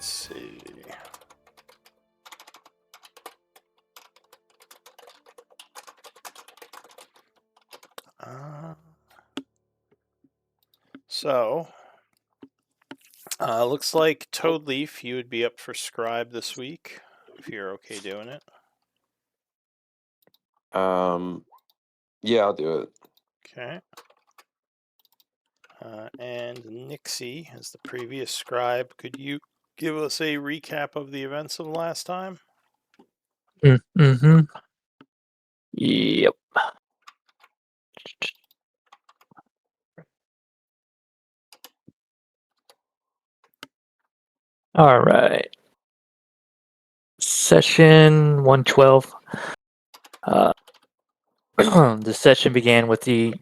Let's see. Looks like Toadleaf, you would be up for Scribe this week, if you're okay doing it. Yeah, I'll do it. Okay. And Nixie, as the previous Scribe, could you give us a recap of the events of last time? Mm-hmm. Yep. All right. Session 112. The session began with the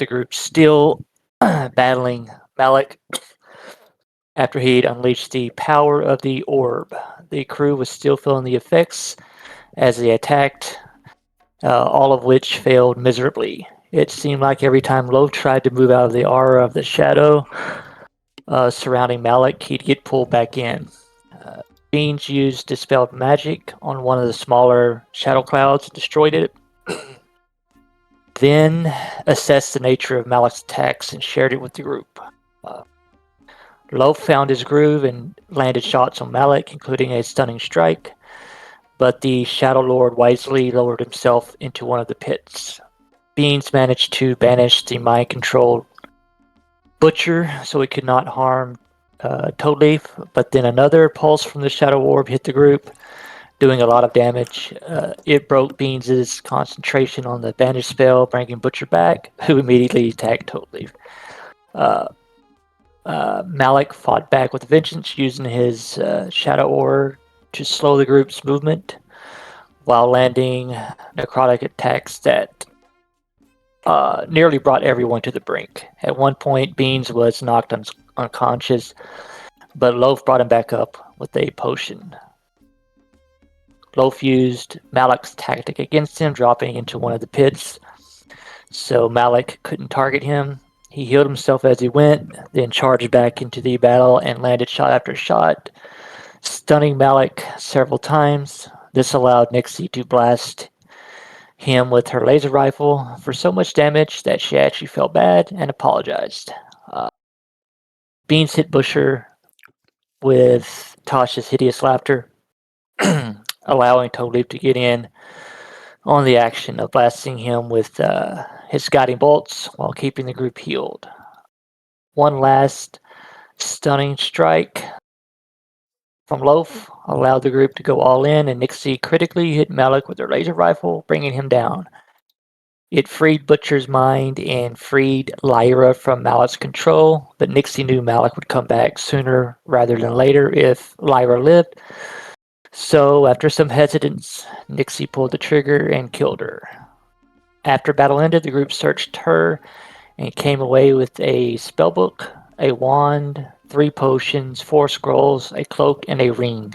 group still battling Malik after he'd unleashed the power of the orb. The crew was still feeling the effects as they attacked, all of which failed miserably. It seemed like every time Loaf tried to move out of the aura of the shadow surrounding Malik, he'd get pulled back in. Beans used dispelled magic on one of the smaller shadow clouds and destroyed it. Then assessed the nature of Malik's attacks and shared it with the group. Loaf found his groove and landed shots on Malik, including a stunning strike, but the Shadow Lord wisely lowered himself into one of the pits. Beans managed to banish the mind-controlled Butcher so he could not harm Toadleaf, but then another pulse from the Shadow Orb hit the group, doing a lot of damage. It broke Beans' concentration on the banish spell, bringing Butcher back, who immediately attacked Toadleaf. Malik fought back with vengeance, using his Shadow Orb to slow the group's movement, while landing necrotic attacks that nearly brought everyone to the brink. At one point, Beans was knocked unconscious, but Loaf brought him back up with a potion. Loaf used Malik's tactic against him, dropping into one of the pits, so Malik couldn't target him. He healed himself as he went, then charged back into the battle and landed shot after shot, stunning Malik several times. This allowed Nixie to blast him with her laser rifle for so much damage that she actually felt bad and apologized. Beans hit Butcher with Tasha's hideous laughter, allowing Toadleaf to get in on the action of blasting him with his guiding bolts while keeping the group healed. One last stunning strike from Loaf allowed the group to go all in, and Nixie critically hit Malik with her laser rifle, bringing him down. It freed Butcher's mind and freed Lyra from Malik's control, but Nixie knew Malik would come back sooner rather than later if Lyra lived. So, after some hesitance, Nixie pulled the trigger and killed her. After battle ended, the group searched her and came away with a spellbook, a wand, 3 potions, 4 scrolls, a cloak, and a ring.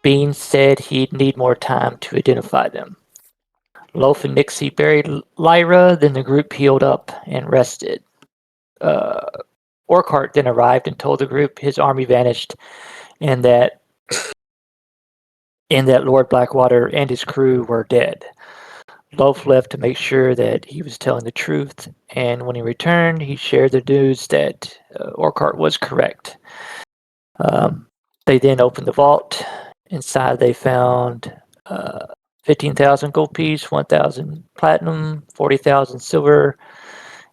Beans said he'd need more time to identify them. Loaf and Nixie buried Lyra, then the group healed up and rested. Orkhart then arrived and told the group his army vanished and that Lord Blackwater and his crew were dead. Loaf left to make sure that he was telling the truth, and when he returned, he shared the news that Orkhart was correct. They then opened the vault. Inside they found 15,000 gold piece, 1,000 platinum, 40,000 silver,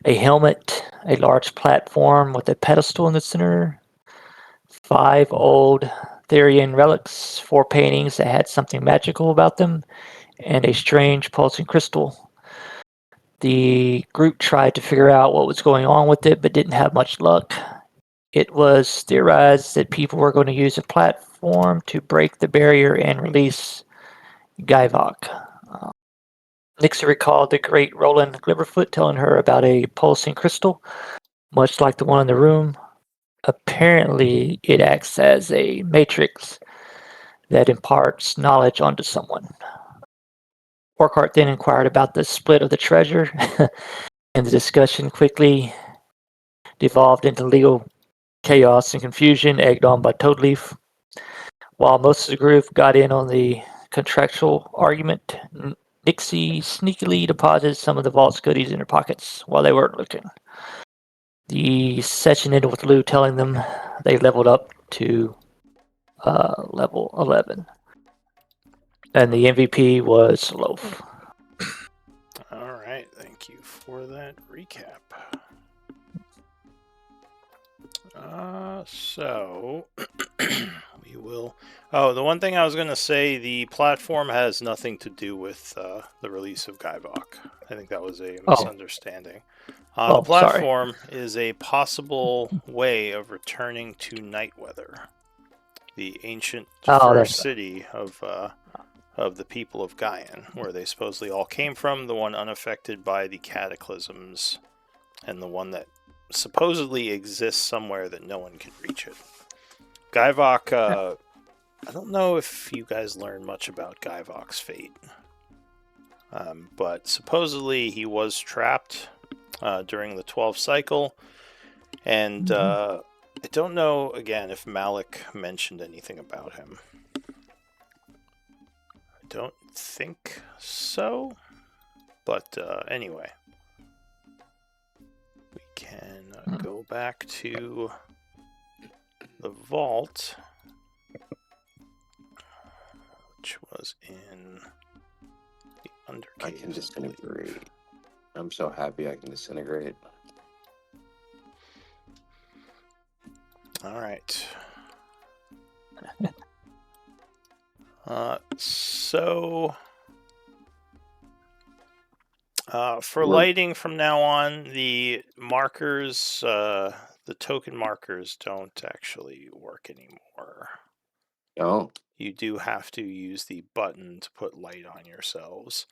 a helmet, a large platform with a pedestal in the center, 5 old Therian relics, 4 paintings that had something magical about them, and a strange pulsing crystal. The group tried to figure out what was going on with it, but didn't have much luck. It was theorized that people were going to use a platform to break the barrier and release Gaivok. Nixie recalled the great Roland Gliverfoot telling her about a pulsing crystal, much like the one in the room. Apparently, it acts as a matrix that imparts knowledge onto someone. Orkhart then inquired about the split of the treasure, and the discussion quickly devolved into legal chaos and confusion, egged on by Toadleaf. While most of the group got in on the contractual argument, Nixie sneakily deposited some of the vault's goodies in her pockets while they weren't looking. The session ended with Lou telling them they leveled up to level 11. And the MVP was Loaf. All right, thank you for that recap. So we will. Oh, the one thing I was going to say, the platform has nothing to do with the release of Guybok. I think that was a misunderstanding. The Sorry. platform is a possible way of returning to Nightweather, the ancient first city of the people of Gaian, where they supposedly all came from, the one unaffected by the cataclysms, and the one that supposedly exists somewhere that no one can reach it. Guybok, I don't know if you guys learned much about Guybok's fate, but supposedly he was trapped during the 12th cycle, and I don't know, again, if Malik mentioned anything about him. I don't think so, but anyway. We can go back to the vault, which was in the Undercave. I can disintegrate. I'm so happy I can disintegrate. All right. For lighting from now on, the markers, the token markers don't actually work anymore. Oh. You do have to use the button to put light on yourselves.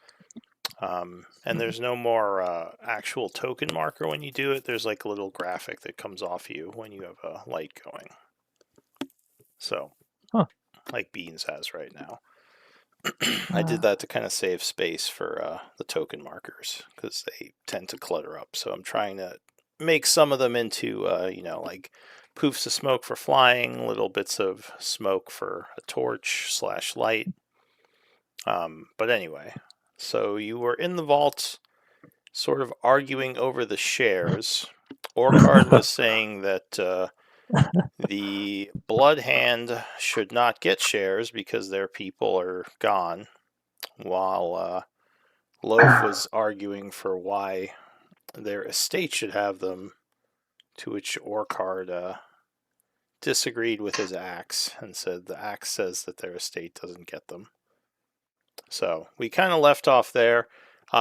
And there's no more actual token marker when you do it. There's like a little graphic that comes off you when you have a light going. So, like Beans has right now. I did that to kind of save space for the token markers because they tend to clutter up. So I'm trying to make some of them into, like poofs of smoke for flying, little bits of smoke for a torch / light. But anyway, so you were in the vault sort of arguing over the shares. Orcard was saying that the Blood Hand should not get shares because their people are gone, while Loaf was arguing for why their estate should have them, to which Orcard disagreed with his axe and said the axe says that their estate doesn't get them. So we kind of left off there.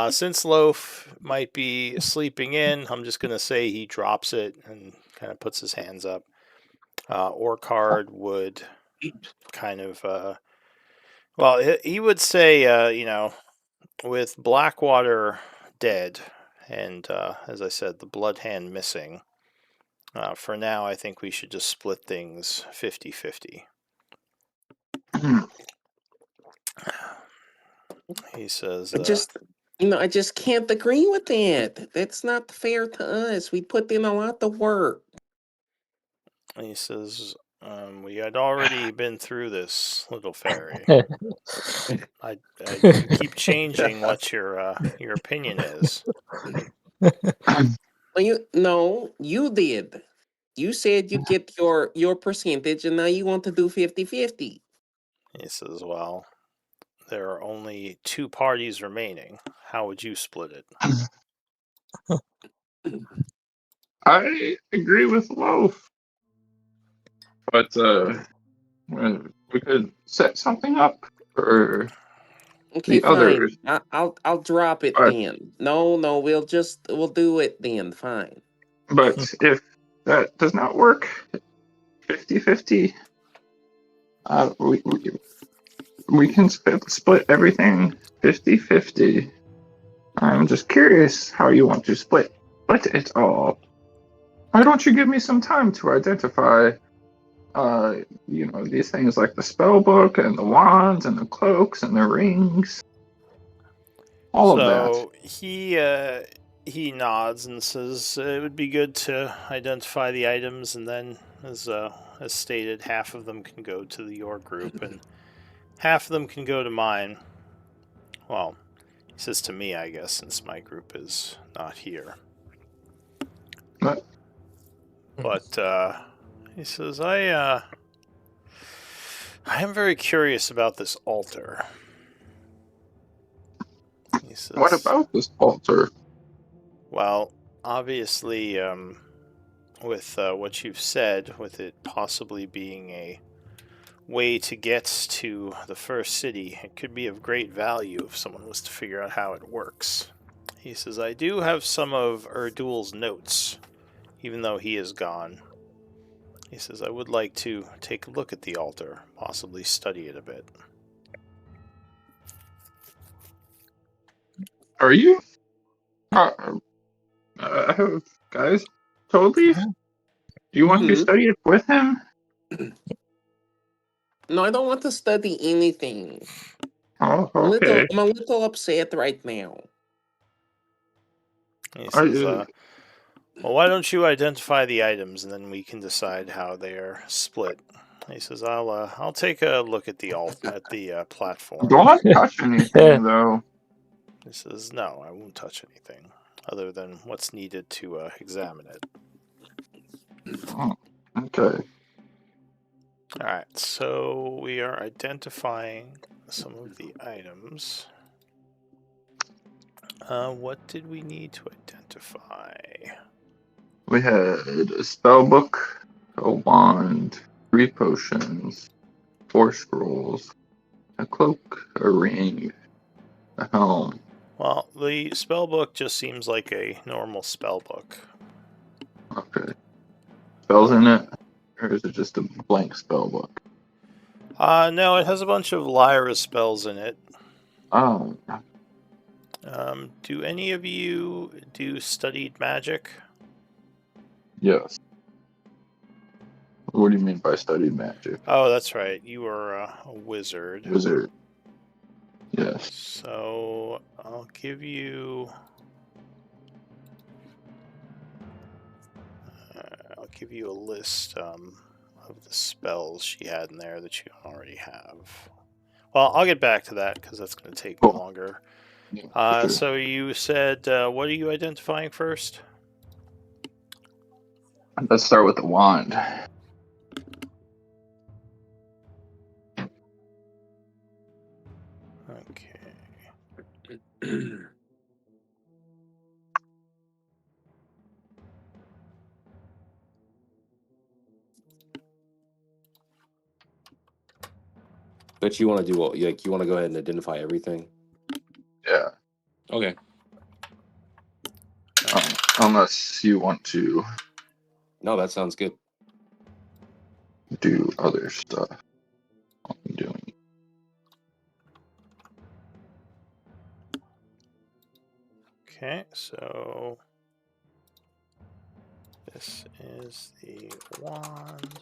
Since Loaf might be sleeping in, I'm just going to say he drops it and kind of puts his hands up. Orcard would kind of, he would say, with Blackwater dead, and as I said, the Blood Hand missing, for now I think we should just split things 50-50. He says, I just can't agree with that. That's not fair to us. We put in a lot of work. he says, we had already been through this, little fairy. You keep changing what your opinion is. Well, you did. You said you'd get your percentage, and now you want to do 50-50. He says, well, there are only 2 parties remaining. How would you split it? I agree with Loaf, but we could set something up for Okay, the others. fine. I'll drop it then. No, we'll do it then. Fine. But if that does not work, 50-50, we can split everything 50-50. I'm just curious how you want to split it all. Why don't you give me some time to identify, these things like the spell book and the wands and the cloaks and the rings, all of that. So he nods and says it would be good to identify the items and then As stated, half of them can go to your group, and half of them can go to mine. Well, he says to me, I guess, since my group is not here. What? But he says, I am very curious about this altar. He says, What about this altar? well, obviously, with what you've said, with it possibly being a way to get to the first city, it could be of great value if someone was to figure out how it works. He says, I do have some of Erdul's notes, even though he is gone. He says, I would like to take a look at the altar, possibly study it a bit. Are you? Guys, totally. Do you want to Mhm. study it with him? No, I don't want to study anything. Oh, okay. I'm a little upset right now. He Are says, you, well, why don't you identify the items, and then we can decide how they are split. He says, I'll take a look at the platform. don't touch anything, though. He says, no, I won't touch anything other than what's needed to examine it. Oh, okay. Alright, so we are identifying some of the items. What did we need to identify? We had a spell book, a wand, 3 potions, 4 scrolls, a cloak, a ring, a helm. Well, the spell book just seems like a normal spell book. Okay. Spells in it? Or is it just a blank spell book? No, it has a bunch of Lyra spells in it. Oh, Do any of you do studied magic? yes. What do you mean by studied magic? Oh, that's right. You are a wizard. Wizard. Yes. So I'll give you. I'll give you a list of the spells she had in there that you already have. Well, I'll get back to that because that's going to take me Cool. longer. Yeah, for sure. So you said, what are you identifying first? Let's start with the wand. Okay. But you want to do what? Like you want to go ahead and identify everything? Yeah. Okay. Unless you want to No, that sounds good. do other stuff. I'm doing. Okay, so this is the wand.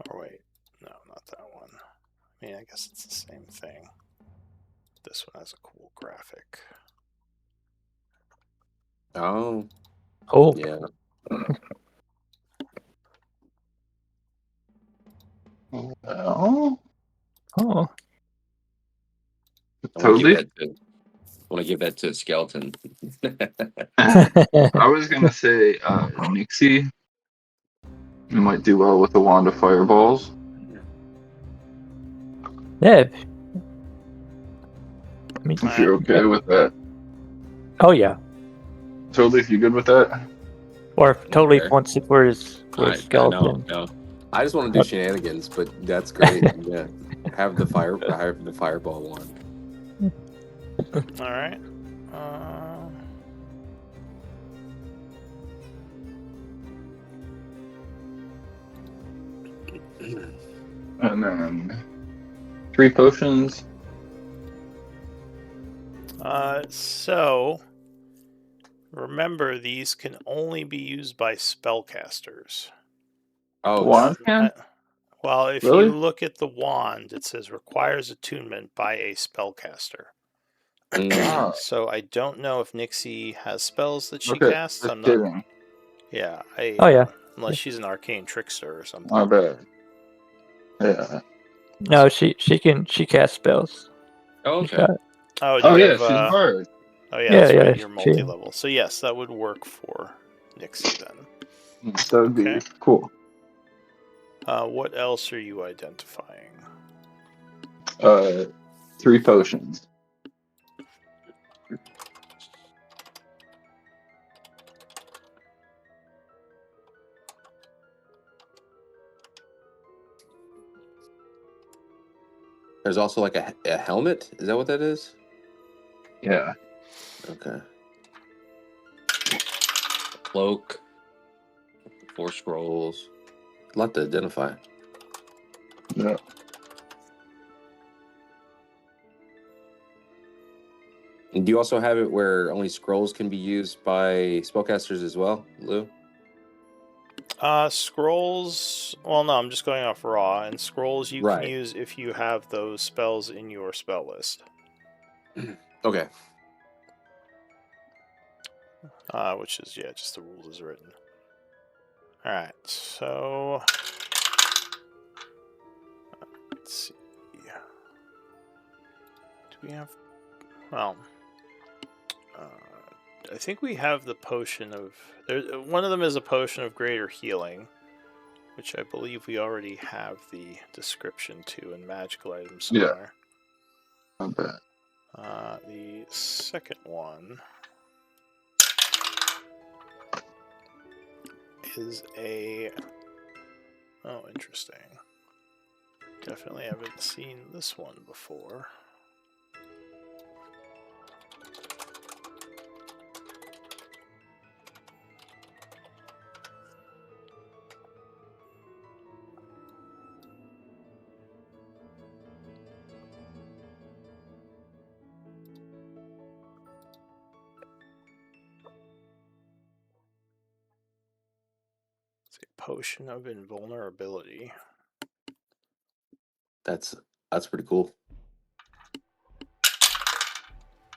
Or wait, no, not that one. I mean, I guess it's the same thing. This one has a cool graphic. Oh, Oh, yeah. Well, oh. I want to totally. give that to. Want to give that to a skeleton. I was gonna say, Nixie, you might do well with the wand of fireballs. Yeah. I mean, If you're okay with that. oh yeah. Totally, if you're good with that. Or totally Okay. once it was I know. skeleton. No, I just want to do shenanigans, but that's great. Yeah, have the fireball one. All right. And then 3 potions. So remember, these can only be used by spellcasters. Oh, Wand can? Well, if Really? you look at the wand, it says requires attunement by a spellcaster. Ah, So I don't know if Nixie has spells that she okay. casts. Just I'm not. kidding. Yeah, Oh, yeah. unless she's an arcane trickster or something. My bad. Yeah. No, she casts spells. Oh, She's okay. got- Oh, do Oh you yeah, have? she's a bard. Oh yeah, Yeah, that's yeah. right. You're She, multi-level. So yes, that would work for Nixie then. That would Okay. be cool. What else are you identifying? 3 potions. There's also like a helmet. Is that what that is? Yeah. Okay. Cloak. 4 scrolls. A lot to identify. Yeah. And do you also have it where only scrolls can be used by spellcasters as well, Lou? Scrolls. Well, no, I'm just going off raw. And scrolls you can Right. use if you have those spells in your spell list. Okay. Which is just the rules as written. All right, so let's see. Do we have? Well, I think we have the potion of. One of them is a potion of greater healing, which I believe we already have the description to in magical items somewhere. My bad. The second one is a. Oh, interesting. Definitely haven't seen this one before. It's a potion of invulnerability. That's pretty cool.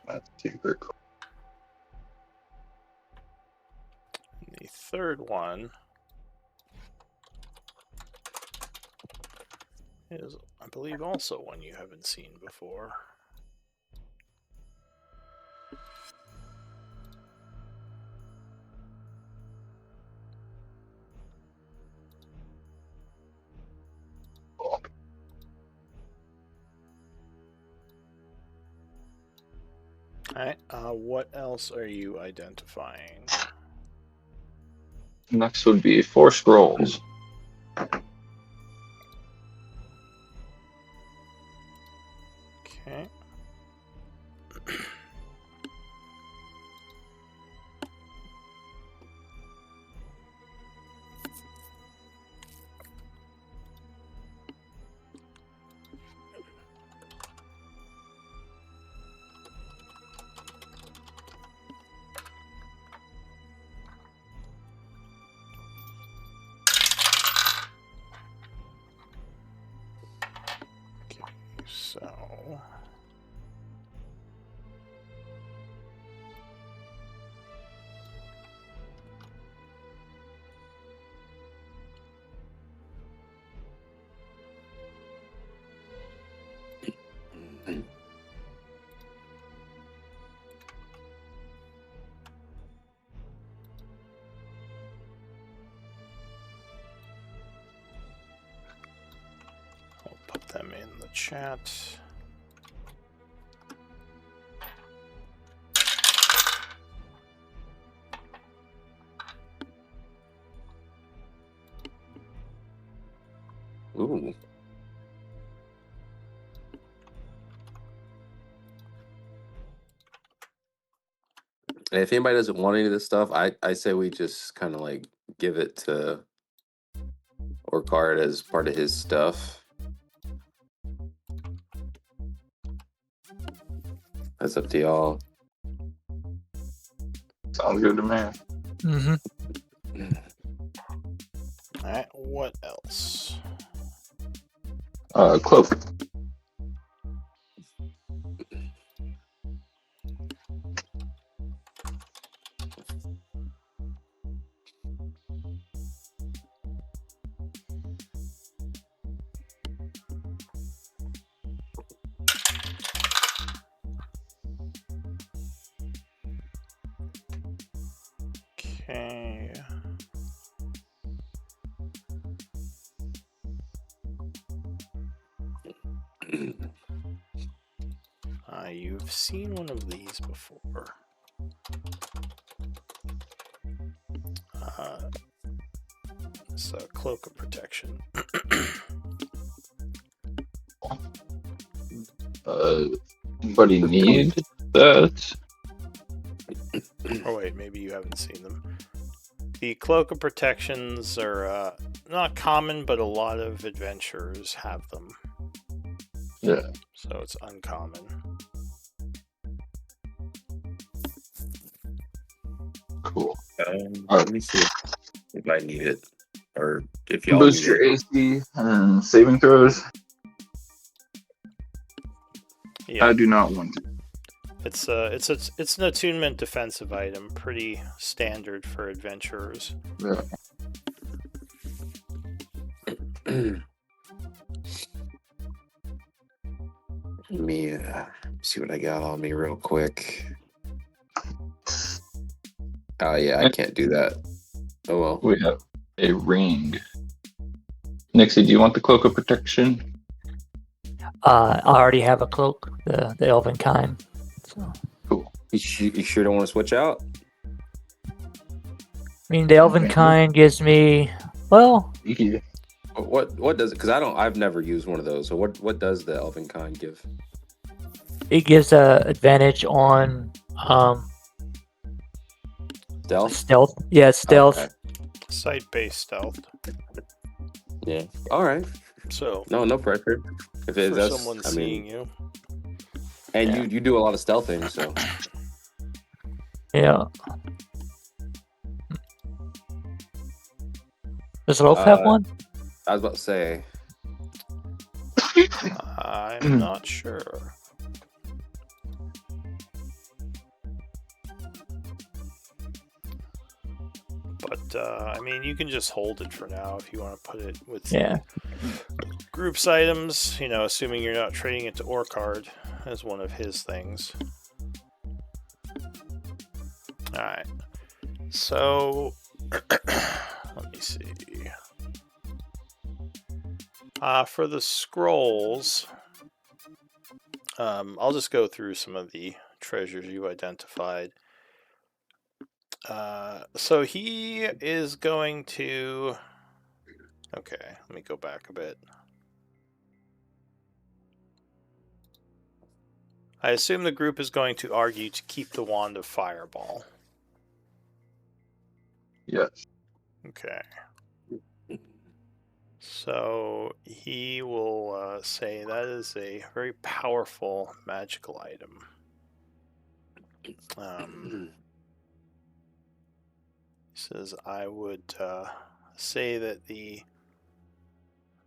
That's super cool. And the third one is, I believe, also one you haven't seen before. Alright, what else are you identifying? Next would be 4 scrolls. Okay. So I'll put them in the chat. Ooh. And if anybody doesn't want any of this stuff, I say we just kind of like give it to Orcard as part of his stuff. That's up to y'all. Sounds good to me. mm-hmm. Alright, what else? Cloak. Okay. You've seen one of these before. It's a cloak of protection. Anybody need that? Oh wait, maybe you haven't seen them. The cloak of protections are not common, but a lot of adventurers have them. Yeah. So it's uncommon. Cool. Let me see if I need it, or if y'all Boost need your it. AC and saving throws. Yeah, I do not want to. it's an attunement defensive item, pretty standard for adventurers. Yeah. Let me see what I got on me real quick. Oh yeah, I can't do that. Oh well. We have a ring. Nixie, do you want the cloak of protection? I already have a cloak, the elven kind. So, Cool. You sure don't want to switch out? I mean, the elven Okay. kind gives me, well, Yeah. What does it? Because I've never used one of those. So what does the elven kind give? it gives a advantage on Stealth. stealth. Yeah, stealth. Okay. Sight-based stealth. Yeah. All right. So No pressure. If it for does, someone I seeing mean, you, and Yeah. you do a lot of stealthing, so Yeah. Does Rolf have one? I was about to say. I'm not sure. But I mean, you can just hold it for now if you want to put it with Yeah. group's items. You know, assuming you're not trading it to Orcard as one of his things. All right. So let me see. For the scrolls, I'll just go through some of the treasures you identified. So he is going to... Okay, let me go back a bit. I assume the group is going to argue to keep the Wand of Fireball. Yes. Okay. So he will say that is a very powerful magical item. He says, I would say that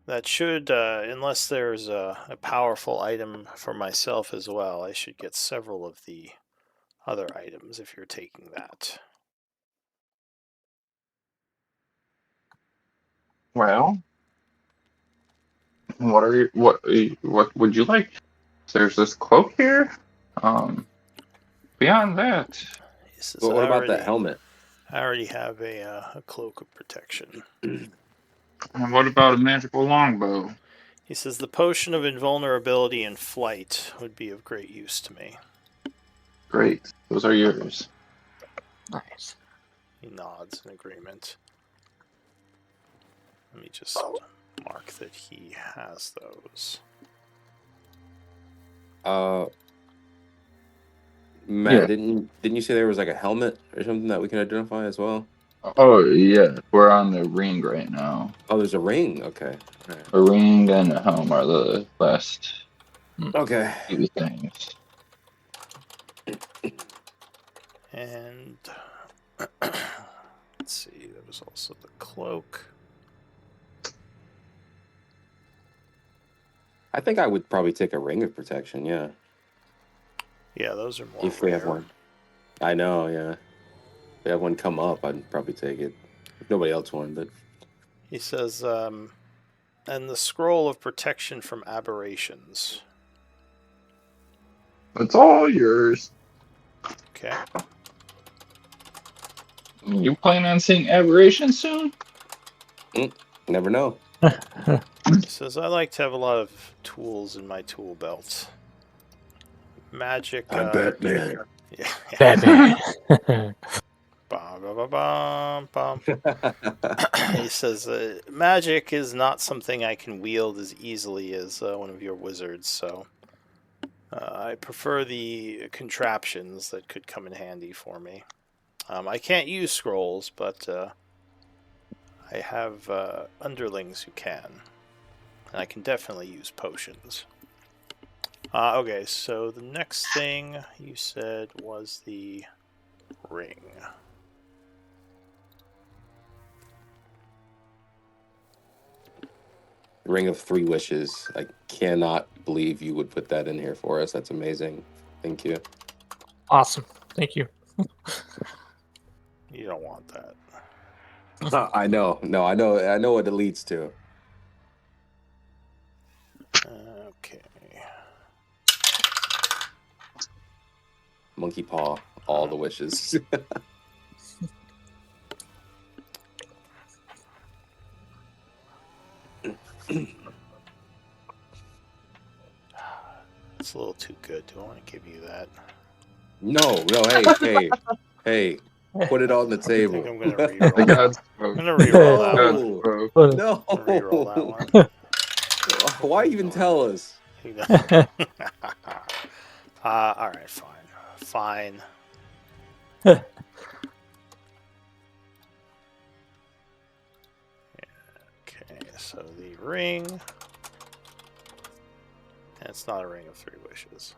that should, unless there's a powerful item for myself as well, I should get several of the other items if you're taking that. Well, what would you like? There's this cloak here. Beyond that, He says, But what about that helmet? I already have a cloak of protection. and what about a magical longbow? He says, the potion of invulnerability and flight would be of great use to me. Great, those are yours. Nice. He nods in agreement. Let me just mark that he has those. Matt, Yeah. didn't you say there was like a helmet or something that we can identify as well? Oh yeah, we're on the ring right now. Oh, there's a ring. Okay. All right. A ring and a helm are the last Okay. few things. And let's see, there was also the cloak. I think I would probably take a ring of protection. Yeah, Yeah, those are more if we have rare. one. I know. Yeah, if we have one come up, I'd probably take it. If nobody else wanted, but He says, and the scroll of protection from aberrations. It's all yours. Okay. You plan on seeing aberration soon? never know. He says, I like to have a lot of tools in my tool belt. Magic. I'm Batman. Yeah. Batman. Bum, bum, bum, bum, bum. He says, magic is not something I can wield as easily as one of your wizards, so I prefer the contraptions that could come in handy for me. I can't use scrolls, but I have underlings who can. And I can definitely use potions. Okay, so the next thing you said was the ring. Ring of 3 wishes. I cannot believe you would put that in here for us. That's amazing. Thank you. Awesome. Thank you. You don't want that. I know. No, I know what it leads to. Okay. Monkey paw. All the wishes. It's a little too good. Do I want to give you that? no. Hey. Put it on the I think table. I'm going to The reroll that. gods I'm spoke. going to reroll that Gods one. spoke. No. I'm gonna reroll that one. Why even tell us? Alright, fine. Fine. Okay, so the ring. And it's not a ring of 3 wishes.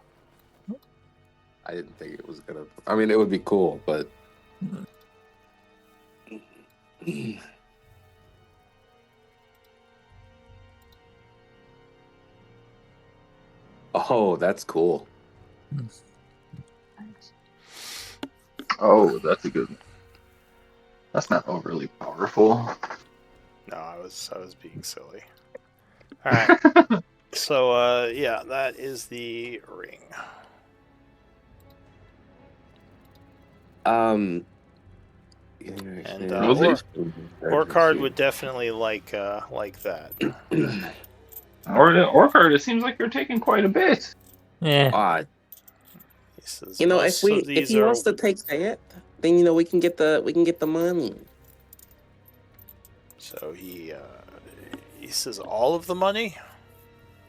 I didn't think it was gonna. I mean, it would be cool, but. Oh, that's cool. Oh, that's a good one. That's not overly powerful. No, I was being silly. Alright. So yeah, that is the ring. Um. And Well, Orcard would definitely like that. Orcard, it seems like you're taking quite a bit. Yeah. He says You know, most of if these he are wants to take that, then we can get the money. so he says all of the money?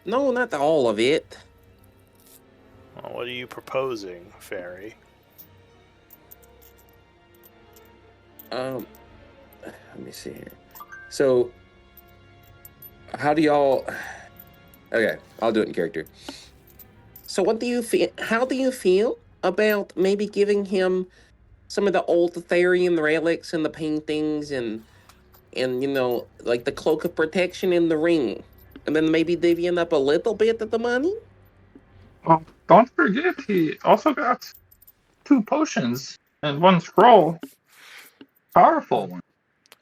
No, not all of it. Well, what are you proposing, Fairy? Let me see here. So, how do y'all? Okay, I'll do it in character. So what do you feel? How do you feel about maybe giving him some of the old Therian relics and the paintings and like the cloak of protection and the ring, and then maybe divvying up a little bit of the money? Well, don't forget, he also got 2 potions and 1 scroll. Powerful one.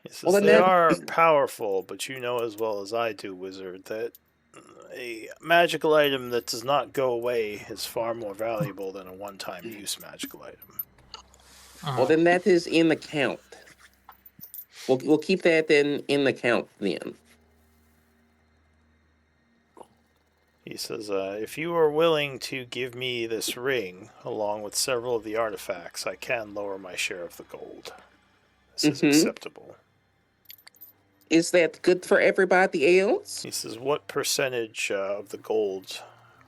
He says Well, then they that are powerful, but you know as well as I do, Wizard, that a magical item that does not go away is far more valuable than a one-time use magical item. Well, then that is in the count. We'll keep that in the count then. He says, if you are willing to give me this ring, along with several of the artifacts, I can lower my share of the gold. This is acceptable. Is that good for everybody else? He says, what percentage of the gold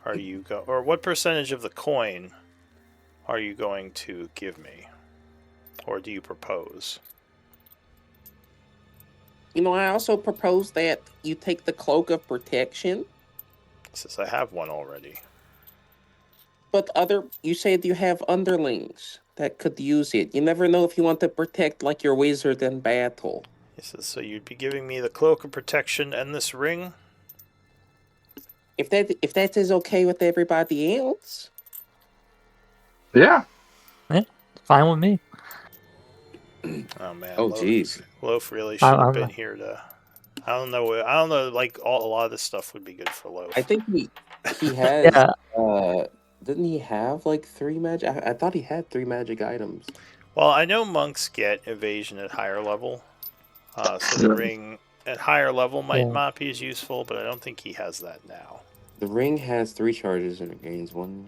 are you or what percentage of the coin are you going to give me? Or do you propose? I also propose that you take the cloak of protection. He says, I have one already. But you said you have underlings that could use it. You never know if you want to protect like your wizard in battle. He says, so you'd be giving me the cloak of protection and this ring? If that is okay with everybody else. Yeah. Fine with me. Oh man, Oh, jeez. Loaf really should have I'm been here to. I don't know. Like a lot of this stuff would be good for Loaf. I think he has. Yeah. Didn't he have like 3 magic? I thought he had 3 magic items. Well, I know monks get evasion at higher level, so the Yeah. ring at higher level might Yeah. not be as useful, but I don't think he has that now. The ring has 3 charges and it gains 1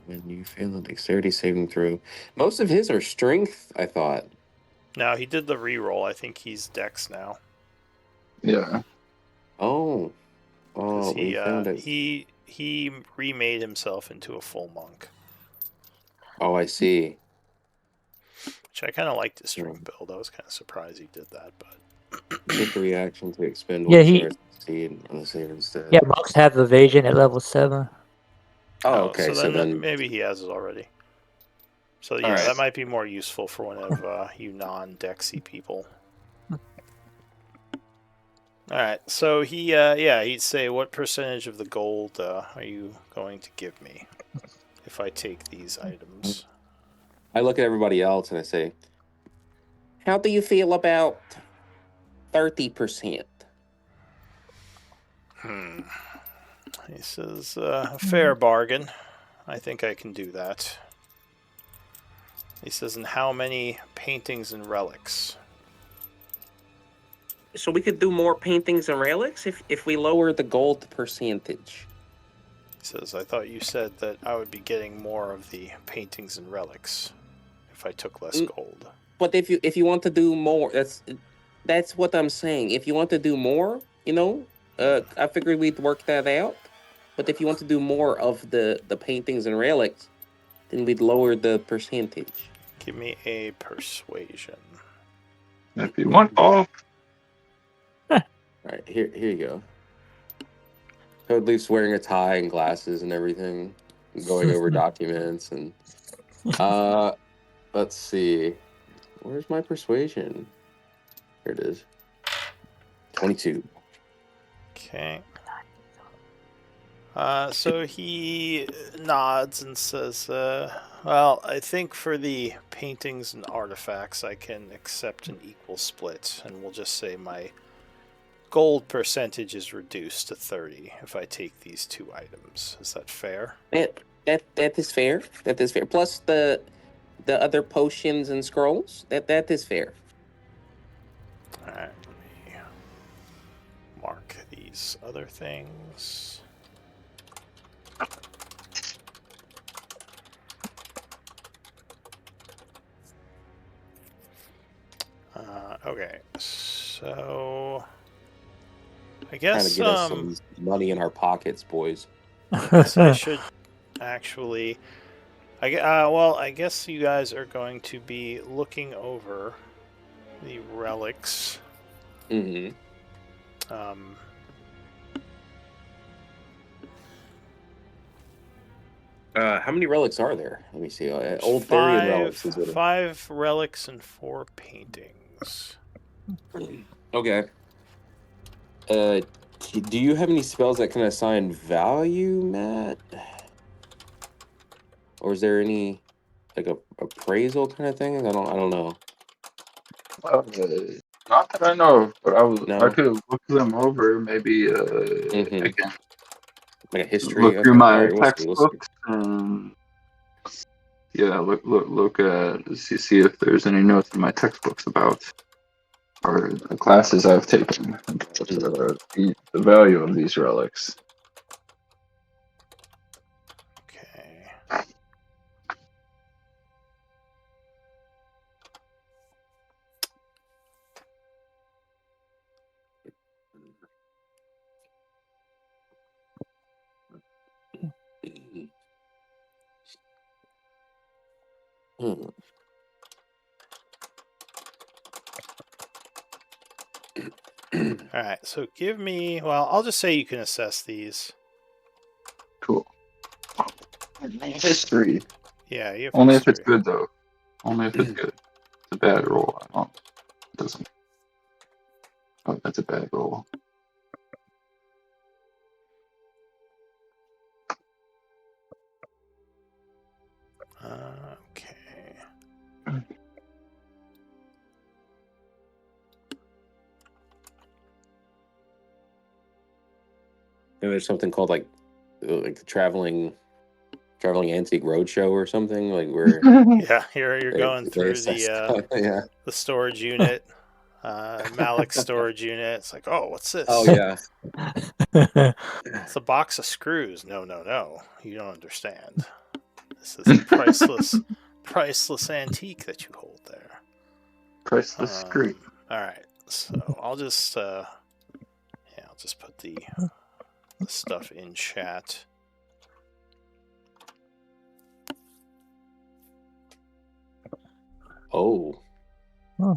when you fail a dexterity saving throw. Most of his are strength, I thought. Now he did the reroll. I think he's Dex now Yeah. Oh. because Oh, we found it. he remade himself into a full monk, Oh, I see. which I kind of liked his strength build. I was kind of surprised he did that, but Take a reaction to expend Yeah, 1 he- charge to succeed on the save instead. Yeah, monks have evasion at level 7. Oh, okay. So So then then, maybe he has it already. So yeah, Alright. that might be more useful for one of you non-Dexy people. All right, so he'd say, what percentage of the gold are you going to give me if I take these items? I look at everybody else and I say, how do you feel about 30%? He says, a fair bargain. I think I can do that. He says, and how many paintings and relics? So we could do more paintings and relics if we lower the gold percentage. He says, I thought you said that I would be getting more of the paintings and relics if I took less gold. But if you want to do more, that's what I'm saying. If you want to do more, I figured we'd work that out. But if you want to do more of the paintings and relics, then we'd lower the percentage. Give me a persuasion. If you want all. All right, here you go. Code Leaf's wearing a tie and glasses and everything, going over documents and let's see. Where's my persuasion? Here it is. 22. Okay. So he nods and says, well, I think for the paintings and artifacts, I can accept an equal split, and we'll just say my gold percentage is reduced to 30 if I take these 2 items. Is that fair? That is fair. That is fair. Plus the other potions and scrolls. That is fair. All right, let me mark these other things. Okay, so I guess Trying to get us some money in our pockets, boys. I guess I should actually. I guess you guys are going to be looking over the relics. Mm-hmm. How many relics are there? Let me see. Old Therian relics. 5 relics and 4 paintings. Okay. Do you have any spells that can assign value, Matt? Or is there any like a appraisal kind of thing? I don't know. Not that I know of, but I No? could look them over. Maybe Mhm. I can Like a history. look through Okay. All my right. We'll see. textbooks and look at see if there's any notes in my textbooks about or the classes I've taken about the value of these relics. Okay. Hmm. All right. So give me. Well, I'll just say you can assess these. Cool. History. Yeah, you have Only history. if it's good though. Only if it's good. It's a bad roll. It doesn't. Oh, that's a bad roll. Maybe there's something called like the traveling antique roadshow or something like where Yeah, you're going they through assess stuff. Yeah. the storage unit, Malik's storage unit. It's like, oh, what's this? Oh yeah. It's a box of screws. No, you don't understand. This is a priceless antique that you hold there. Priceless screw. All right, so I'll just put the stuff in chat. Oh. Huh.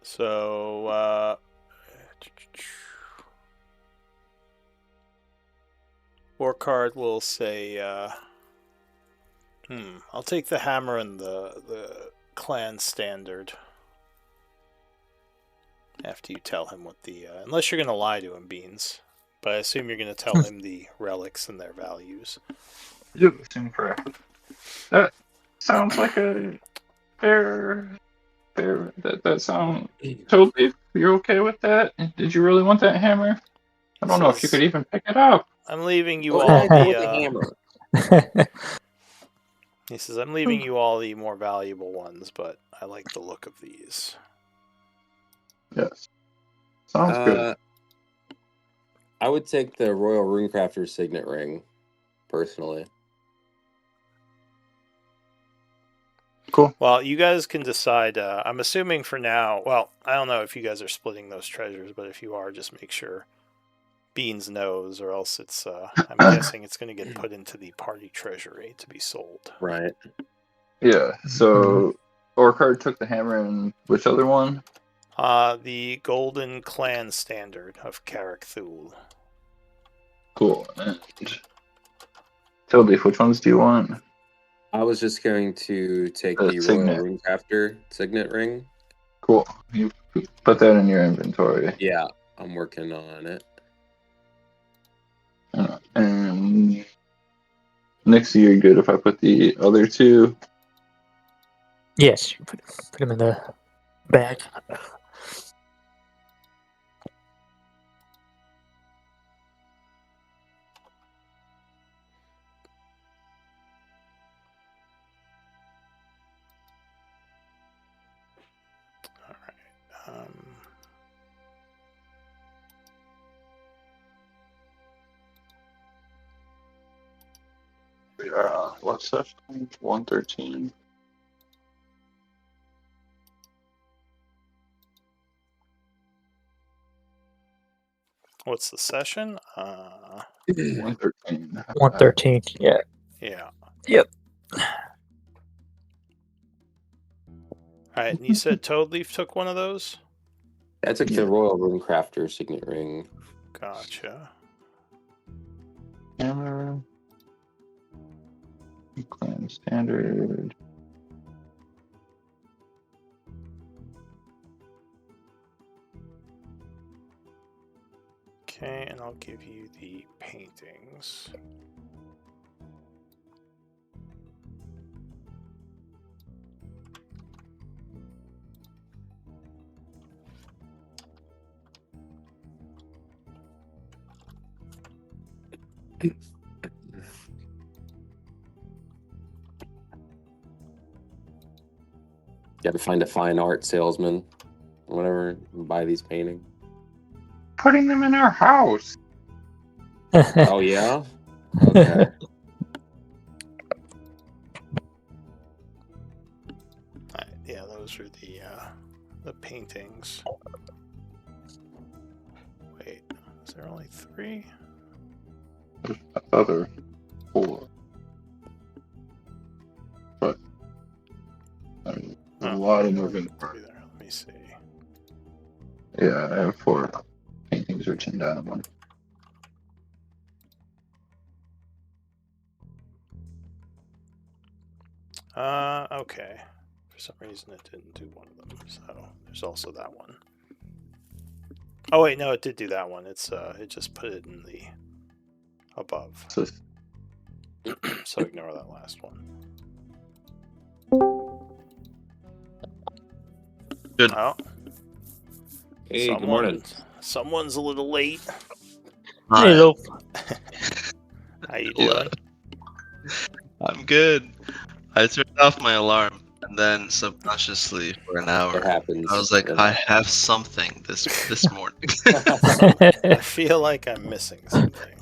So, war card will say, I'll take the hammer and the clan standard. After you tell him what the, unless you're going to lie to him, Beans. But I assume you're going to tell him the relics and their values. Yep, assume correct. That sounds like a fair. That sounds totally. You're okay with that? Did you really want that hammer? I don't know if you could even pick it up. I'm leaving you What all the heck with the hammer? He says, I'm leaving you all the more valuable ones, but I like the look of these. Yes. Sounds good. I would take the Royal Runecrafter Signet Ring, personally. Cool. Well, you guys can decide. I'm assuming for now, well, I don't know if you guys are splitting those treasures, but if you are, just make sure Beans knows, or else it's, I'm guessing it's going to get put into the party treasury to be sold. Right. Yeah, so Orcard took the hammer and which other one? The Golden Clan Standard of Carrick Thule. Cool. And Tildeef, which ones do you want? I was just going to take the Royal Signet. Runecrafter Signet Ring. Cool. You put that in your inventory. Yeah, I'm working on it. And next year, good if I put the other two. Yes, you put them in the bag. All right. We are what session? 113. What's the session? 113. 113. Yeah. Yeah. Yep. All right, and you said Toadleaf took one of those? I took the Royal Runecrafter Signet Ring. Gotcha. Hammer. Clan standard. Okay, and I'll give you the paintings. Got to find a fine art salesman, or whatever, and buy these paintings. Putting them in our house. Oh yeah. Okay. Yeah, those are the paintings. Wait, is there only 3? Other 4. But I mean, a lot of moving parts. Let me see. Yeah, I have 4 paintings written down. One. Okay. For some reason it didn't do one of them, so there's also that one. Oh wait, no, it did do that one. It's it just put it in the above. So, So ignore that last one. Good. Oh, Hey, good morning. someone's a little late. Hey, Loaf. How you Hello. doing? I'm good. I turned off my alarm and then subconsciously for an It hour happens. I was like, It I have something this morning. I feel like I'm missing something.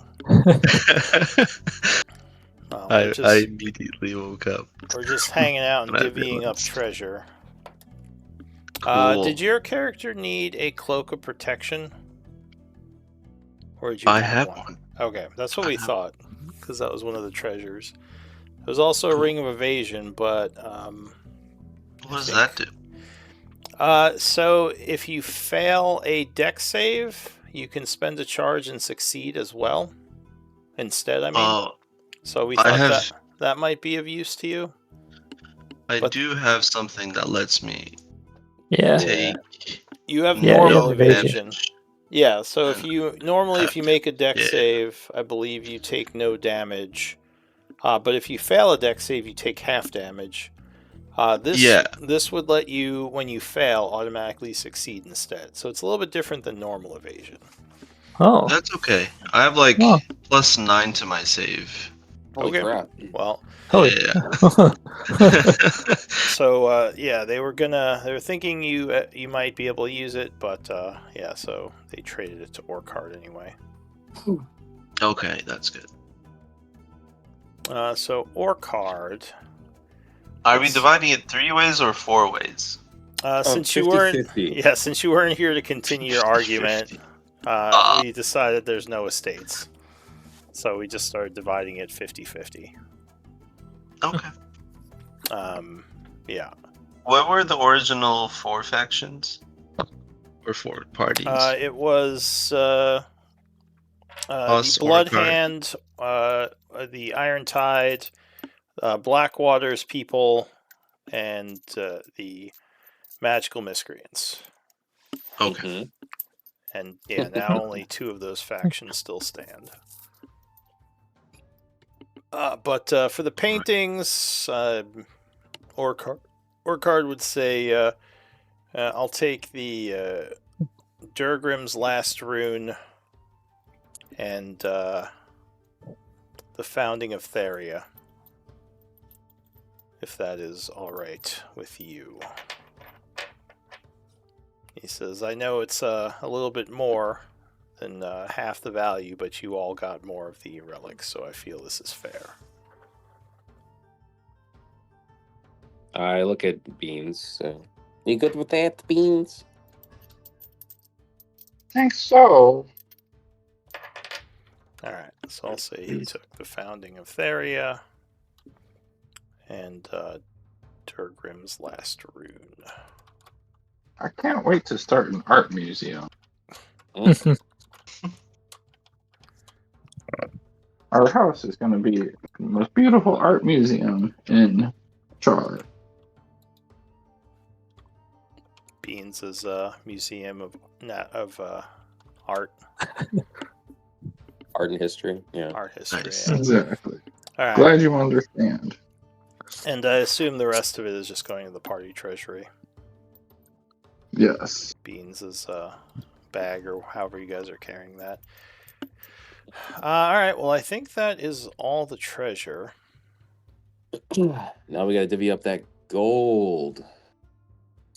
Well, I immediately woke up. we're just hanging out and And I divvying up realized. treasure. Cool. Did your character need a cloak of protection? Or did you I have have one. Okay, that's what I we have thought, because that was one of the treasures. There was also a Cool. ring of evasion, but What does that do? so if you fail a dex save, you can spend a charge and succeed as well. Instead, I mean. So we I thought have- that might be of use to you. But- do have something that lets me Yeah. take You have Yeah, normal you have evasion. evasion. Yeah, so if you make a dex Yeah. save, I believe you take no damage. But if you fail a dex save, you take half damage. This would let you, when you fail, automatically succeed instead. So it's a little bit different than normal evasion. Oh. That's okay. I have like Oh. +9 to my save. Holy Okay. crap. Well, Holy. Yeah. so yeah, they were thinking you might be able to use it, but yeah, so they traded it to Orcard anyway. Okay, that's good. So Orcard. Are we It's- dividing it 3 ways or 4 ways? Since you weren't 50-50. since you weren't here to continue your argument, we decided there's no estates. So we just started dividing it 50-50. Okay. Yeah. What were the original 4 factions? Or 4 parties? It was the Us, Blood Orcard. Hand, the Iron Tide, Blackwater's people, and the Magical Miscreants. Okay. Mhm. And yeah, now only 2 of those factions still stand. But for the paintings, Orcard would say, I'll take the Durgrim's Last Rune and the Founding of Theria, if that is all right with you. He says, I know it's a little bit more than half the value, but you all got more of the relics, so I feel this is fair. I look at Beans. So. You good with that, Beans? Think so. Alright, so I'll say he took the Founding of Theria and Durgrim's Last Rune. I can't wait to start an art museum. Our house is going to be the most beautiful art museum in Charlotte. Beans' museum of art Art and history. Yeah. art history. Nice. Yeah. Exactly. Alright, Glad you understand. and I assume the rest of it is just going to the party treasury. Yes. Beans' bag, or however you guys are carrying that. Alright, well, I think that is all the treasure. Now we got to divvy up that gold.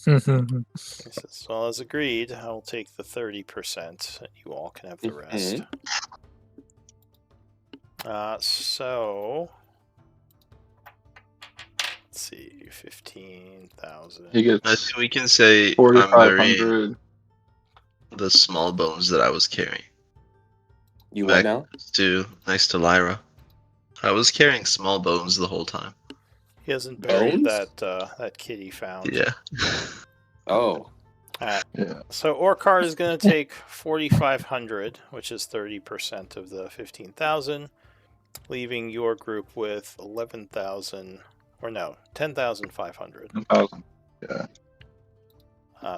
He says, well, as agreed, I'll take the 30%, and you all can have the rest. So... Let's see, 15,000. He I gets think we can say I'm 4,500. the small bones that I was carrying. You Back what now? next to Lyra. I was carrying small bones the whole time. He hasn't buried Bones? that kid he found. Yeah. Oh. Alright, Yeah. so Orcard is going to take 4,500, which is 30% of the 15,000, leaving your group with 11,000, or no, 10,500. 1,000. Yeah.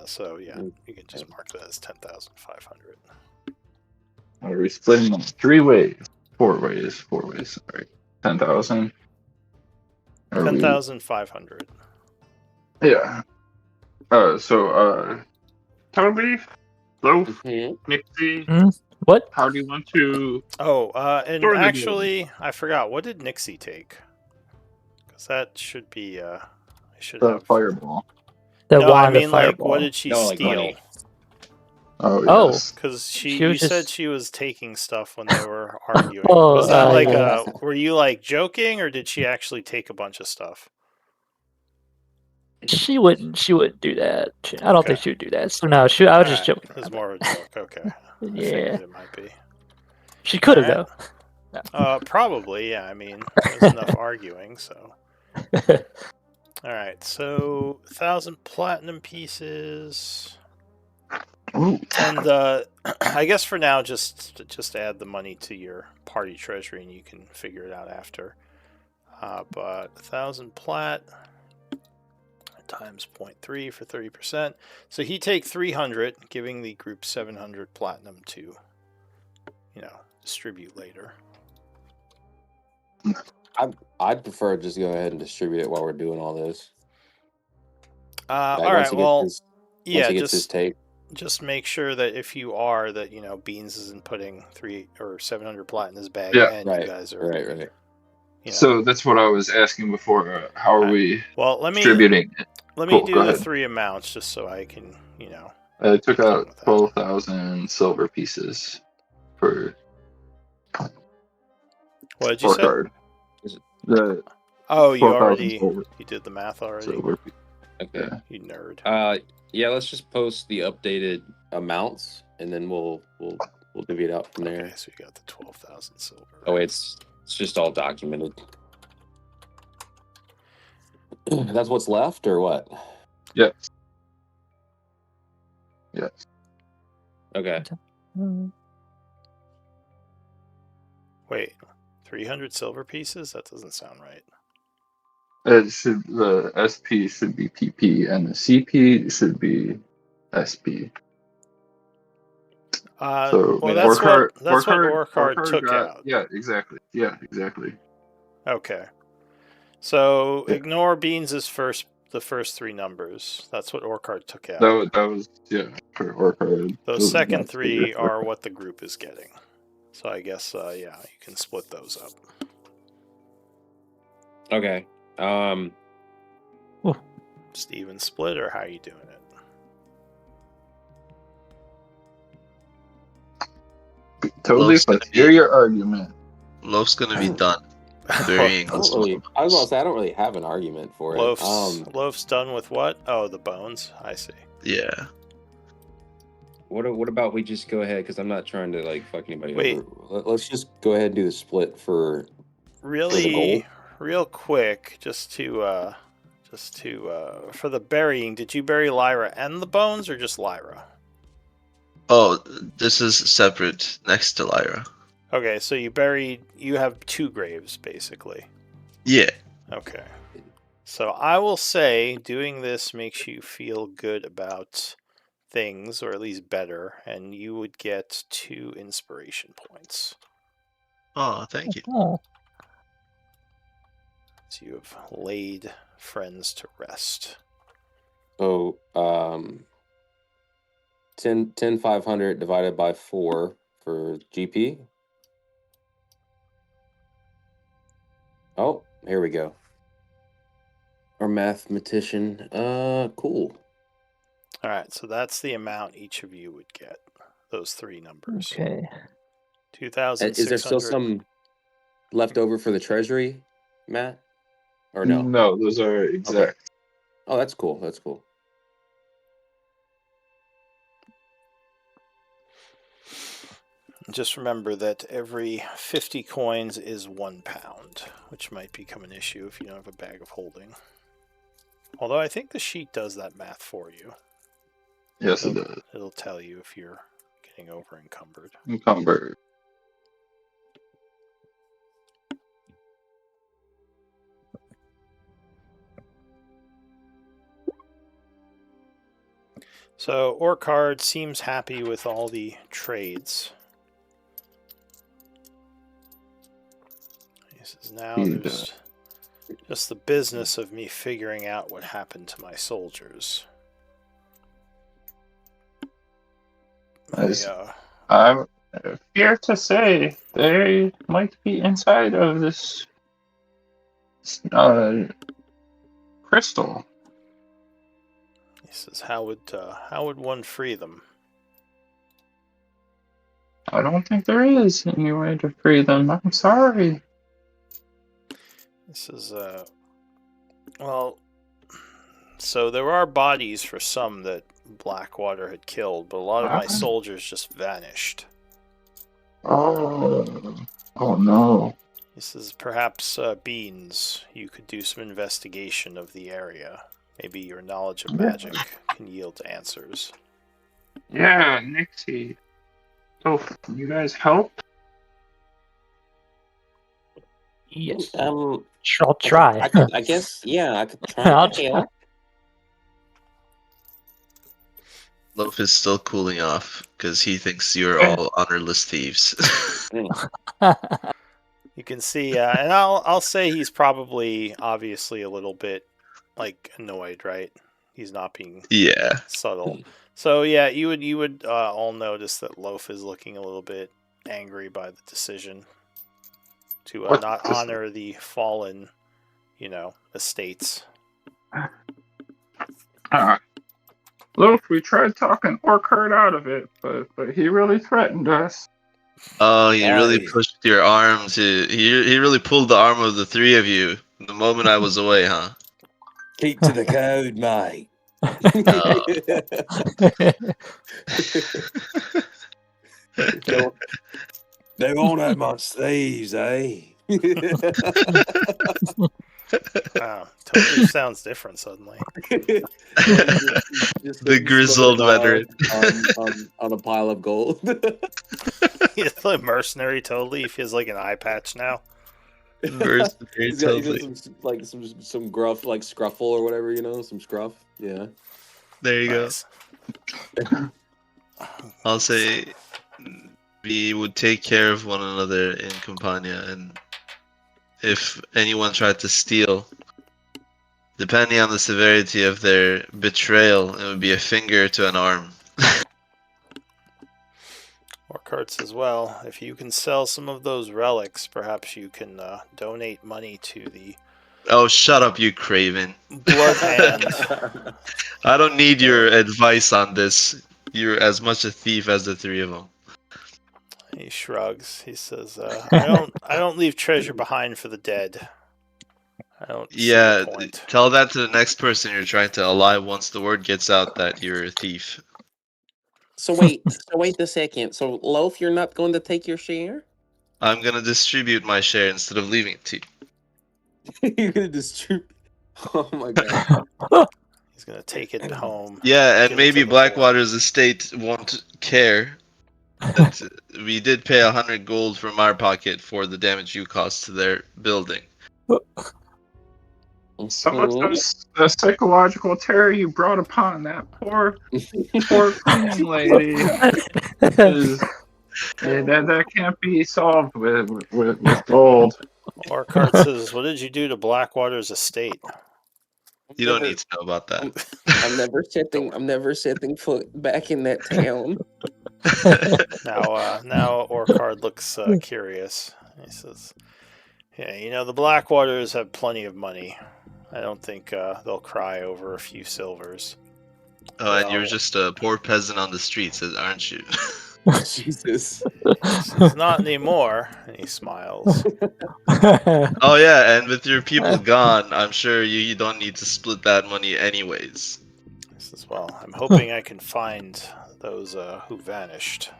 So yeah, you can just mark that as 10,500. Are we splitting them 3 ways? 4 ways. 4 ways. Sorry. 10,000. 10,500. Yeah. Toby, Loaf, Mhm. Nixie, What? how do you want to Oh, and store the goods? actually, I forgot. What did Nixie take? Because that should be. I should The have. fireball. The No, I wand of mean, like, what fireball. did she No, like steal? money. Oh Oh, yes. Because she you was said just. she was taking stuff when they were arguing. Oh, Was that like yeah. were you like joking, or did she actually take a bunch of stuff? She wouldn't. She wouldn't do that. I don't think Okay. she would do that. So no, I was All just right. joking It was around. more of a joke. Okay. I Yeah, figured it might be. she All could have right. though. Probably. Yeah. I mean, there's enough arguing. So. All right. So 1,000 platinum pieces. Ooh. And I guess for now, just add the money to your party treasury, and you can figure it out after. But 1,000 plat times 0.3 for 30%. So he take 300, giving the group 700 platinum to, distribute later. I'd prefer just go ahead and distribute it while we're doing all this. All Like right. Well, once yeah. he gets his take. Just make sure that if you are that Beans isn't putting 3 or 700 plat in his bag, Yeah. and you Right. guys are Right. So that's what I was asking before. How are we Well, let me distributing it? Cool, do go the ahead. 3 amounts just so I can I took done out with that. 12,000 silver pieces for What did you or say? card. The Oh, you 12,000 already silver. did the math already. Silver. Okay. Yeah. You nerd. Yeah. Let's just post the updated amounts, and then we'll divvy it out from there. Okay, so you got the 12,000 silver. Oh, wait, it's just all documented. That's what's left, or what? Yes. Yes. Okay. Wait, 300 silver pieces? That doesn't sound right. The SP should be PP and the CP should be SP. So well, that's what Orcard took got, out. Yeah, exactly. Yeah, exactly. Okay. So Yeah. ignore Beans' the first 3 numbers. That's what Orcard took out. That was for Orcard. Those second 3 are what the group is getting. So I guess you can split those up. Okay. Just even split, or how are you doing it? Totally. Loaf's Let's gonna hear be your argument. Loaf's gonna be done burying I those was gonna bones. say I don't really have an argument for it. Loaf's done with what? Oh, the bones. I see. Yeah. What about we just go ahead, because I'm not trying to like fuck anybody Wait. over. Let's just go ahead and do the split for Really, gold. real quick, just to for the burying. Did you bury Lyra and the bones, or just Lyra? Oh, this is separate next to Lyra. Okay, so you have 2 graves basically. Yeah. Okay. So I will say doing this makes you feel good about things, or at least better, and you would get 2 inspiration points. Oh, thank you. Oh, So you have laid friends to rest. So 500 divided by 4 for GP. Oh, here we go. Our mathematician. Cool. All right, so that's the amount each of you would get. Those 3 numbers. okay. 2,600. Is there still some left over for the treasury, Matt? Or no? No, those are exact. Okay. Oh, that's cool. That's cool. Just remember that every 50 coins is 1 pound, which might become an issue if you don't have a bag of holding. Although I think the sheet does that math for you. Yes, it does. It'll tell you if you're getting over encumbered. Encumbered. So Orcard seems happy with all the trades. He says, now there's just the business of me figuring out what happened to my soldiers. As I'm fear to say they might be inside of this crystal. He says, how would one free them? I don't think there is any way to free them. I'm sorry. He says, well, so there are bodies for some that Blackwater had killed, but a lot of my soldiers just vanished. Oh no. He says, perhaps, Beans, you could do some investigation of the area. Maybe your knowledge of magic can yield answers. Yeah, Nixie. So, can you guys help? Yes. Um, Sure, I'll try. I guess, yeah, I could try I'll to help. Loaf is still cooling off because he thinks you're all honorless thieves. You can see, and I'll say he's probably obviously a little bit like annoyed, right? He's not being Yeah. subtle. So yeah, you would all notice that Loaf is looking a little bit angry by the decision to not honor the fallen, estates. Look, we tried talking Orchard out of it, but he really threatened us. Oh, he really Aye. pushed your arm to. He really pulled the arm of the three of you the moment I was away, huh? Keep to the code, mate. They won't have much thieves, eh? Wow, totally sounds different suddenly. The grizzled veteran. on a pile of gold. He's like mercenary totally. He feels like an eye patch now. Mercenary, He's got totally. some gruff, like scruffle or whatever, some scruff. Yeah. There you Nice. go. I'll say we would take care of one another in Campania, and if anyone tried to steal, depending on the severity of their betrayal, it would be a finger to an arm. Or carts as well. If you can sell some of those relics, perhaps you can donate money to the Oh, shut up, you craven. Blood Hand. I don't need your advice on this. You're as much a thief as the three of them. He shrugs. He says, I don't leave treasure behind for the dead. I don't see the point. Tell that to the next person you're trying to ally once the word gets out that you're a thief. So wait a second. So Loaf, you're not going to take your share? I'm gonna distribute my share instead of leaving it to you. You're gonna distribute. Oh my god. He's gonna take it home. Yeah, and Give it maybe to the Blackwater's estate won't care that we did pay 100 gold from our pocket for the damage you caused to their building. Some of the psychological terror you brought upon that poor cleaning lady that can't be solved with gold. Or Cart says, what did you do to Blackwater's estate? You don't need to know about that. I'm never setting foot back in that town. Now Orcard looks curious. He says, yeah, the Blackwaters have plenty of money. I don't think they'll cry over a few silvers. Oh, and you're just a poor peasant on the streets, aren't you? Jesus. It's not anymore. And he smiles. Oh yeah, and with your people gone, I'm sure you don't need to split that money anyways. He says, well, I'm hoping I can find those who vanished.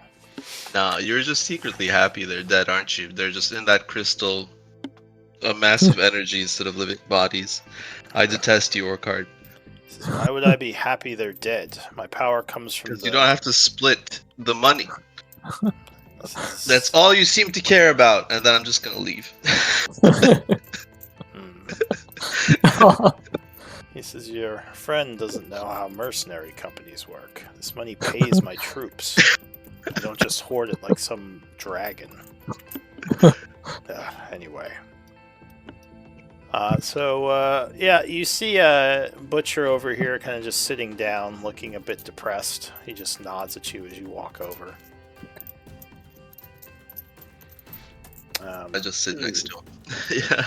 Nah, you're just secretly happy they're dead, aren't you? They're just in that crystal, a massive energy instead of living bodies. I detest you, Orcard. He says, why would I be happy they're dead? My power comes from Because you don't have to split the money. That's all you seem to care about, and then I'm just gonna leave. He says, your friend doesn't know how mercenary companies work. This money pays my troops. I don't just hoard it like some dragon. Anyway. Yeah, you see Butcher over here kind of just sitting down, looking a bit depressed. He just nods at you as you walk over. I just sit next to him. Yeah.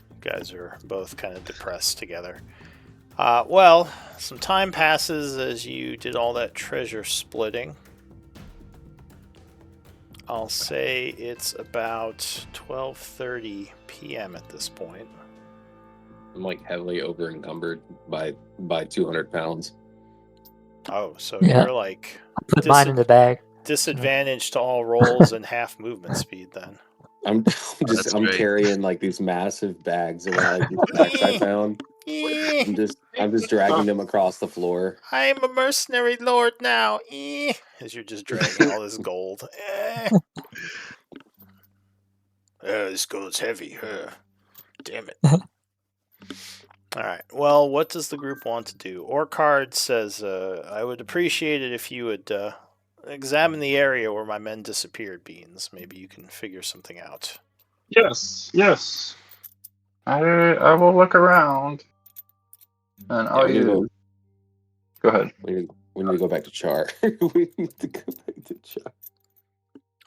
You guys are both kind of depressed together. Well, some time passes as you did all that treasure splitting. I'll say it's about 12:30 p.m. at this point. I'm like heavily over encumbered by 200 pounds. Oh, so Yeah. you're like Put mine in the bag. disadvantage to all rolls and half movement speed then. I'm That's I'm great. carrying like these massive bags around, like these packs I found. I'm just dragging them across the floor. I'm a mercenary lord now. As you're just dragging all this gold. This gold's heavy. Damn it. Alright, well, what does the group want to do? Orcard says, I would appreciate it if you would examine the area where my men disappeared, Beans. Maybe you can figure something out. Yes. I will look around. And Yeah, I'll we need to go. use. Go ahead. We need to go back to Char. We need to go back to Char.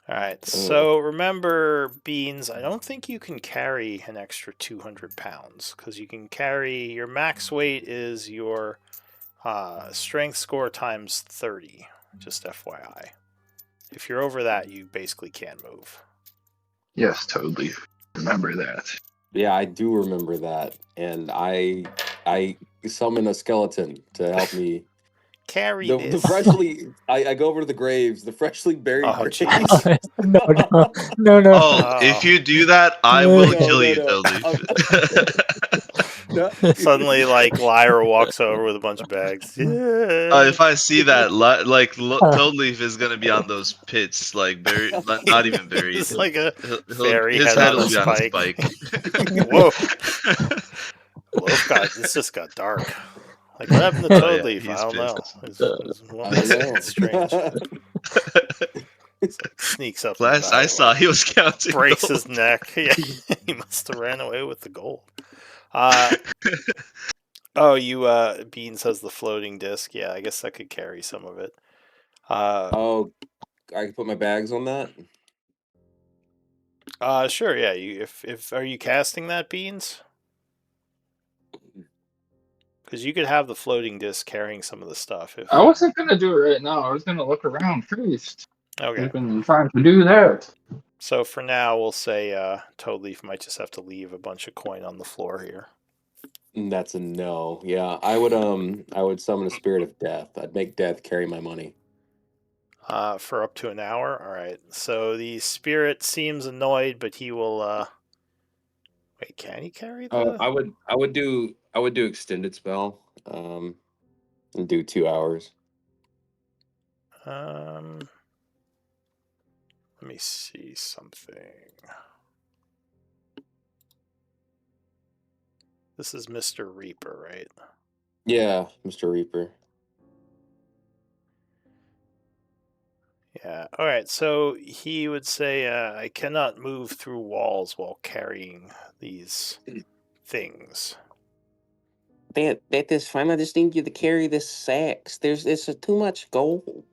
Alright, so remember, Beans, I don't think you can carry an extra 200 pounds, because you can carry, your max weight is your strength score times 30, just FYI. If you're over that, you basically can't move. Yes, totally. Remember that. Yeah, I do remember that, and I summon a skeleton to help me. Carry The this. freshly, I go over to the graves, the freshly buried Oh, graves. jeez. No. Oh, if you do that, I will kill you, Toadleaf. Suddenly, like, Lyra walks over with a bunch of bags. If I see that, Toadleaf is gonna be on those pits, like buried, not even buried. It's like a He'll- fairy his head head on a will be on a spike. spike. Whoa. This just got dark. Like, what happened to Oh, yeah, Toadleaf? I he's don't know. pissed. I don't know. It's strange. It's like sneaks up. in the Last I back, saw, he was counting. breaks gold. his neck. Yeah, he must have ran away with the gold. Beans has the floating disc. Yeah, I guess that could carry some of it. Oh, I can put my bags on that. Sure. Yeah. If are you casting that, Beans? Because you could have the floating disc carrying some of the stuff. If I wasn't gonna do it right now. I was gonna look around first. okay. I've been trying to do that. So for now, we'll say Toadleaf might just have to leave a bunch of coin on the floor here. That's a no. Yeah, I would summon a spirit of death. I'd make death carry my money. For up to an hour. All right. So the spirit seems annoyed, but he will. Wait, can he carry the? I would do extended spell. And do 2 hours. Let me see something. This is Mr. Reaper, right? Yeah, Mr. Reaper. Yeah. All right. So he would say, "I cannot move through walls while carrying these things." That is fine. I just need you to carry this sacks. There's too much gold.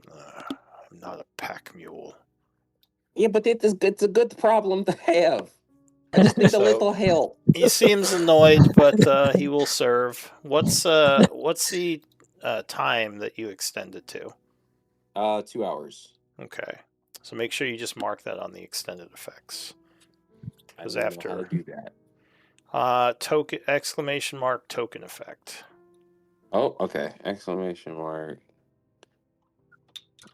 I'm not a pack mule. Yeah, but it's a good problem to have. I just need a So- little help. He seems annoyed, but he will serve. What's the time that you extend it to? 2 hours. Okay. So make sure you just mark that on the extended effects. I Because don't know after how to do that. token exclamation mark token effect. Oh, okay. Exclamation mark.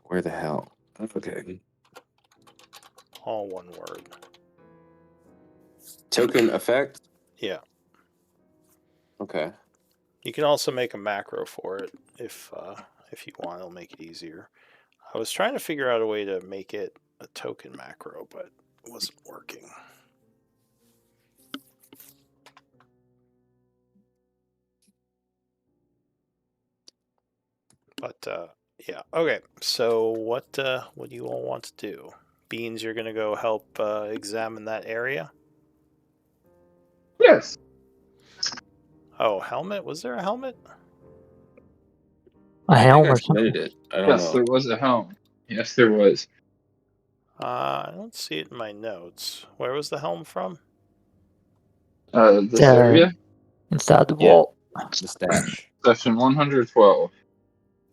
Where the hell? Okay. All one word. Token effect. Yeah. Okay. You can also make a macro for it if you want. It'll make it easier. I was trying to figure out a way to make it a token macro, but it wasn't working. But yeah, okay. So what do you all want to do? Beans, you're gonna go help examine that area. Yes. Oh, helmet? Was there a helmet? A I think helm I or submitted something? it. I don't Yes, know. there was a helm. Yes, there was. I don't see it in my notes. Where was the helm from? This Yeah. area, Inside the Yeah. vault. The stash. session 112.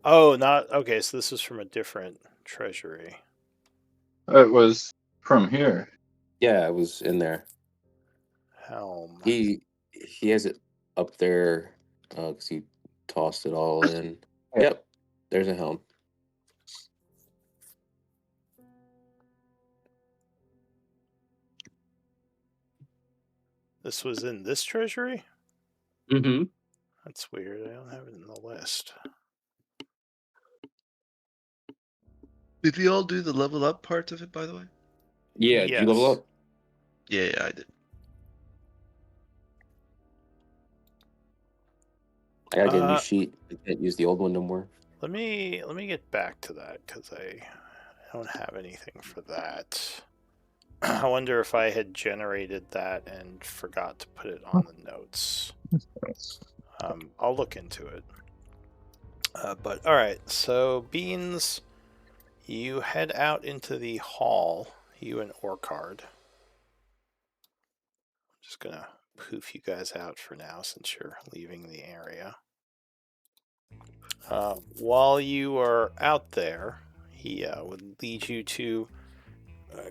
Oh, not okay. So this was from a different treasury. It was from here. Yeah, it was in there. Helm. He has it up there because he tossed it all in. Yeah. Yep, there's a helm. This was in this treasury? Mm-hmm. That's weird. I don't have it in the list. Did we all do the level up part of it, by the way? Yeah, did you level Yes. up? Yeah, I did. I gotta get a new Uh, sheet. I can't use the old one no more. Let me get back to that because I don't have anything for that. I wonder if I had generated that and forgot to put it on the notes. I'll look into it. But all right, so Beans, you head out into the hall. You and Orcard. I'm just gonna poof you guys out for now since you're leaving the area. While you are out there, he would lead you to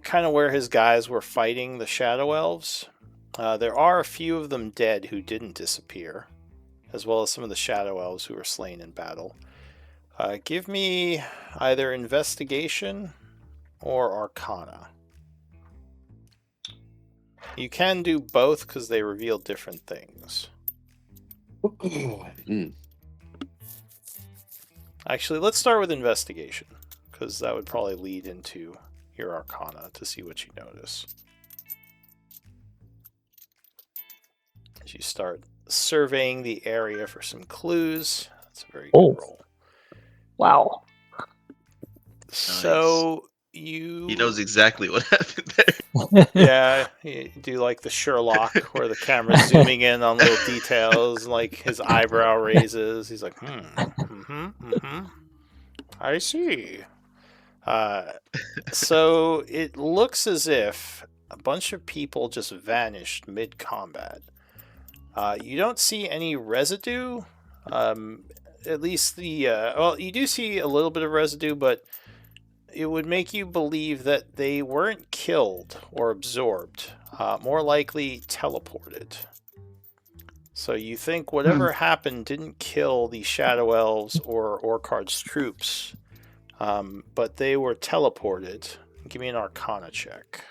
kind of where his guys were fighting the Shadow Elves. There are a few of them dead who didn't disappear, as well as some of the Shadow Elves who were slain in battle. Give me either Investigation or Arcana. You can do both because they reveal different things. Mm. Actually, let's start with Investigation, because that would probably lead into your Arcana to see what you notice. As you start surveying the area for some clues, that's a very good roll. Wow. So He you knows exactly what happened there. yeah, you do like the Sherlock where the camera's zooming in on little details, like his eyebrow raises. He's like, I see. So it looks as if a bunch of people just vanished mid-combat. You don't see any residue. At least well, you do see a little bit of residue, but it would make you believe that they weren't killed or absorbed. More likely teleported. So you think whatever happened didn't kill the Shadow Elves or Orcard's troops, but they were teleported. Give me an Arcana check.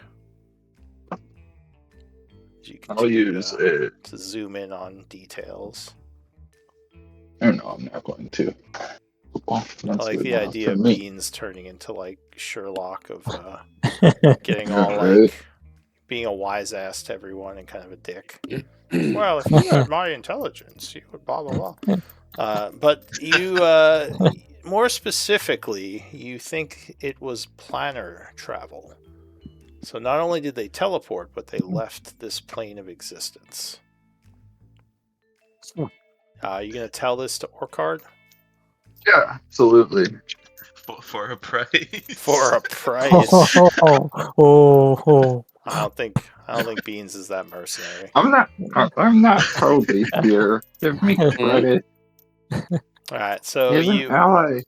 You I'll use it. to zoom in on details. Oh no, I'm not going to. Well, I that's like good the enough idea for of me. Beans turning into like Sherlock of getting all Yeah, right. like being a wise ass to everyone and kind of a dick. Well, if you had my intelligence, you would blah blah blah. But you, more specifically, you think it was planar travel. So not only did they teleport, but they left this plane of existence. You gonna tell this to Orcard? Yeah, absolutely. For a price. For a price. Oh. I don't think Beans is that mercenary. I'm not totally here. Give me credit. All right, so He's an ally.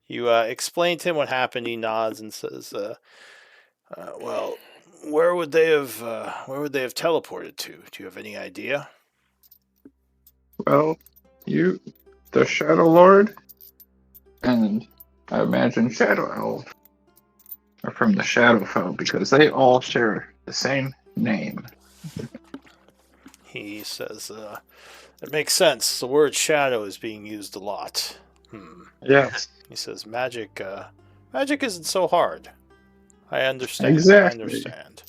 you explain to him what happened. He nods and says, "Well, where would they have teleported to? Do you have any idea?" Well, you, the Shadow Lord, and I imagine Shadow Elf are from the Shadowfell because they all share the same name. He says, "It makes sense. The word shadow is being used a lot." Yes, He says, "Magic isn't so hard. I understand. exactly. I understand."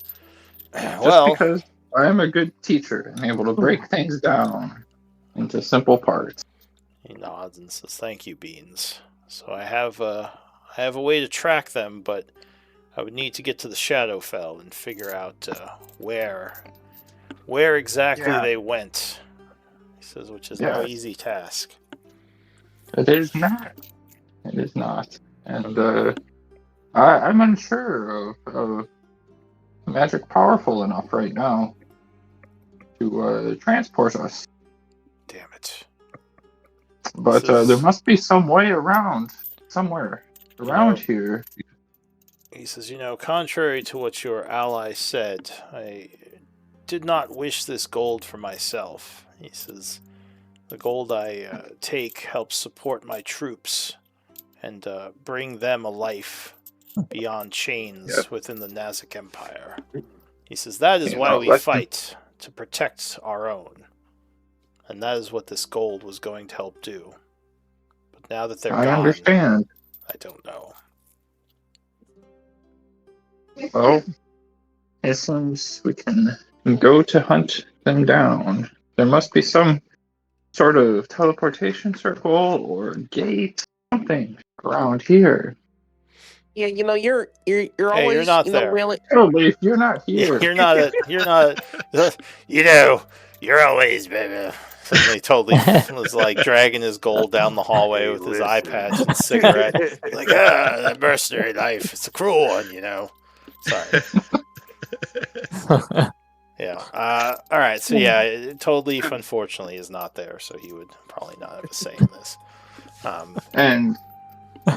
Just Well, because I am a good teacher and able to break things down into simple parts. he nods and says, "Thank you, Beans. So I have a way to track them, but I would need to get to the Shadowfell and figure out where where exactly Yeah. they went. He says, which is no Yes. easy task. It is not. It is not. And I'm unsure of magic powerful enough right now to transport us. Damn it. But This is- there must be some way around, somewhere around know- here. He says, contrary to what your ally said, I did not wish this gold for myself. He says, the gold I take helps support my troops and bring them a life beyond chains Yep. within the Nazik Empire. He says, that is You why know, we let's- fight, to protect our own. And that is what this gold was going to help do. But now that they're I gone, understand. I don't know. Well, it seems we can go to hunt them down. There must be some sort of teleportation circle or gate, something around here. Yeah, you're Hey, always you're not there. really. Oh, Leaf, you're not here. You're not. You're always, baby. Suddenly, totally was like dragging his gold down the hallway Hey, with his eye listen. patch and cigarette. Like, that mercenary life. It's a cruel one, Sorry. Yeah. All right. So yeah, Toad Leaf unfortunately is not there, so he would probably not have a say in this. And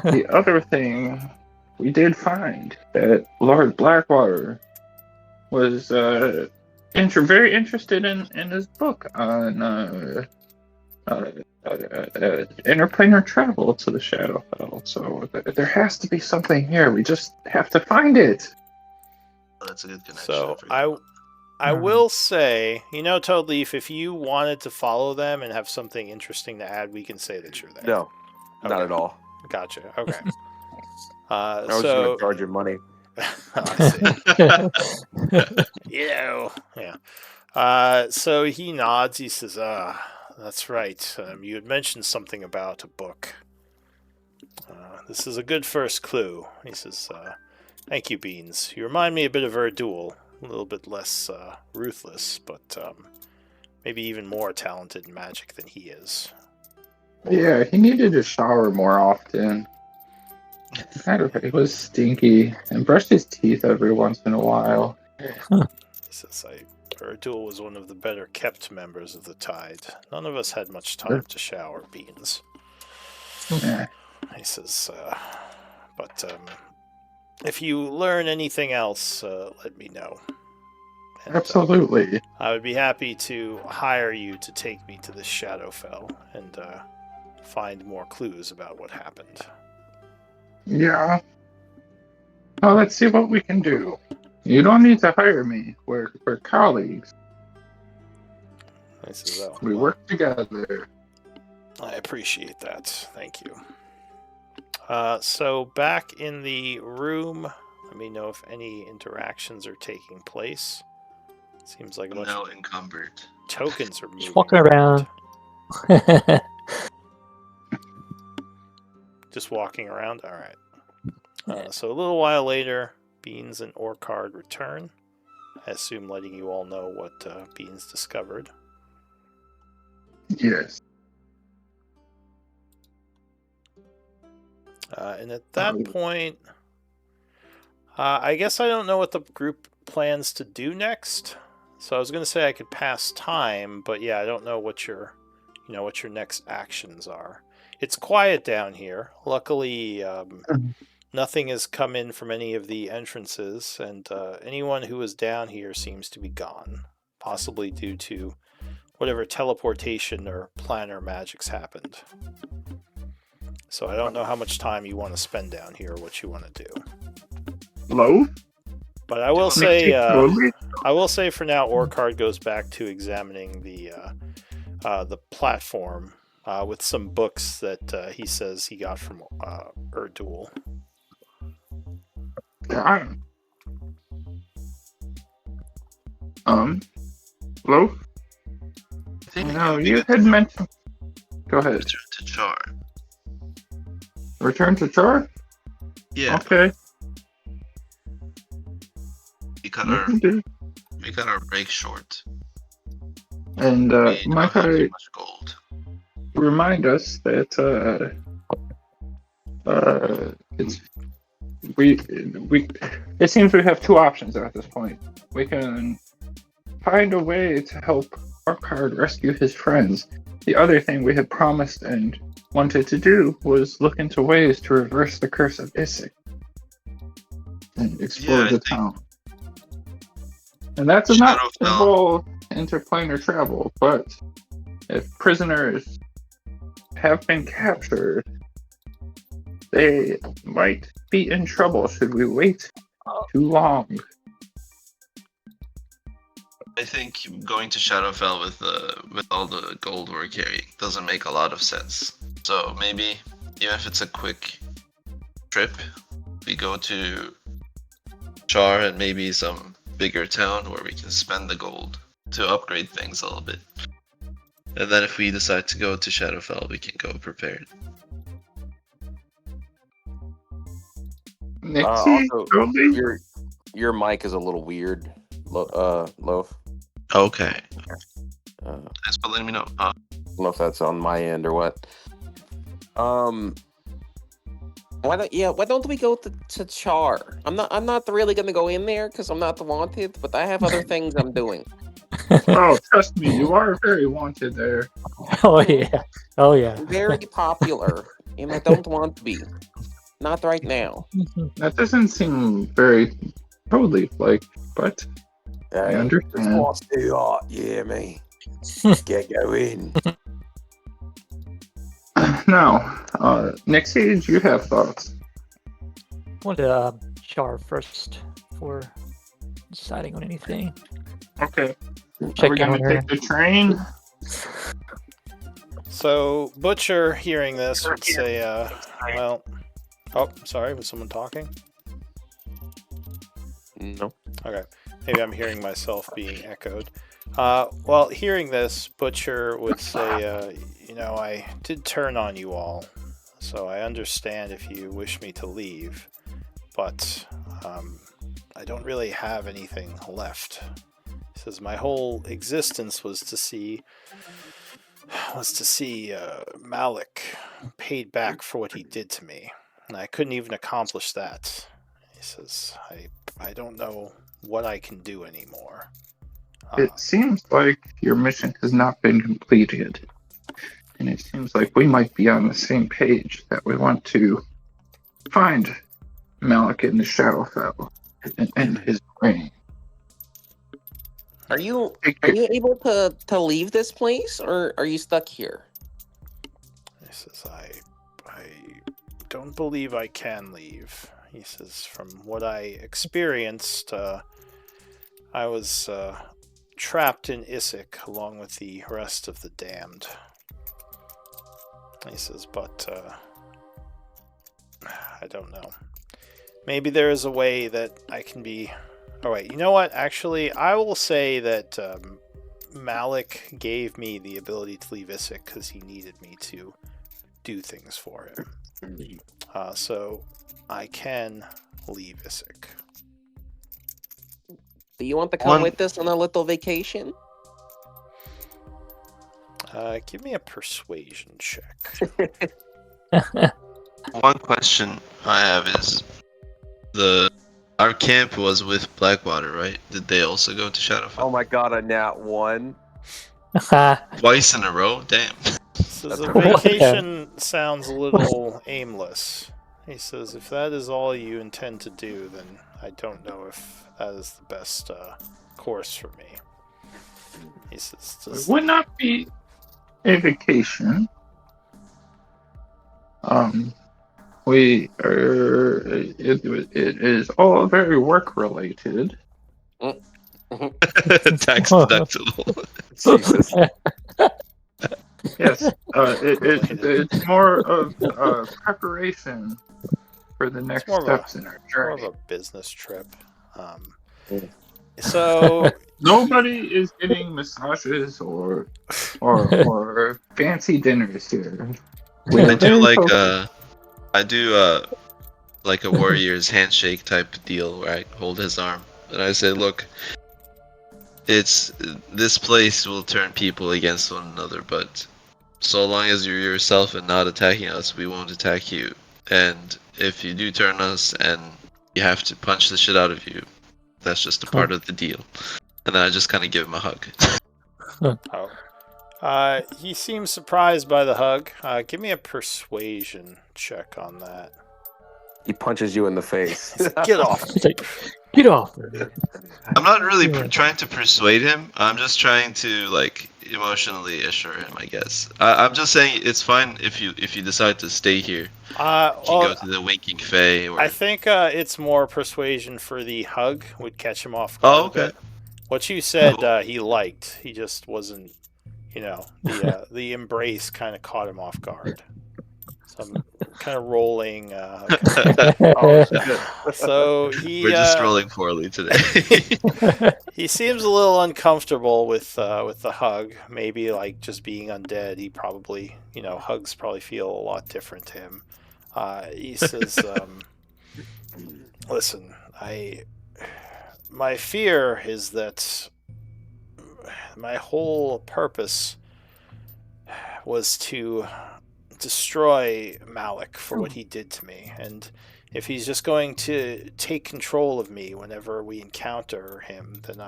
the other thing we did find that Lord Blackwater was very interested in his book on interplanar travel to the Shadowfell. So there has to be something here. We just have to find it. That's a good connection. So forgot I will say, Toad Leaf, if you wanted to follow them and have something interesting to add, we can say that you're there. No, not Okay. at all. Gotcha. Okay. I was just going to charge you money. I see. Yeah. So he nods. He says, that's right. You had mentioned something about a book. This is a good first clue. He says, thank you, Beans. You remind me a bit of Erdul. A little bit less ruthless, but maybe even more talented in magic than he is. Yeah, he needed to shower more often. He was stinky and brushed his teeth every once in a while. He says, Erdul was one of the better kept members of the Tide. None of us had much time to shower, Beans. Yeah. He says, but if you learn anything else, let me know. And, Absolutely. I would be happy to hire you to take me to the Shadowfell and find more clues about what happened. Yeah. Well, let's see what we can do. You don't need to hire me. We're colleagues. He says, We work together. I appreciate that. Thank you. So back in the room, let me know if any interactions are taking place. Seems like a bunch now of encumbered. tokens are moving. Just walking around. Just walking around? Alright. So a little while later, Beans and Orcard return. I assume letting you all know what Beans discovered. Yes. And at that point, I guess I don't know what the group plans to do next. So I was going to say I could pass time, but yeah, I don't know what your next actions are. It's quiet down here. Luckily, nothing has come in from any of the entrances, and anyone who was down here seems to be gone, possibly due to whatever teleportation or planner magics happened. So I don't know how much time you want to spend down here or what you want to do. Hello? But I will say, Totally. for now, Orcard goes back to examining the platform with some books that he says he got from Erdul. Yeah. Hello? No, you had mentioned. Go ahead. Return to Char. Return to Char? Yeah, Okay. we cut You our can do. we cut our break short. And We don't might have I much gold. remind us that it's we it seems we have two options at this point. We can find a way to help Orkard rescue his friends. The other thing we had promised and wanted to do was look into ways to reverse the curse of Isik and explore Yeah, I the think town. And that does not Shadowfell. involve interplanar travel, but if prisoners have been captured, they might be in trouble should we wait too long. I think going to Shadowfell with all the gold we're carrying doesn't make a lot of sense. So maybe even if it's a quick trip, we go to Char and maybe some bigger town where we can spend the gold to upgrade things a little bit. And then if we decide to go to Shadowfell, we can go prepared. Nixie, Also, Goldie? your mic is a little weird, Loaf. Okay. Uh, Thanks for letting me know. I don't know if that's on my end or what. Why don't we go to Char? I'm not really gonna go in there because I'm not the wanted, but I have other things I'm doing. Oh, trust me, you are very wanted there. Oh yeah. Oh yeah. Very popular, and I don't want to be. Not right now. That doesn't seem very pro-leaf-like, but I understand. What's too hot, you hear me? Get going. Now, Nixie, do you have thoughts? I want to Char first before deciding on anything. Okay. Are Check we in going on to her. take the train? So Butcher, hearing this, would say, well, oh, sorry, was someone talking? No. Okay, maybe I'm hearing myself being echoed. Well, hearing this, Butcher would say, you know, I did turn on you all, so I understand if you wish me to leave, but I don't really have anything left. He says my whole existence was to see Malik paid back for what he did to me, and I couldn't even accomplish that. He says I don't know what I can do anymore. It seems like your mission has not been completed. And it seems like we might be on the same page that we want to find Malik in the Shadowfell and end his reign. Are you able to leave this place, or are you stuck here? He says I don't believe I can leave. He says from what I experienced, I was trapped in Isik along with the rest of the damned. He says, but I don't know. Maybe there is a way that I can be... Oh wait, you know what? Actually, I will say that Malik gave me the ability to leave Isik because he needed me to do things for him. So I can leave Isik. Do you want to come with us on a little vacation? Give me a persuasion check. One question I have is our camp was with Blackwater, right? Did they also go to Shadowfell? Oh my god, a nat 1. Twice in a row? Damn. Says the vacation sounds a little aimless. He says, if that is all you intend to do, then I don't know if that is the best course for me. He says, It would not be a vacation. We are. It is all very work related. Tax deductible. Jesus. Yes, it's more of preparation for the next steps in our more of journey. a business trip. So Nobody is getting massages or fancy dinners here. I do like a warrior's handshake type deal where I hold his arm and I say, look, this place will turn people against one another, but so long as you're yourself and not attacking us, we won't attack you. And if you do turn us and you have to punch the shit out of you, that's just a part of the deal. And then I just kind of give him a hug. Oh. He seems surprised by the hug. Give me a persuasion check on that. He punches you in the face. Get off. It's like, get off. I'm not really trying to persuade him. I'm just trying to like emotionally assure him, I guess. I'm just saying it's fine if you decide to stay here. You can go to the Winking Fae. Or... I think it's more persuasion for the hug would catch him off guard. Oh, okay. A bit. What you said, Cool. He liked. He just wasn't. The embrace kind of caught him off guard. So I'm kind of rolling. So we're just rolling poorly today. He seems a little uncomfortable with the hug. Maybe like just being undead. He probably, hugs probably feel a lot different to him. He says, "Listen, my fear is that my whole purpose was to destroy Malik for what he did to me, and if he's just going to take control of me whenever we encounter him, then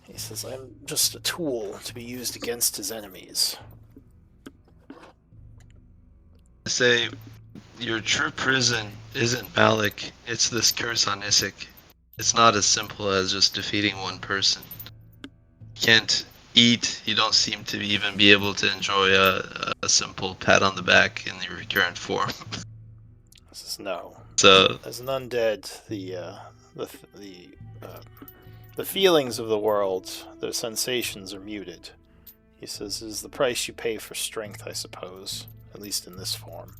he says, I'm just a tool to be used against his enemies." I say, your true prison isn't Malik, it's this curse on Isik. It's not as simple as just defeating one person. You can't eat, you don't seem to even be able to enjoy a simple pat on the back in your current form. This is no. So, as an undead, the feelings of the world, the sensations are muted. He says, "Is the price you pay for strength, I suppose, at least in this form."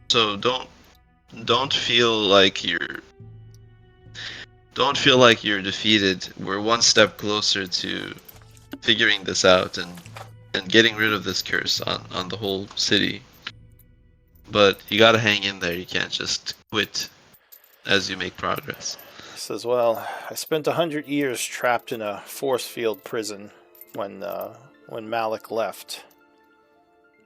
So don't feel like you're defeated. We're one step closer to figuring this out and getting rid of this curse on the whole city. But you gotta hang in there. You can't just quit as you make progress. He says, "Well, I spent 100 years trapped in a force field prison when Malik left.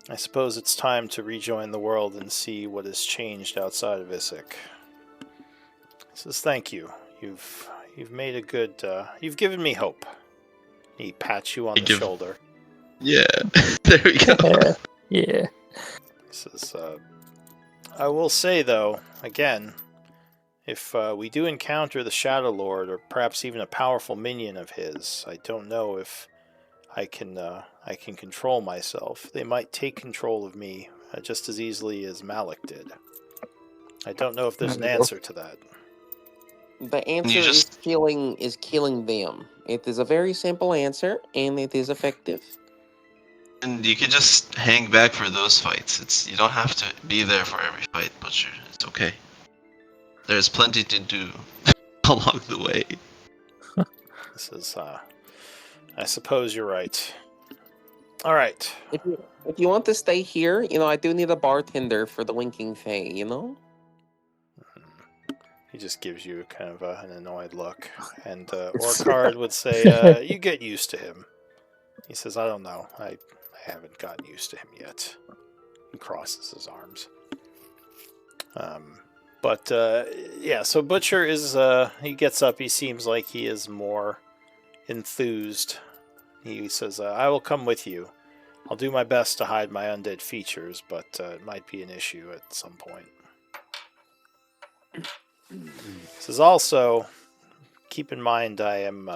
I suppose it's time to rejoin the world and see what has changed outside of Isik." He says, "Thank you. You've made a good. You've given me hope." He pats you on the shoulder. Yeah, there we go. Yeah. He says, "I will say though, again, if we do encounter the Shadow Lord, or perhaps even a powerful minion of his, I don't know if I can control myself. They might take control of me just as easily as Malik did. I don't know if there's an answer to that." The answer is killing them. It is a very simple answer, and it is effective. And you can just hang back for those fights. You don't have to be there for every fight, Butcher. It's okay. There's plenty to do along the way. This is, I suppose you're right. All right. If you want to stay here, I do need a bartender for the Winking Fae, He just gives you kind of an annoyed look. And Orcard would say, "You get used to him." He says, "I don't know. I haven't gotten used to him yet." He crosses his arms. So Butcher is, he gets up. He seems like he is more enthused. He says, "I will come with you. I'll do my best to hide my undead features, but it might be an issue at some point." He says, "Also, keep in mind I am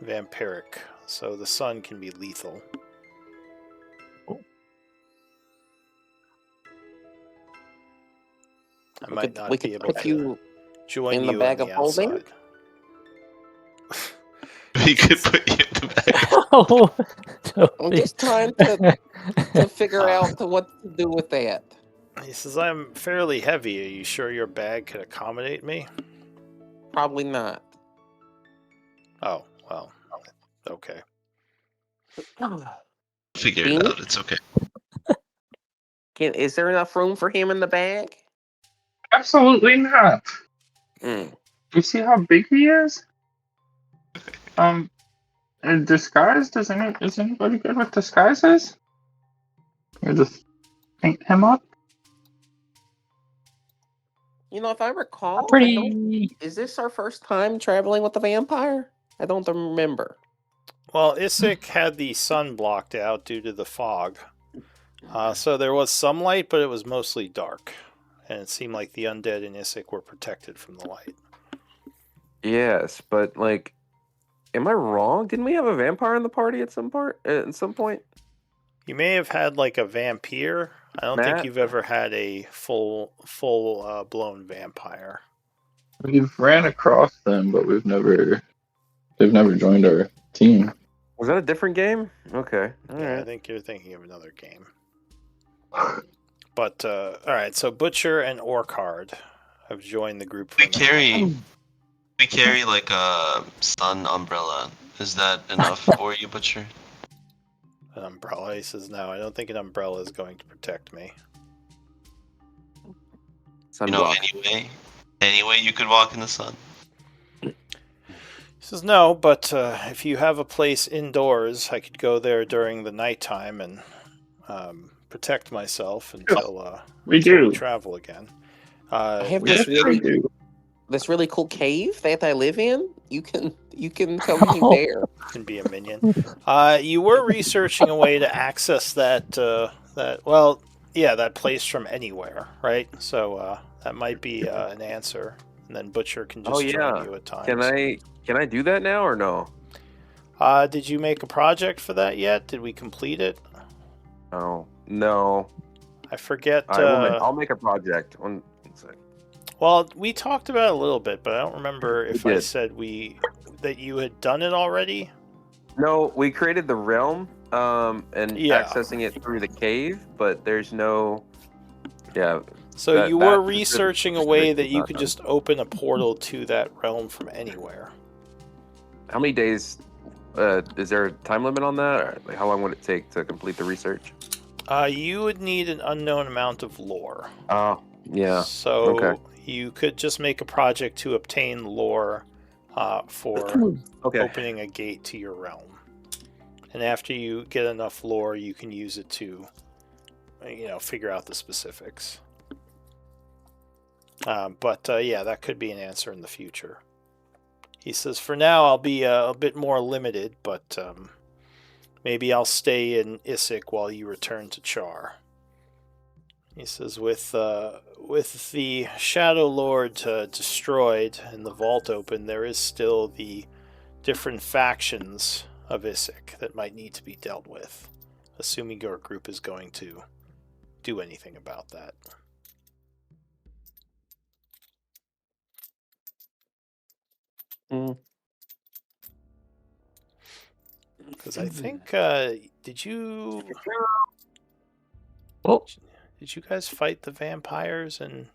vampiric, so the sun can be lethal." I might not be able to join you on the outside. We could put you in the bag. Oh, I'm just trying to figure out what to do with that. He says, "I'm fairly heavy. Are you sure your bag could accommodate me?" Probably not. Oh, well, okay. Figure it out. It's okay. Is there enough room for him in the bag? Absolutely not. You see how big he is? And disguise? Is anybody good with disguises? You just paint him up. If I recall, Pretty. Is this our first time traveling with the vampire? I don't remember. Well, Isik had the sun blocked out due to the fog. So there was some light, but it was mostly dark. And it seemed like the undead in Isik were protected from the light. Yes, but like, am I wrong? Didn't we have a vampire in the party at some point? You may have had like a vampire. I don't think Matt? you've ever had a full blown vampire. We've ran across them, but they've never joined our team. Was that a different game? Okay. All Yeah, I right. think you're thinking of another game. But all right, so Butcher and Orcard have joined the group. We carry like a sun umbrella. Is that enough for you, Butcher? An umbrella. He says, "No, I don't think an umbrella is going to protect me." Sunblock. Anyway, you could walk in the sun. He says, "No, but if you have a place indoors, I could go there during the nighttime and protect myself until We until do. we travel again." I have Yes, we do. this really cool cave that I live in. You can come in there. Can be a minion. You were researching a way to access that place from anywhere, right? So that might be an answer, and then Butcher can just join you at times. Can I do that now or no? Did you make a project for that yet? Did we complete it? Oh no. I forget. I'll make a project. One second. Well, we talked about it a little bit, but I don't remember if I did. said that you had done it already. No, we created the realm, and accessing it through the cave, but there's no. Yeah. So you were researching a way that you could just open a portal to that realm from anywhere. How many days? Is there a time limit on that? Or like, how long would it take to complete the research? You would need an unknown amount of lore. Oh, yeah. So you could just make a project to obtain lore for opening a gate to your realm. And after you get enough lore, you can use it to, figure out the specifics. But that could be an answer in the future. He says, for now, I'll be a bit more limited, but maybe I'll stay in Isik while you return to Char. He says, with the Shadow Lord destroyed and the vault open, there is still the different factions of Isik that might need to be dealt with, assuming your group is going to do anything about that. Because I think, did you guys fight the vampires and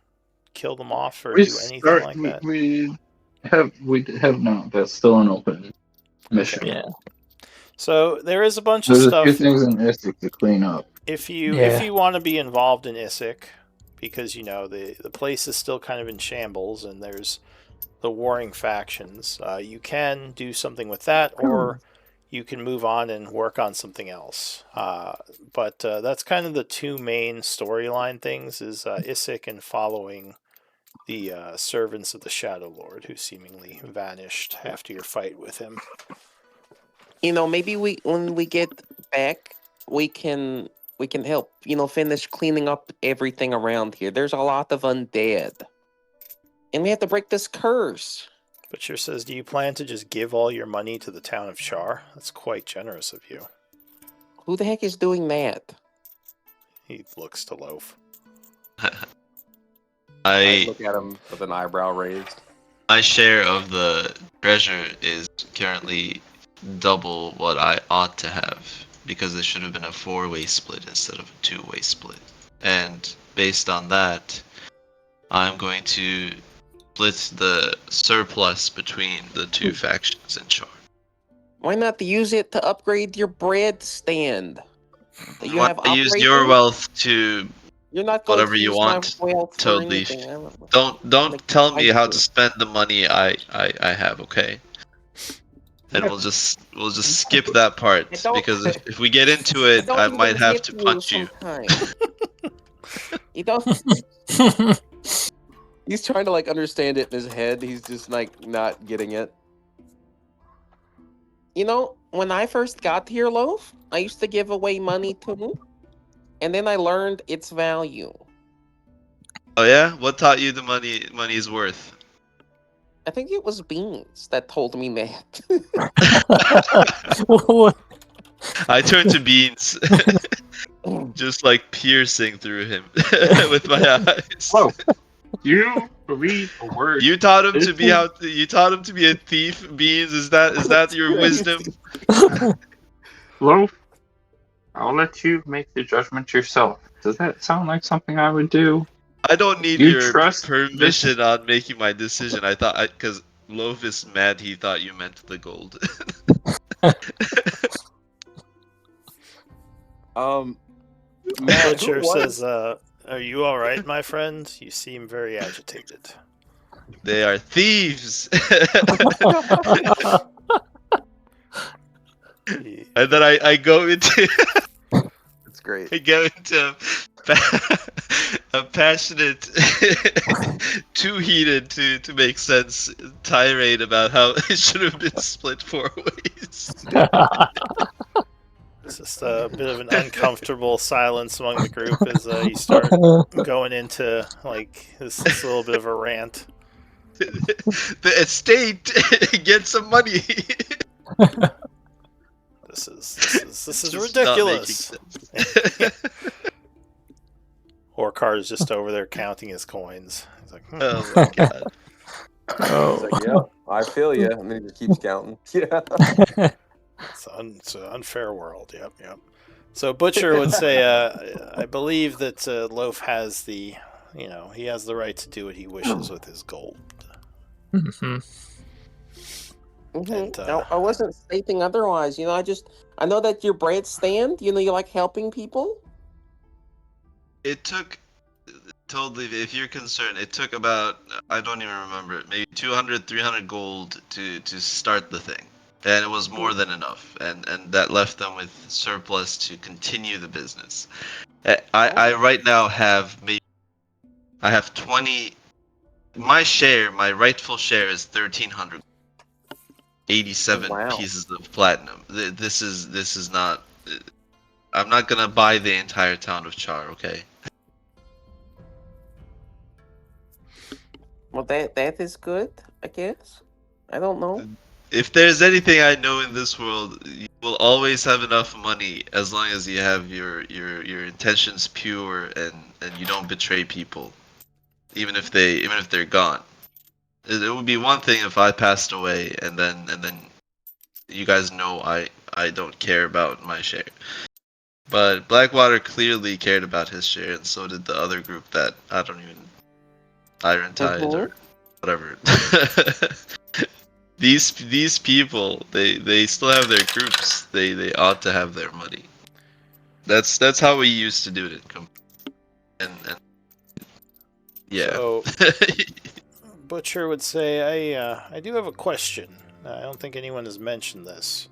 kill them off or do anything like that? We have not. That's still an open mission. Okay. Yeah. So there is a bunch of stuff. There's a few things in Isik to clean up. If you want to be involved in Isik, because the place is still kind of in shambles and there's the warring factions, you can do something with that, or you can move on and work on something else. But that's kind of the two main storyline things: is Isik and following the servants of the Shadow Lord, who seemingly vanished after your fight with him. Maybe when we get back, we can help. Finish cleaning up everything around here. There's a lot of undead, and we have to break this curse. Butcher says, do you plan to just give all your money to the town of Char? That's quite generous of you. Who the heck is doing that? He looks to Loaf. I look at him with an eyebrow raised. My share of the treasure is currently double what I ought to have, because it should have been a 4-way split instead of a 2-way split. And based on that, I'm going to split the surplus between the two factions in Char. Why not use it to upgrade your bread stand? You have use your wealth to You're not going whatever to you use want. my wealth Totally. don't Don't tell me how to spend the money I have. Okay. and we'll just skip that part I don't- because if we get into I it, don't I even might have get to punch you. sometime. You don't. He's trying to like understand it in his head. He's just like not getting it. You know, when I first got here, Loaf, I used to give away money too, and then I learned its value. Oh yeah, what taught you the money's worth? I think it was Beans that told me that. I turned to Beans, just like piercing through him with my eyes. Whoa. You believe a word. You taught him This to be is- you taught him to be a thief, Beans. Is that your wisdom? Loaf, I'll let you make the judgment yourself. Does that sound like something I would do? I don't need You your trust permission on making my decision. Because Loaf is mad. He thought you meant the gold. Matt, who Butcher was- says, "Are you all right, my friend? You seem very agitated." They are thieves. He- And then I go into It's great. I go into a passionate, too heated to make sense tirade about how it should have been split 4 ways. It's just a bit of an uncomfortable silence among the group as you start going into like this little bit of a rant. The estate get some money. This is Just ridiculous. not making sense. Orcar is just over there counting his coins. He's like, Oh my god. He's like, yeah, I feel you. And then he just keeps counting. Yeah. It's an unfair world. Yep. So Butcher would say, I believe that Loaf has the, he has the right to do what he wishes with his gold. Mhm. And, I wasn't stating otherwise. I know that your bread stand. You like helping people. It took totally, if you're concerned, it took about, I don't even remember it, maybe 200, 300 gold to start the thing. And it was more than enough. And that left them with surplus to continue the business. I right now have I have 20, my rightful share is 1,300. 87 Wow. pieces of platinum. This is not, I'm not gonna buy the entire town of Char, okay? Well, that is good, I guess. I don't know. If there's anything I know in this world, you will always have enough money as long as you have your intentions pure and you don't betray people, even if they're gone. It would be one thing if I passed away and then you guys know I don't care about my share. But Blackwater clearly cared about his share, and so did the other group that I don't even, Iron Tide or whatever. These people, they still have their groups. They ought to have their money. That's how we used to do it. And yeah. So Butcher would say, I do have a question. I don't think anyone has mentioned this.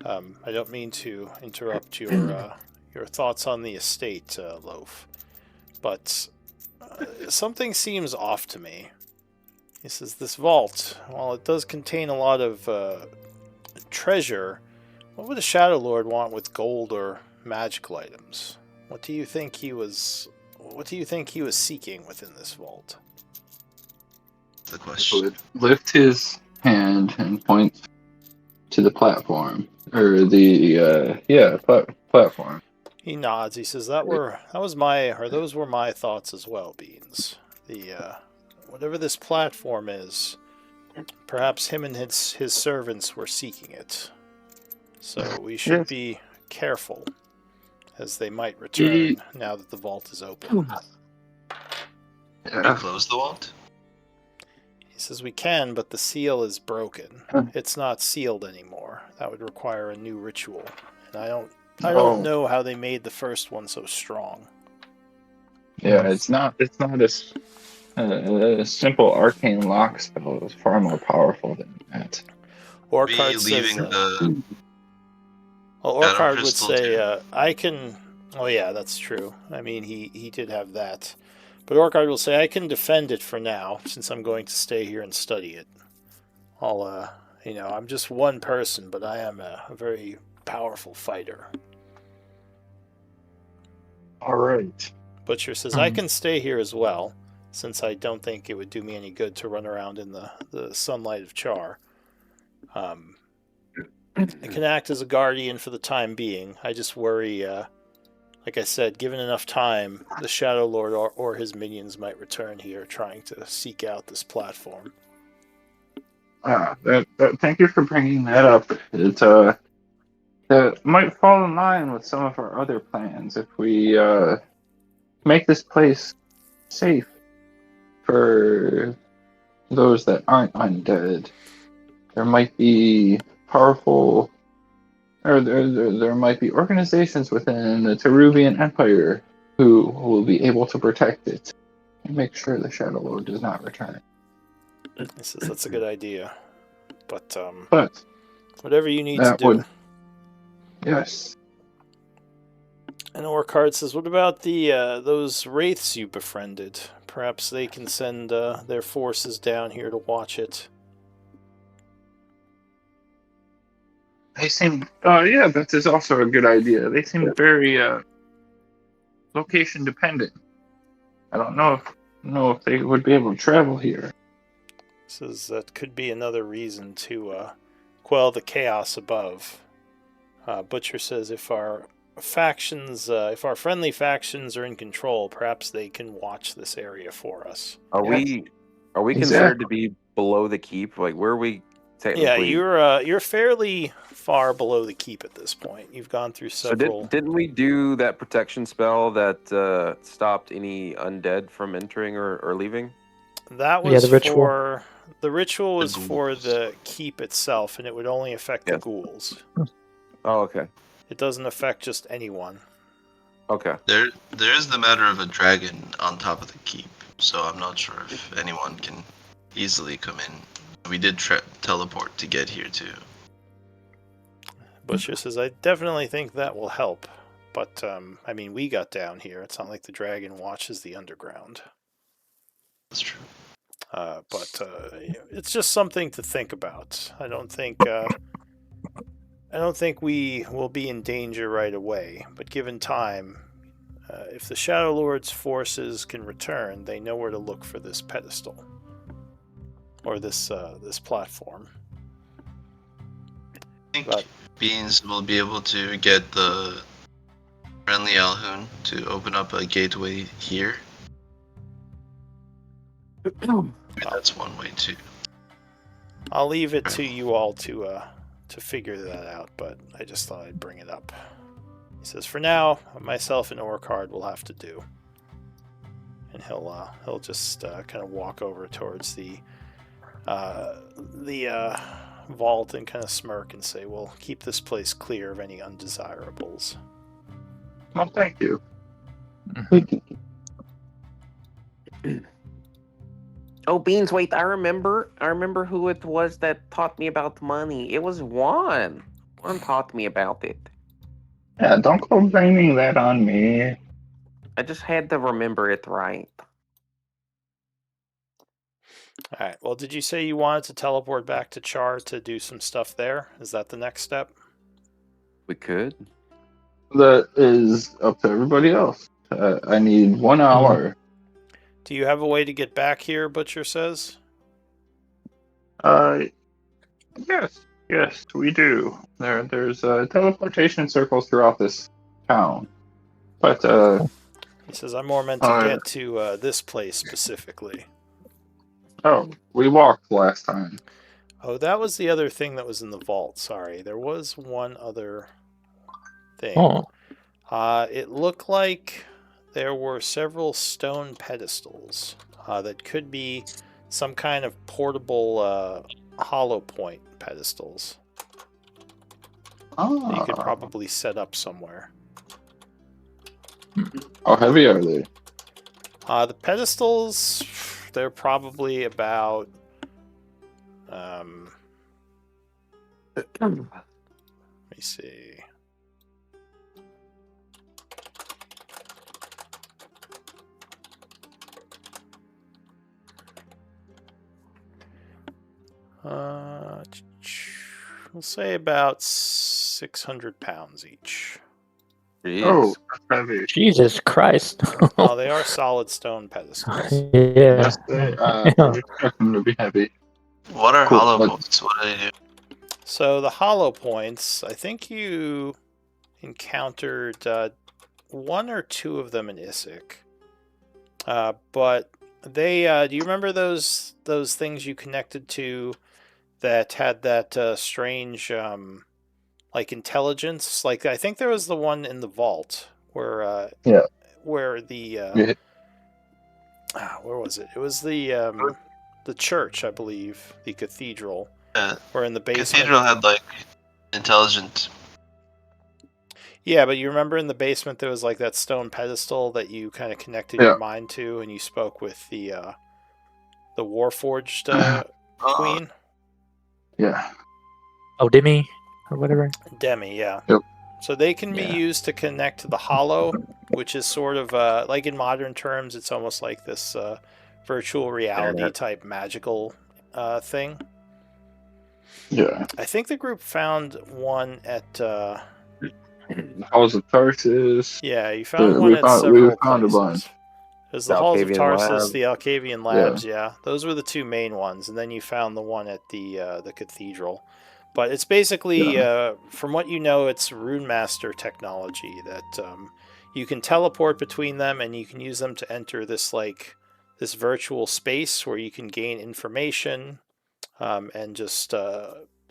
I don't mean to interrupt your thoughts on the estate, Loaf, but something seems off to me. He says this vault, while it does contain a lot of treasure, what would a Shadow Lord want with gold or magical items? What do you think he was seeking within this vault? The question. Would lift his hand and point to the platform, or the platform. He nods. He says, those were my thoughts as well, Beans. Whatever this platform is, perhaps him and his servants were seeking it. So we should be careful, as they might return now that the vault is open. Can we close the vault? He says we can, but the seal is broken. It's not sealed anymore. That would require a new ritual, and I don't know how they made the first one so strong. Yeah, it's not a simple arcane lock spell. It's far more powerful than that. Orcard leaving says, the well, shadow Orcard would crystal say, too. I can. Oh yeah, that's true. I mean, he did have that, but Orcard will say, I can defend it for now, since I'm going to stay here and study it. I'll, I'm just one person, but I am a very powerful fighter. All right. Butcher says, I can stay here as well, since I don't think it would do me any good to run around in the sunlight of Char. I can act as a guardian for the time being. I just worry, like I said, given enough time, the Shadow Lord or his minions might return here trying to seek out this platform. Thank you for bringing that up. That might fall in line with some of our other plans if we make this place safe for those that aren't undead. There might be powerful, or there might be organizations within the Teruvian Empire who will be able to protect it and make sure the Shadow Lord does not return. He says that's a good idea, but But whatever you need to that do. would, yes. And Orcard says, what about the those wraiths you befriended? Perhaps they can send their forces down here to watch it. They seem, yeah, that is also a good idea. They seem very location dependent. I don't know if they would be able to travel here. Says that could be another reason to quell the chaos above. Butcher says if our friendly factions are in control, perhaps they can watch this area for us. Are Yes. we considered to be below the keep? Like, where are we Yeah, technically? you're fairly far below the keep at this point. You've gone through So several. didn't we do that protection spell that stopped any undead from entering or leaving? That Yeah, was the ritual. for the ritual was The for ghouls. the keep itself, and it would only affect the Yes. ghouls. Oh, okay. It doesn't affect just anyone. Okay. There is the matter of a dragon on top of the keep, so I'm not sure if anyone can easily come in. We did teleport to get here too. Butcher says, I definitely think that will help. But, I mean, we got down here. It's not like the dragon watches the underground. That's true. But it's just something to think about. I don't think we will be in danger right away. But given time, if the Shadow Lord's forces can return, they know where to look for this pedestal or this platform. I think But Beans will be able to get the friendly Alhoun to open up a gateway here. Maybe that's one way too. I'll leave it to you all to figure that out. But I just thought I'd bring it up. He says, for now, myself and Orcard will have to do. And he'll just kind of walk over towards the vault and kind of smirk and say, we'll keep this place clear of any undesirables. Well, thank you. Oh, Beans, wait, I remember who it was that taught me about money. It was Juan. Juan taught me about it. Yeah, don't go blaming that on me. I just had to remember it right. Alright, well, did you say you wanted to teleport back to Char to do some stuff there? Is that the next step? We could. That is up to everybody else. I need 1 hour. Do you have a way to get back here, Butcher says? Yes, we do. There's teleportation circles throughout this town. But He says, I'm more meant to get to this place specifically. oh, we walked last time. Oh, that was the other thing that was in the vault. Sorry, there was one other thing. Oh. It looked like there were several stone pedestals that could be some kind of portable hollow point pedestals that you could probably set up somewhere. How heavy are they? The pedestals, they're probably about Let me see. We'll say about 600 pounds each. Jeez. Oh, that's heavy. Jesus Christ. Oh, they are solid stone pedestals. Yeah. Yes, I Yeah. would expect them to be heavy. What are Cool, hollow let's- points? What do they do? So the hollow points, I think you encountered one or two of them in Isik. But they, do you remember those things you connected to that had that strange, like intelligence? Like I think there was the one in the vault where, Yeah. where the, Yeah. where was it? It was the church, I believe, the cathedral. Uh, Or in the basement. Cathedral had like intelligent. Yeah, but you remember in the basement there was like that stone pedestal that you kind of connected Yeah. your mind to, and you spoke with the Warforged queen, Yeah. Oh, Demi or whatever. Demi. Yeah. Yep. So they can be Yeah. used to connect to the Hollow, which is sort of like in modern terms, it's almost like this virtual reality Internet. type magical thing. Yeah. I think the group found one at. Halls of Tarsus. Yeah, you found We one at found- we several found a places. bunch. There's the The Halls of Alcavian Tarsus, Lab. the Alcavian Labs, yeah. Those were the two main ones, and then you found the one at the cathedral. But it's basically, from what you know, it's Rune Master technology that you can teleport between them, and you can use them to enter this this virtual space where you can gain information and just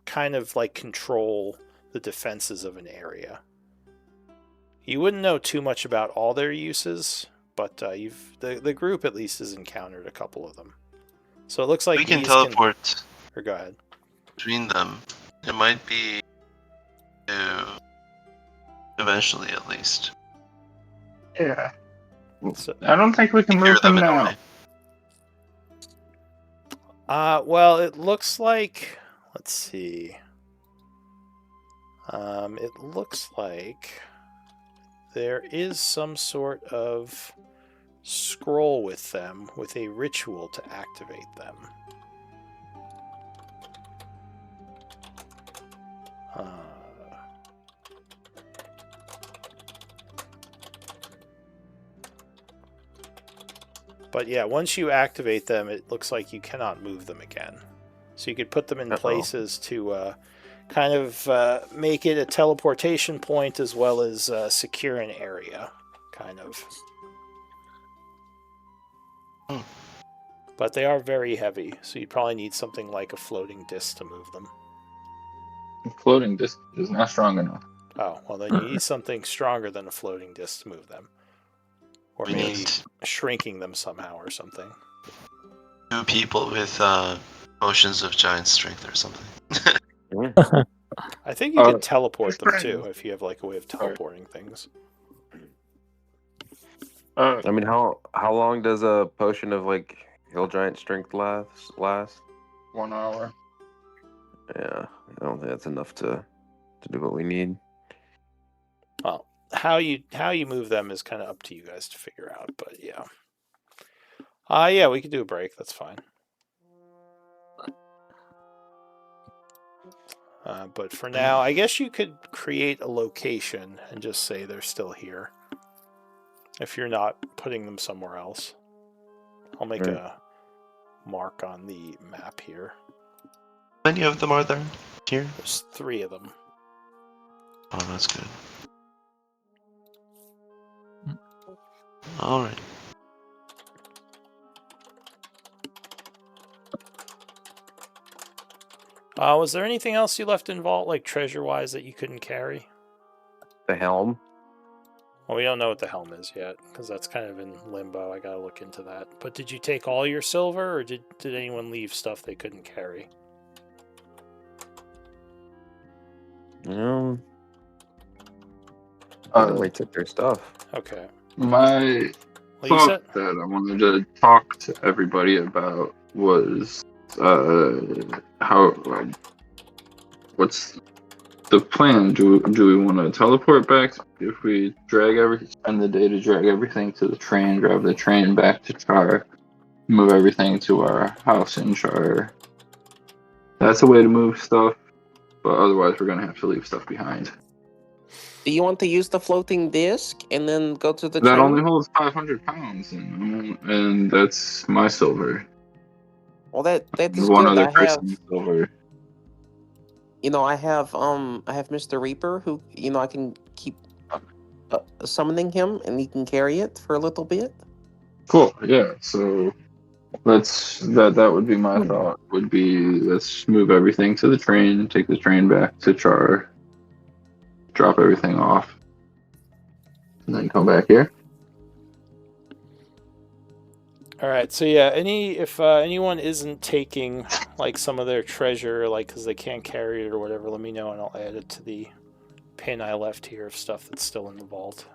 kind of like control the defenses of an area. You wouldn't know too much about all their uses, but the group at least has encountered a couple of them. So it looks like We can these teleport Or go ahead. between them. It might be eventually, at least. Yeah. So, I don't think we can Take care move of them them in a now. way. well, it looks like. Let's see. It looks like there is some sort of scroll with them with a ritual to activate them. But yeah, once you activate them, it looks like you cannot move them again. So you could put them in places to kind of make it a teleportation point as well as secure an area, kind of. But they are very heavy, so you probably need something like a floating disc to move them. Floating disc is not strong enough. Oh, well then you need something stronger than a floating disc to move them. Or We maybe need shrinking them somehow or something. 2 people with potions of giant strength or something. I think you could teleport them friends. too, if you have like a way of teleporting things. I mean, how long does a potion of like hill giant strength last? 1 hour. Yeah, I don't think that's enough to do what we need. Well, how you move them is kind of up to you guys to figure out, but yeah. Yeah, we could do a break. That's fine. But for now, I guess you could create a location and just say they're still here. If you're not putting them somewhere else. I'll make a mark on the map here. How many of them are there here? There's 3 of them. Oh, that's good. Alright. Was there anything else you left in vault, like treasure-wise, that you couldn't carry? The helm. Well, we don't know what the helm is yet, because that's kind of in limbo. I gotta look into that. But did you take all your silver, or did anyone leave stuff they couldn't carry? No. Uh, They took their stuff. Okay. My Lisa? thought that I wanted to talk to everybody about was how what's the plan? Do we want to teleport back? If we spend the day to drag everything to the train, drive the train back to Char, move everything to our house in Char. That's a way to move stuff, but otherwise we're gonna have to leave stuff behind. Do you want to use the floating disc and then go to the That train? only holds 500 pounds, and that's my silver. Well, that's One good. other I have, person's silver. I have Mr. Reaper who, I can keep summoning him and he can carry it for a little bit. Cool. Yeah. So that would be my thought. Would be let's move everything to the train, take the train back to Char, drop everything off, and then come back here. All right. So yeah, if anyone isn't taking like some of their treasure, like because they can't carry it or whatever, let me know and I'll add it to the pin I left here of stuff that's still in the vault.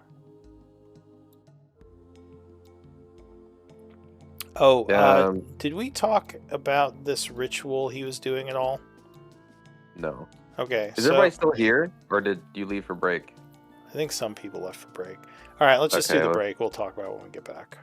Oh, did we talk about this ritual he was doing at all? No. Okay, Is so everybody still here, or did you leave for break? I think some people left for break. All right, let's just do Okay, the well- break. We'll talk about it when we get back.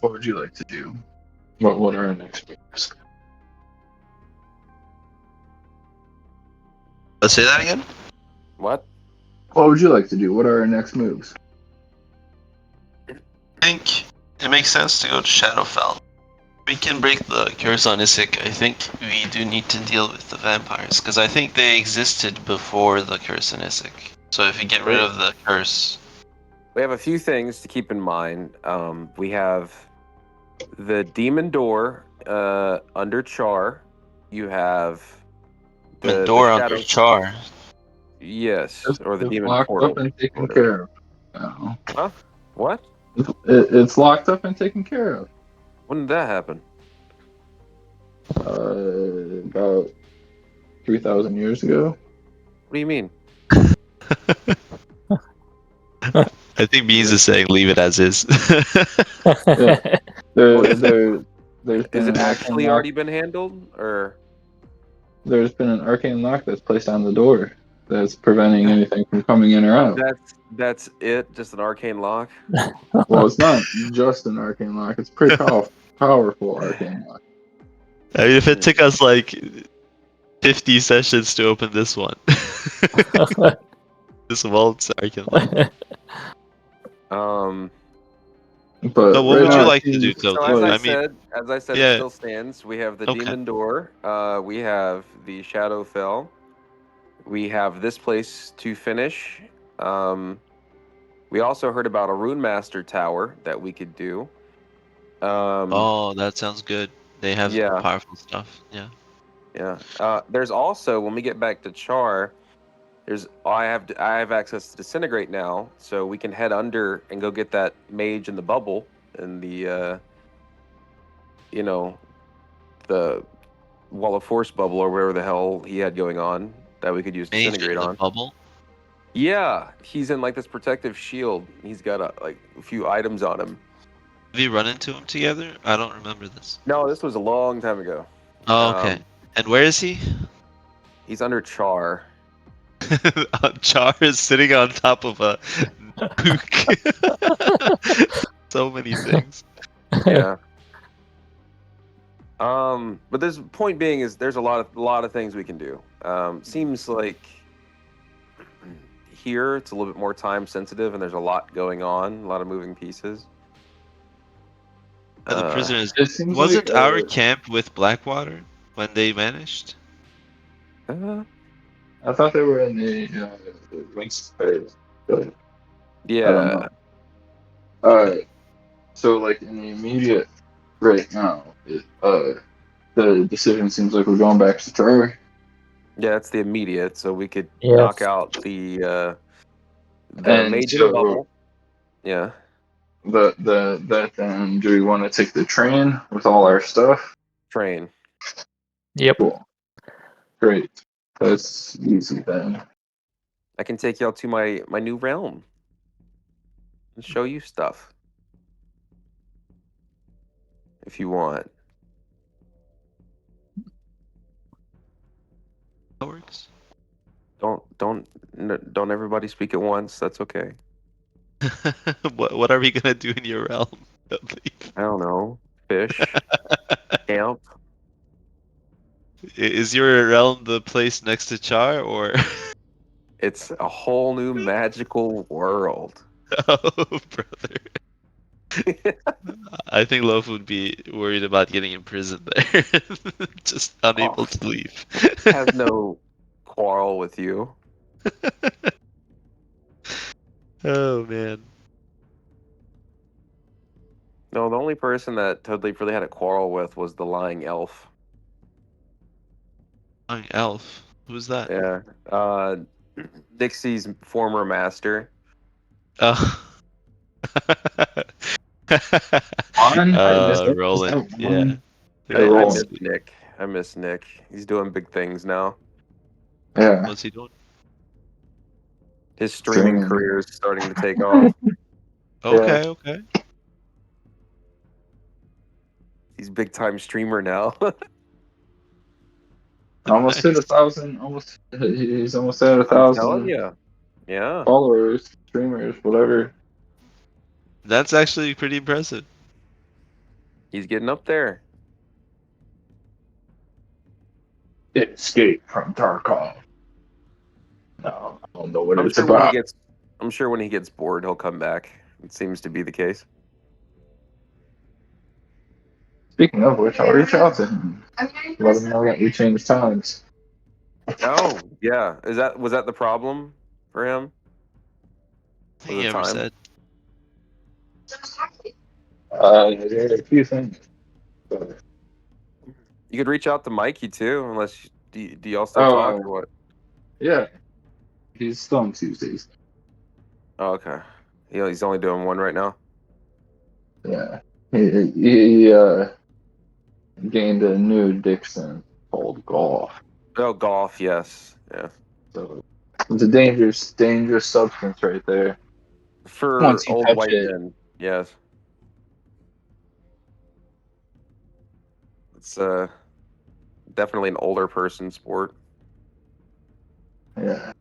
what would you like to do? What are our next moves? Let's say that again. What? What would you like to do? What are our next moves? I think it makes sense to go to Shadowfell. We can break the curse on Isik. I think we do need to deal with the vampires because I think they existed before the curse on Isik. So if you get rid of the curse, We have a few things to keep in mind. We have the demon door under Char. You have the door under shadow. Char. Yes, or the It's demon locked portal. up and taken whatever. care of. No. Huh? What? It's locked up and taken care of. When did that happen? About 3,000 years ago. What do you mean? I think Beans is saying leave it as is. Yeah. Well, is There's been Is it an arcane actually lock. already been handled, or There's been an arcane lock that's placed on the door that's preventing anything from coming in or out. that's it? Just an arcane lock? Well, it's not just an arcane lock. It's pretty powerful arcane lock. I mean, if it took us like 50 sessions to open this one, this vault's arcane lock. But So what right would you now, like to do, So Tilted? as I mean, I said, it yeah. still stands. We have the Okay. demon door. We have the Shadowfell. We have this place to finish. We also heard about a Rune Master Tower that we could do. Oh, that sounds good. They have Yeah. powerful stuff. Yeah. Yeah. There's also, when we get back to Char, I have access to Disintegrate now, so we can head under and go get that mage in the bubble and the the Wall of Force bubble or whatever the hell he had going on that we could use Mage Disintegrate in the on. bubble. Yeah, he's in like this protective shield. He's got a few items on him. Have you run into him together? I don't remember this. No, this was a long time ago. Oh, okay. And where is he? He's under Char. Char is sitting on top of a nuke. So many things. Yeah. But there's point being is there's a lot of things we can do. Seems like here it's a little bit more time sensitive and there's a lot going on, a lot of moving pieces. And the prisoners. it seems Wasn't like, our camp with Blackwater when they vanished? I thought they were in the links phase. But Yeah. I don't know. So like in the immediate right now, the decision seems like we're going back to Troy. Yeah, it's the immediate, so we could Yes. knock out the And mage in so- the bubble. Yeah. That then, do we want to take the train with all our stuff? Train. Yep. Cool. Great. That's easy then. I can take y'all to my new realm and show you stuff if you want. That works. Don't everybody speak at once. That's okay. What are we gonna do in your realm? I don't know. Fish. Camp. Is your realm the place next to Char, or? It's a whole new magical world. Oh, brother. I think Loaf would be worried about getting imprisoned there, just unable to leave. Has no quarrel with you. Oh man. No, the only person that totally really had a quarrel with was the lying elf. Young elf. Who's that? Yeah. Dixie's former master. Oh. Juan? Roland. Is that Yeah. Juan? Yeah, Hey, I Roland. miss Nick. I miss Nick. He's doing big things now. Yeah. What's he doing? His streaming Streaming. career is starting to take off. Okay, okay. He's a big time streamer now. Almost hit 1,000. He's almost at I'm telling 1,000 you. Yeah. followers, streamers, whatever. That's actually pretty impressive. He's getting up there. Escape from Tarkov. No, I don't know what I'm it's sure when he about. gets I'm sure when he gets bored he'll come back. It seems to be the case. Speaking of which, I'll reach out to him. Let him know that we changed times. Oh, yeah. Was that the problem for him? I think Was he it ever time? said. There are a few things. But, You could reach out to Mikey too, unless do y'all still talk oh, or what? yeah, he's still on Tuesdays. Oh, okay. He's only doing one right now. Yeah, he gained a new addiction called golf. Oh, golf, yes. Yeah. So it's a dangerous substance right there. For Once you old touch white it, men, yes. It's definitely an older person sport. yeah,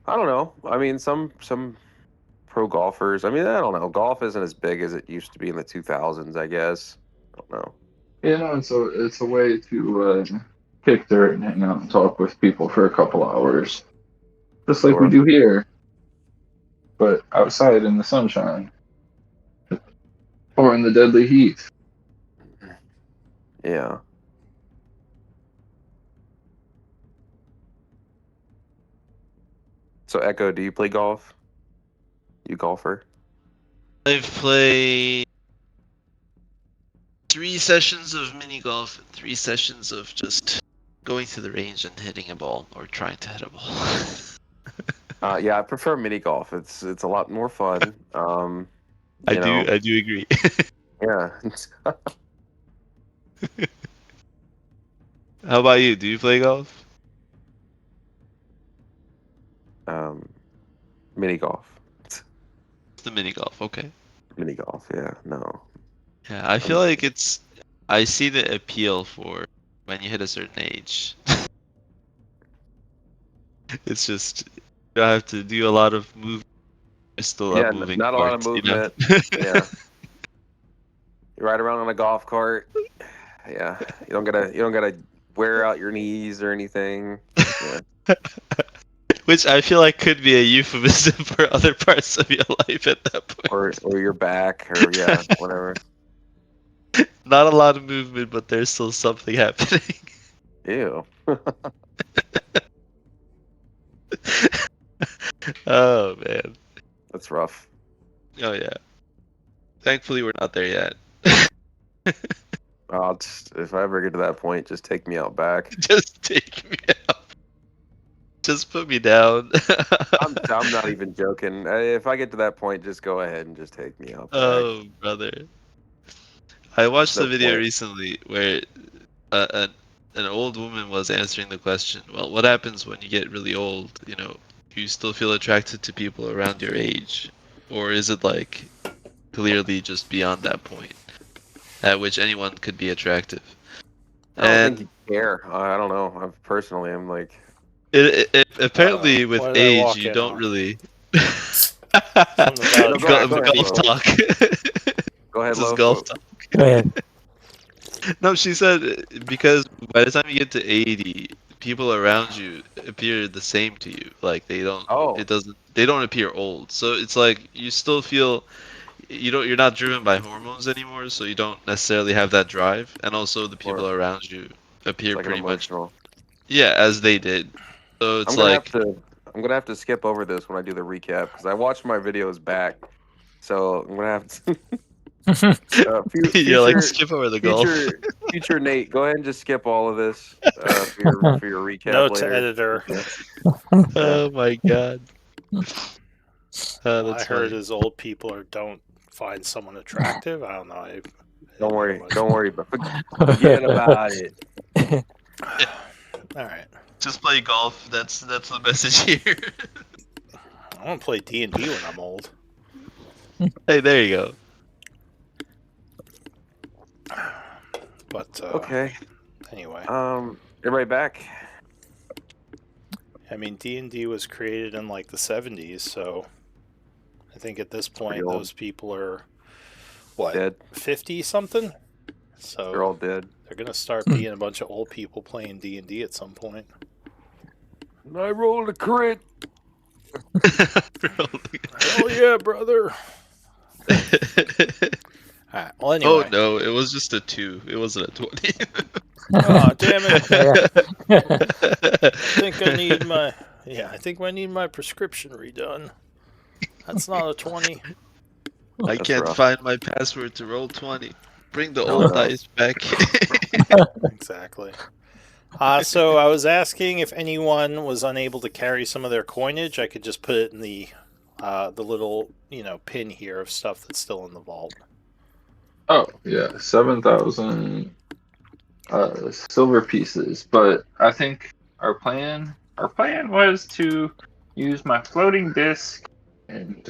I don't know. I mean, some pro golfers. I mean, I don't know. Golf isn't as big as it used to be in the 2000s, I guess. I don't know. it's a way to kick dirt and hang out and talk with people for a couple hours, just like we Sure. do here, but outside in the sunshine or in the deadly heat. Yeah. So, Echo, do you play golf? You golfer? I've played 3 sessions of mini golf and 3 sessions of just going to the range and hitting a ball or trying to hit a ball. Yeah, I prefer mini golf. It's a lot more fun. I You know, do agree. yeah. How about you? Do you play golf? um, Mini golf. It's the mini golf, okay. Mini golf. Yeah. No. Yeah, I feel I'm, like I see the appeal for when you hit a certain age. It's just you don't have to do a lot of moving. There's still a yeah. moving Not a lot of parts, you know. movement. Yeah. You ride around on a golf cart. Yeah. You don't gotta wear out your knees or anything. Yeah. Which I feel like could be a euphemism for other parts of your life at that point. Or your back or yeah, whatever. Not a lot of movement, but there's still something happening. Ew. Oh man. That's rough. Oh yeah. Thankfully we're not there yet. If I ever get to that point, just take me out back. Just take me out. Just put me down. I'm not even joking. If I get to that point, just go ahead and just take me out back. Oh brother. I watched No a video point. recently where uh, an old woman was answering the question, well, what happens when you get really old? You know, do you still feel attracted to people around your age? Or is it like clearly just beyond that point at which anyone could be attractive? I don't think And you care. I don't know. I'm like, apparently with What did I age, walk you in don't on? really. Something about no, go ahead, Golf Flo. talk. Go ahead, This is Lo. golf talk. Go ahead. No, she said because by the time you get to 80, people around you appear the same to you. Like Oh, they don't appear old. So it's like you still feel you're not driven by hormones anymore, so you don't necessarily have that drive. And also the people or around you it's appear like an pretty much, emotional. yeah, as they did. So I'm it's gonna have like, to. I'm gonna have to skip over this when I do the recap because I watched my videos back. So I'm gonna have to. you're like skip over the golf. Future Nate, go ahead and just skip all of this for your recap Note to later. editor. Yeah. Oh my god. All I That's heard funny. is old people don't find someone attractive. I don't know. I Don't didn't hear worry. much. Don't worry. But forget about it. All right. Just play golf. That's the message here. I want to play D&D when I'm old. Hey, there you go. But Okay. anyway, Everybody back. I mean D&D was created in like the 70s, so I think at this pretty point, old. those people are, what, Dead. 50 something? So They're all dead. they're gonna start being a bunch of old people playing D&D at some point. I rolled a crit. Hell yeah, brother! Alright, well, Oh anyway. no, it was just a 2. It wasn't a 20. Oh, damn it! Yeah. I think I need my prescription redone. That's not a 20. I That's can't rough. find my password to roll 20. Bring the Oh, old no. dice back. Exactly. So I was asking if anyone was unable to carry some of their coinage. I could just put it in the little pin here of stuff that's still in the vault. Oh yeah, 7,000 silver pieces. But I think our plan was to use my floating disc and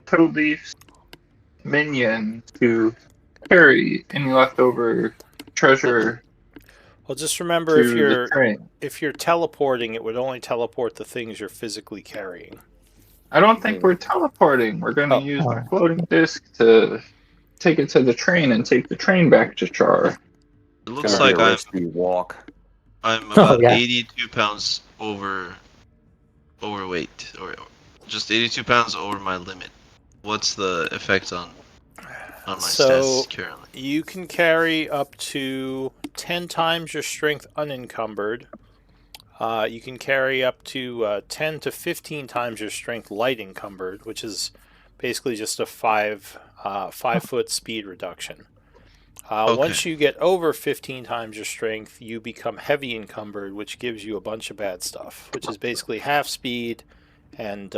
Toadleaf's minion to carry any leftover treasure Well, just remember to the train. if you're teleporting, it would only teleport the things you're physically carrying. I don't think we're teleporting. We're going to Oh. use the floating disc to take it to the train and take the train back to Char. It It's looks gonna be like a I'm risky walk. about yeah. 82 pounds overweight, or just 82 pounds over my limit. What's the effect on my So stats currently? you can carry up to 10 times your strength unencumbered. You can carry up to 10 to 15 times your strength light encumbered, which is basically just a 5-foot speed reduction. Okay. Once you get over 15 times your strength, you become heavy encumbered, which gives you a bunch of bad stuff, which is basically half speed and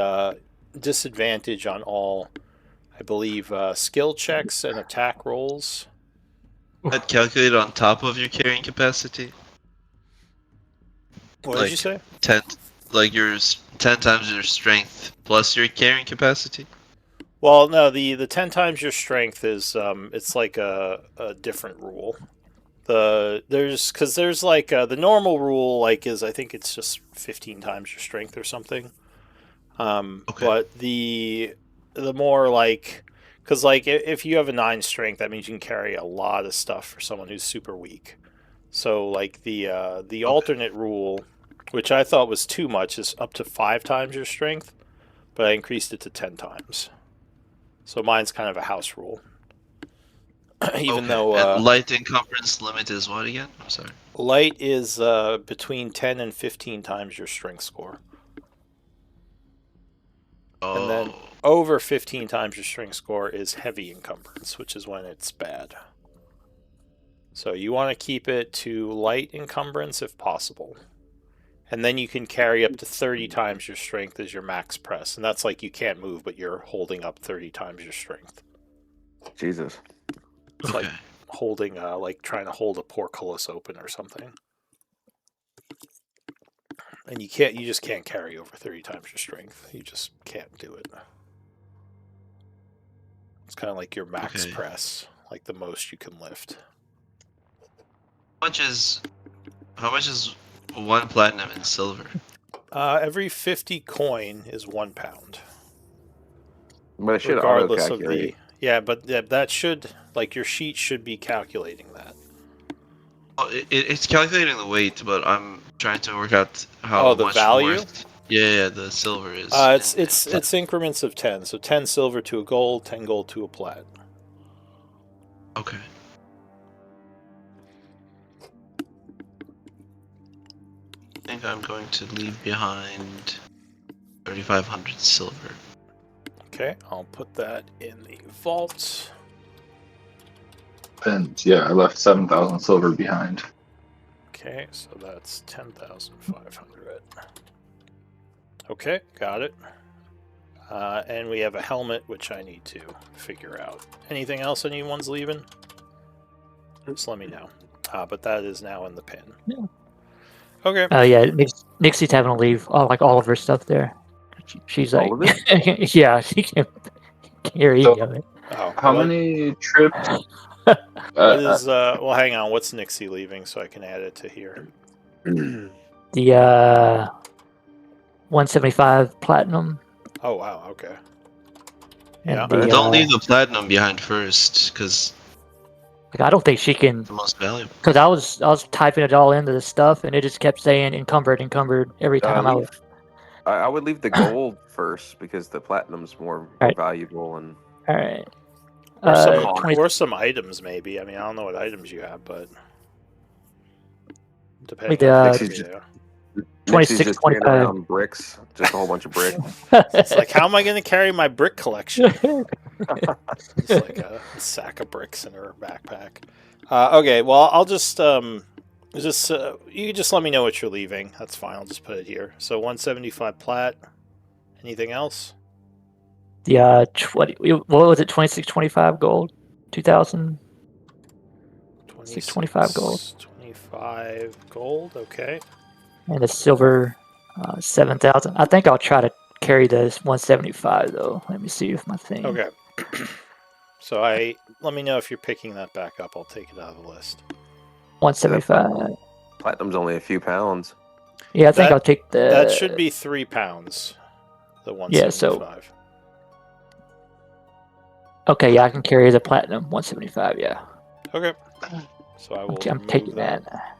disadvantage on all, I believe, skill checks and attack rolls. That calculated on top of your carrying capacity? What did you say? 10, like your 10 times your strength plus your carrying capacity? Well, no, the 10 times your strength is it's like a different rule. There's like the normal rule is I think it's just 15 times your strength or something. Okay. But the more because if you have a 9 strength, that means you can carry a lot of stuff for someone who's super weak. So the alternate rule, which I thought was too much, is up to 5 times your strength, but I increased it to 10 times. So mine's kind of a house rule. Even Okay. though And light encumbrance limit is what again? I'm sorry. light is between 10 and 15 times your strength score. Oh. And then over 15 times your strength score is heavy encumbrance, which is when it's bad. So you want to keep it to light encumbrance if possible. And then you can carry up to 30 times your strength as your max press. And that's like you can't move, but you're holding up 30 times your strength. Jesus. It's Okay. like holding, trying to hold a portcullis open or something. And you just can't carry over 30 times your strength. You just can't do it. It's kind of like your max Okay. press, like the most you can lift. How much is 1 platinum in silver? Every 50 coin is 1 pound. But it should Regardless of auto-calculate. that should, your sheet should be calculating that. Oh, it's calculating the weight, but I'm trying to work out how the much value? worth. Yeah, the silver is. It's increments of 10. So 10 silver to a gold, 10 gold to a plat. Okay. I think I'm going to leave behind 3,500 silver. Okay, I'll put that in the vault. And yeah, I left 7,000 silver behind. Okay, so that's 10,500. Okay, got it. And we have a helmet, which I need to figure out. Anything else anyone's leaving? Just let me know. But that is now in the pin. Yeah. Okay. Yeah, Nixie's having to leave all of her stuff there. She's like, All of it? yeah, she can carry So- any of it. Oh, How many trips? What is well, hang on. What's Nixie leaving so I can add it to here? The 175 platinum. Oh wow, okay. Yeah. And the Don't leave the platinum behind first, because like, I don't think she can, it's the most valuable. because I was typing it all into the stuff, and it just kept saying encumbered every time I was. I would leave the gold first because the platinum's more Right. valuable and. All right. Or some, 20 or some items, maybe. I mean, I don't know what items you have, but depending the, on Nixie's what just, you do. Nixie's 26, just carrying 25. around bricks, just a whole bunch of bricks. It's like, how am I going to carry my brick collection? It's like a sack of bricks in her backpack. Okay, well, I'll just you just let me know what you're leaving. That's fine. I'll just put it here. So 175 plat. Anything else? Yeah, 20. What was it? 26, 25 gold. 2000. 625 gold. 25 gold. Okay. And the silver, 7,000. I think I'll try to carry this 175 though. Let me see if my thing. Okay. So let me know if you're picking that back up. I'll take it out of the list. 175. Platinum's only a few pounds. Yeah, I think That- I'll take the. That should be 3 pounds. The 175. Okay, yeah, I can carry the platinum 175. Yeah. Okay. So I will I'm remove taking that. that.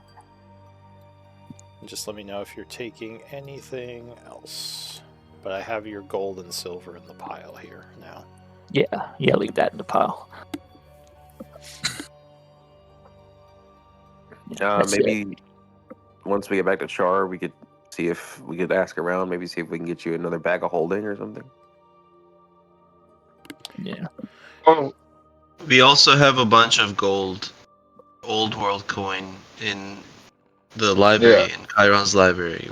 And just let me know if you're taking anything else. But I have your gold and silver in the pile here now. Yeah, leave that in the pile. That's it. Maybe once we get back to Char, we could see if we could ask around. Maybe see if we can get you another bag of holding or something. Yeah. Oh, We also have a bunch of gold, old world coin in the library, in Chiron's library,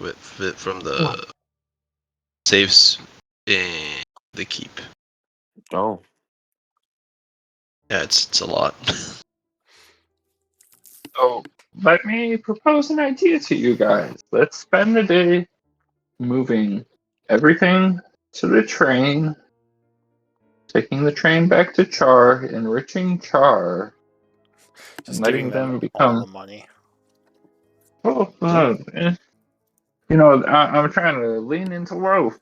from the safes in the keep. Oh, Yeah, it's a lot. so let me propose an idea to you guys. Let's spend the day moving everything to the train, taking the train back to Char, enriching Char, Just and letting giving them them all the become. money. Oh, I'm trying to lean into love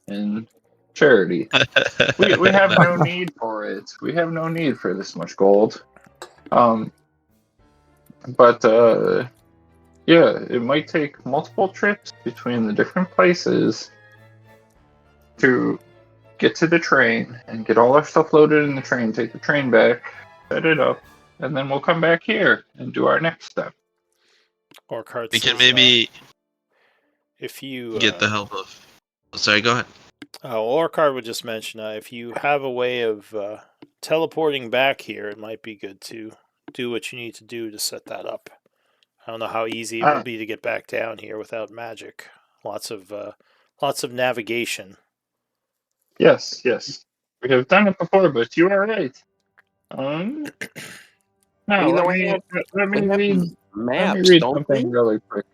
and charity. We have no need for it. We have no need for this much gold. But yeah, it might take multiple trips between the different places to get to the train and get all our stuff loaded in the train, take the train back, set it up, and then we'll come back here and do our next step. Or Cart We can says, maybe if you get the help of. Oh, sorry, go ahead. Orcard would just mention if you have a way of teleporting back here, it might be good to do what you need to do to set that up. I don't know how easy it will be to get back down here without magic. Lots of navigation. Yes. We have done it before, but you are right. Now, you know, let we me have read maps, don't something we? really quick.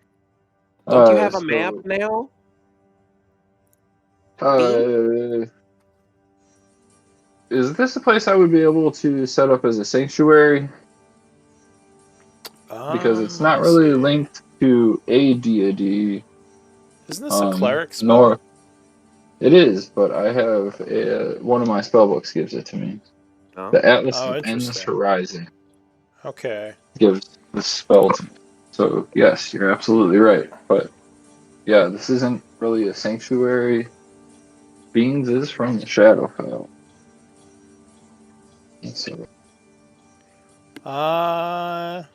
Don't you have a So, map now? is this a place I would be able to set up as a sanctuary? Because it's not really linked to a deity. Isn't this a cleric spell? Nor it is, but I have one of my spellbooks gives it to me. Oh. The Atlas Oh, of Endless interesting. Horizon Okay. gives the spell to me. So yes, you're absolutely right. But yeah, this isn't really a sanctuary. Beans is from the Shadowfell. So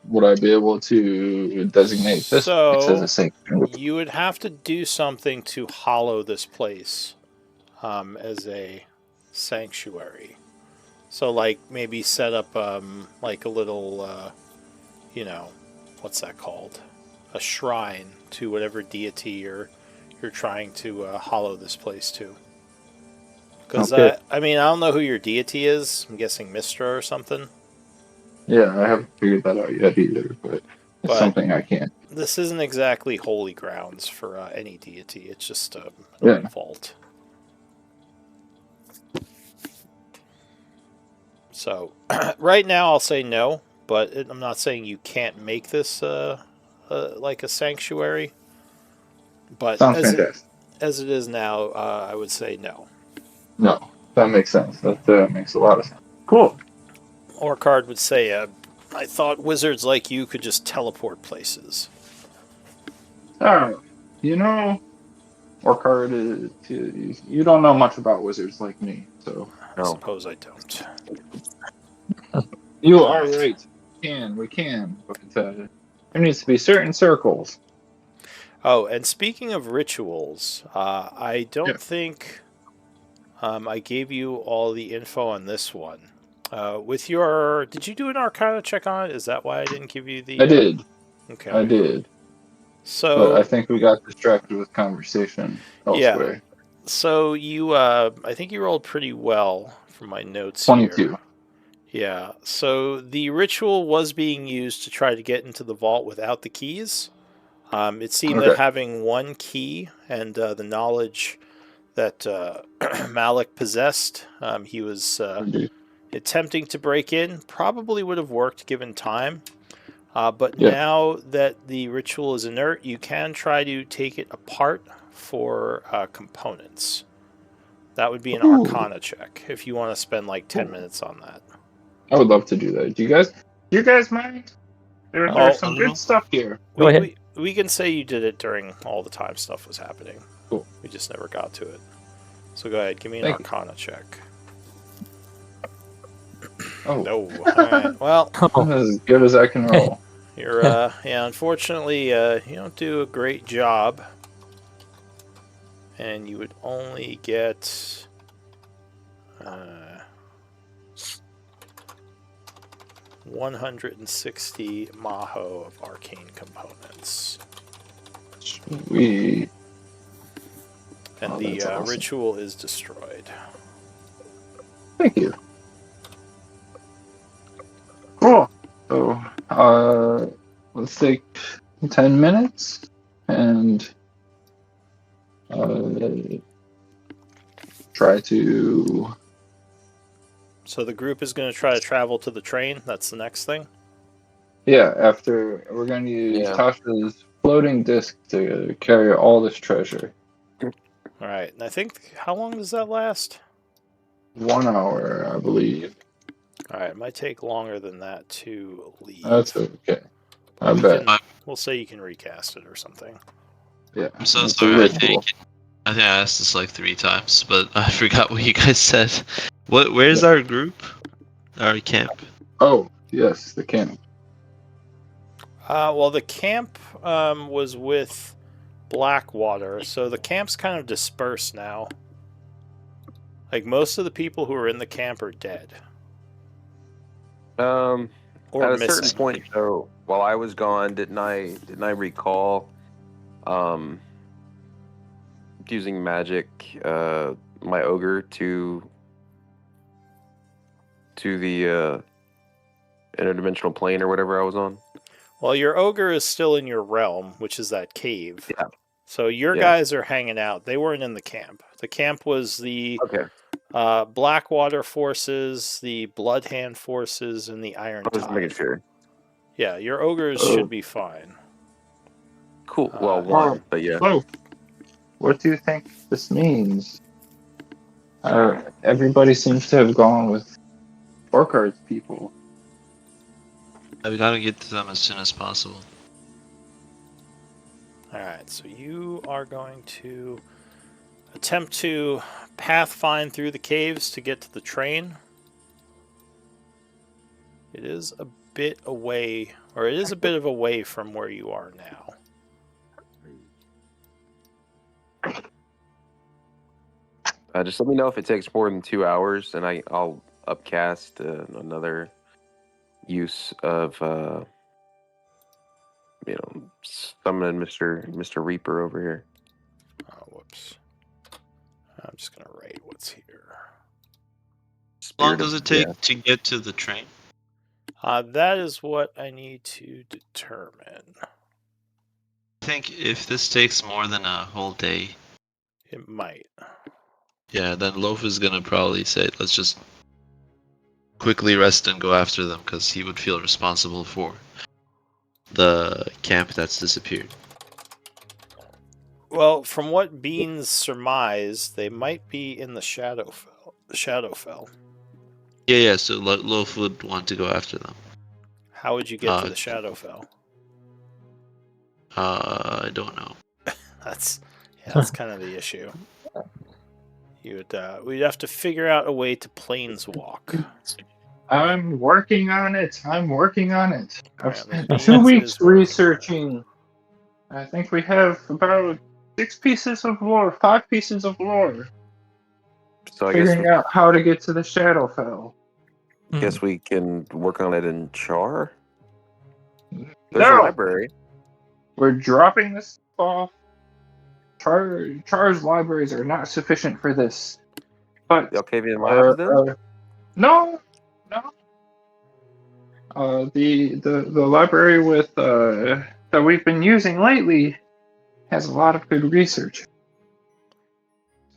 would I be able to designate this place as a sanctuary? You would have to do something to hollow this place as a sanctuary. So, like, maybe set up like a little, what's that called? A shrine to whatever deity you're trying to hollow this place to. Because Okay. I don't know who your deity is. I'm guessing Mistra or something. Yeah, I haven't figured that out yet either, but it's something I can't. This isn't exactly holy grounds for any deity. It's just an old vault. So, right now I'll say no, but I'm not saying you can't make this like a sanctuary. But Sounds fantastic. As it is now, I would say no. No. That makes sense. That makes a lot of sense. Cool. Orcard would say, I thought wizards like you could just teleport places. You know, Orcard, you don't know much about wizards like me, so. I No. suppose I don't. You are right. We can. But there needs to be certain circles. Oh, and speaking of rituals, I don't think I gave you all the info on this one. Did you do an Arcana check on it? Is that why I didn't give you the? I did. Okay. I did. So But I think we got distracted with conversation elsewhere. So you, I think you rolled pretty well from my notes 22. here. Yeah. So the ritual was being used to try to get into the vault without the keys. It seemed that having one key and the knowledge that Malik possessed, he was attempting to break in, probably would have worked given time. But now that the ritual is inert, you can try to take it apart for components. That would be an Arcana check if you want to spend like 10 minutes on that. I would love to do that. Do you guys mind? There's some good stuff here. Go ahead. We can say you did it during all the time stuff was happening. Cool. We just never got to it. So go ahead, give me an Arcana check. Oh. No. All right. Well, as good as I can roll. You're unfortunately you don't do a great job. And you would only get 160 Maho of arcane components. Sweet. And the awesome. ritual is destroyed. Thank you. Cool. So, let's take 10 minutes and try to. So the group is going to try to travel to the train. That's the next thing. Yeah, after we're going to use Tasha's floating disc to carry all this treasure. All right. And I think, how long does that last? 1 hour, I believe. All right. It might take longer than that to leave. That's okay. I bet. We'll say you can recast it or something. Yeah. I'm so sorry. I think I asked this like 3 times, but I forgot what you guys said. Where's our group? Our camp? Oh, yes, the camp. Well, the camp was with Blackwater, so the camp's kind of dispersed now. Like, most of the people who are in the camp are dead. Or at a missing. certain point, though, while I was gone, didn't I recall using magic, my ogre to the interdimensional plane or whatever I was on? Well, your ogre is still in your realm, which is that cave. Yeah. So your guys are hanging out. They weren't in the camp. The camp was the Blackwater forces, the Bloodhand forces, and the Iron Tide. Just making sure. Yeah, your ogres should be fine. Cool. Well, one, but yeah. So, what do you think this means? Everybody seems to have gone with Orcard's people. We gotta get to them as soon as possible. Alright, so you are going to attempt to pathfind through the caves to get to the train. It is a bit away, or it is a bit of away from where you are now. Just let me know if it takes more than 2 hours, and I'll upcast another use of summoning Mr. Reaper over here. Oh, whoops. I'm just gonna write what's here. How long does it take to get to the train? That is what I need to determine. I think if this takes more than a whole day, it might. Yeah, then Loaf is gonna probably say, let's just quickly rest and go after them, because he would feel responsible for the camp that's disappeared. Well, from what Beans surmised, they might be in the Shadowfell. Shadowfell. Yeah. So Loaf would want to go after them. How would you get to the Shadowfell? I don't know. That's kind of the issue. We'd have to figure out a way to planeswalk. I'm working on it. I've Apparently spent Beans 2 is weeks working on it. researching. I think we have about 6 pieces of lore, 5 pieces of lore. So I guess Figuring out how to get to the Shadowfell. guess we can work on it in Char. There's a No, library. we're dropping this off. Char's libraries are not sufficient for this. But The Alcavian Labs, then. no. The library with that we've been using lately has a lot of good research.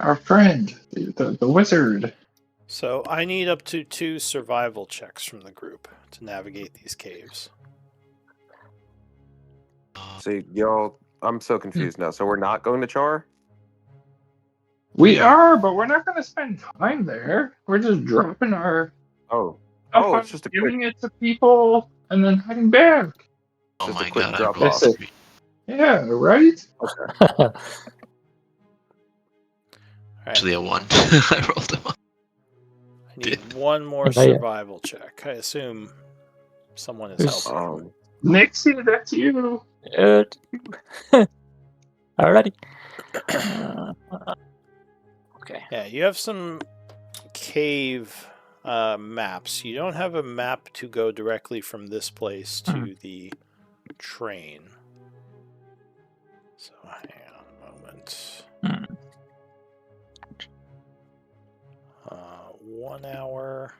Our friend, the wizard. So I need up to 2 survival checks from the group to navigate these caves. See, y'all. I'm so confused now. So we're not going to Char. We are, but we're not going to spend time there. We're just dropping our Oh, stuff it's just a quick. giving it to people and then heading back. Oh Just a my quick god, I drop rolled off. 3. Yeah, right? Actually, a 1. I rolled a 1. I need 1 more Oh, yeah. survival check. I assume someone is helping. Nixie, that's you. Alrighty. Okay. Yeah, you have some cave maps. You don't have a map to go directly from this place to the train. So hang on a moment. 1 hour.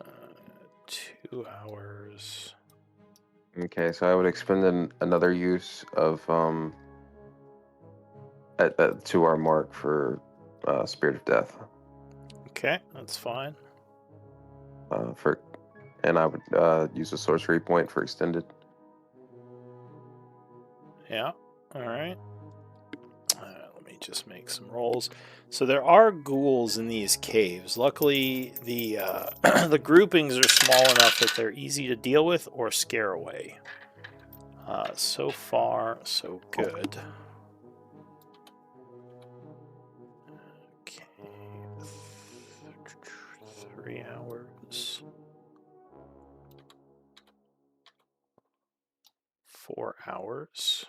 Uh, 2 hours. Okay, so I would expend another use of to our mark for Spirit of Death. Okay, that's fine. And I would use a sorcery point for extended. Yeah, alright. Let me just make some rolls. So there are ghouls in these caves. Luckily, the the groupings are small enough that they're easy to deal with or scare away. So far, so good. Okay. 3 hours. 4 hours.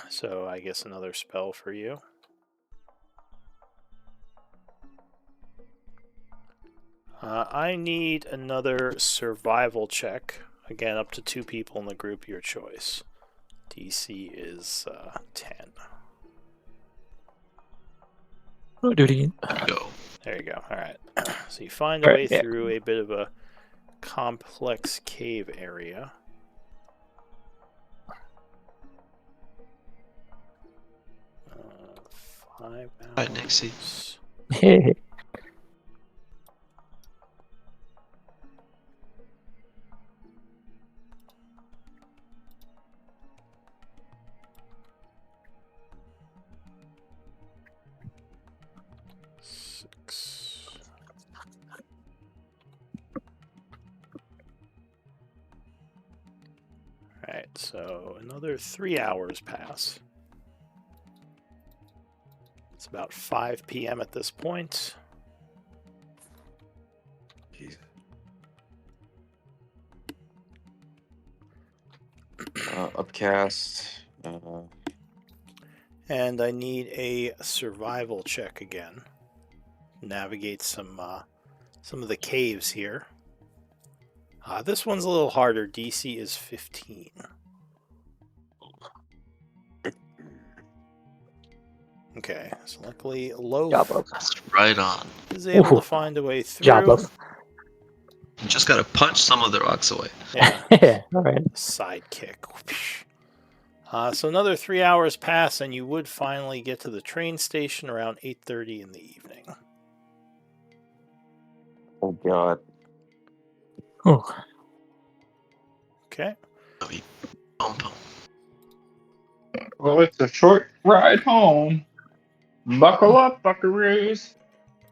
So I guess another spell for you. I need another survival check. Again, up to 2 people in the group, your choice. DC is 10. Oh, do it again. Go. There you go. All right. So you find a way yeah. through a bit of a complex cave area. Uh, 5 hours. Alright, Nixie. Hey. Alright, so another 3 hours pass. It's about 5 p.m. at this point. Upcast. And I need a survival check again. Navigate some of the caves here. This one's a little harder. DC is 15. Okay, so luckily Loaf That's right on. is able to find a way through. Job, Loaf. You just gotta punch some of the rocks away. Yeah, All right. sidekick. So another 3 hours pass, and you would finally get to the train station around 8:30 in the evening. Oh God. Oh. Okay. Well, it's a short ride home. Buckle up, buckaroos.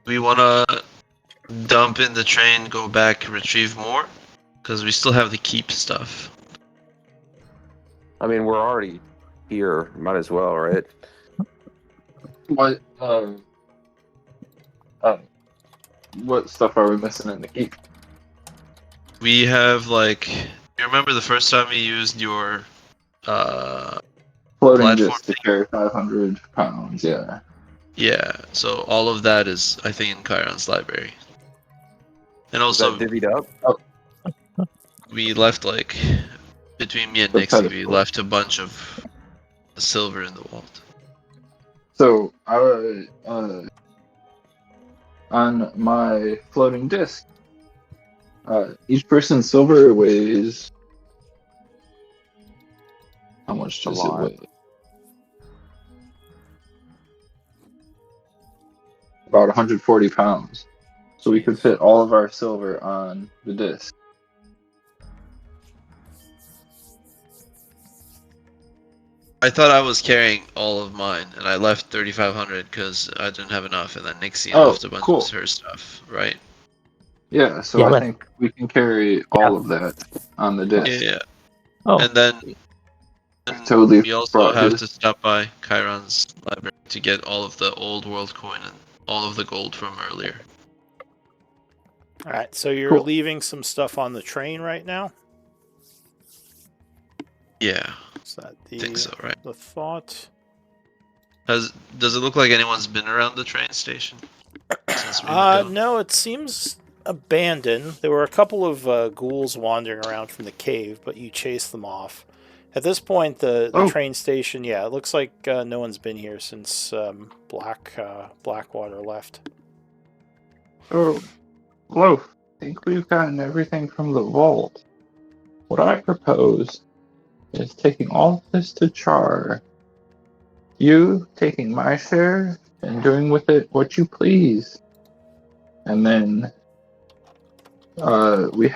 We want to dump in the train, go back, retrieve more, because we still have the keep stuff. I mean, we're already here. Might as well, right? What what stuff are we missing in the keep? We have like, you remember the first time we used your Floating platform disc to thing? carry 500 pounds. Yeah. Yeah, so all of that is, I think, in Chiron's library. And Is that also, divvied up? we left like, between me and The Nixie, we pedestal. left a bunch of silver in the vault. So on my floating disc, each person's silver weighs. How much A does it lot. weigh? About 140 pounds. So we could fit all of our silver on the disc. I thought I was carrying all of mine, and I left 3,500 because I didn't have enough, and then Nixie Oh, left a bunch cool. of her stuff, right? Yeah, so Yeah, I but- think we can carry all of that on the disc. Yeah. Oh, And then Totally we also brought have his. to stop by Chiron's library to get all of the old world coin and all of the gold from earlier. All right, so you're Cool. leaving some stuff on the train right now. Yeah, Is that I think so, right? the thought? Does it look like anyone's been around the train station since we've been gone? No, it seems abandoned. There were a couple of ghouls wandering around from the cave, but you chased them off. At this point, the Oh. train station, yeah, it looks like no one's been here since Blackwater left. Oh, Loaf, I think we've gotten everything from the vault. What I propose is taking all of this to Char. You taking my share and doing with it what you please. And then we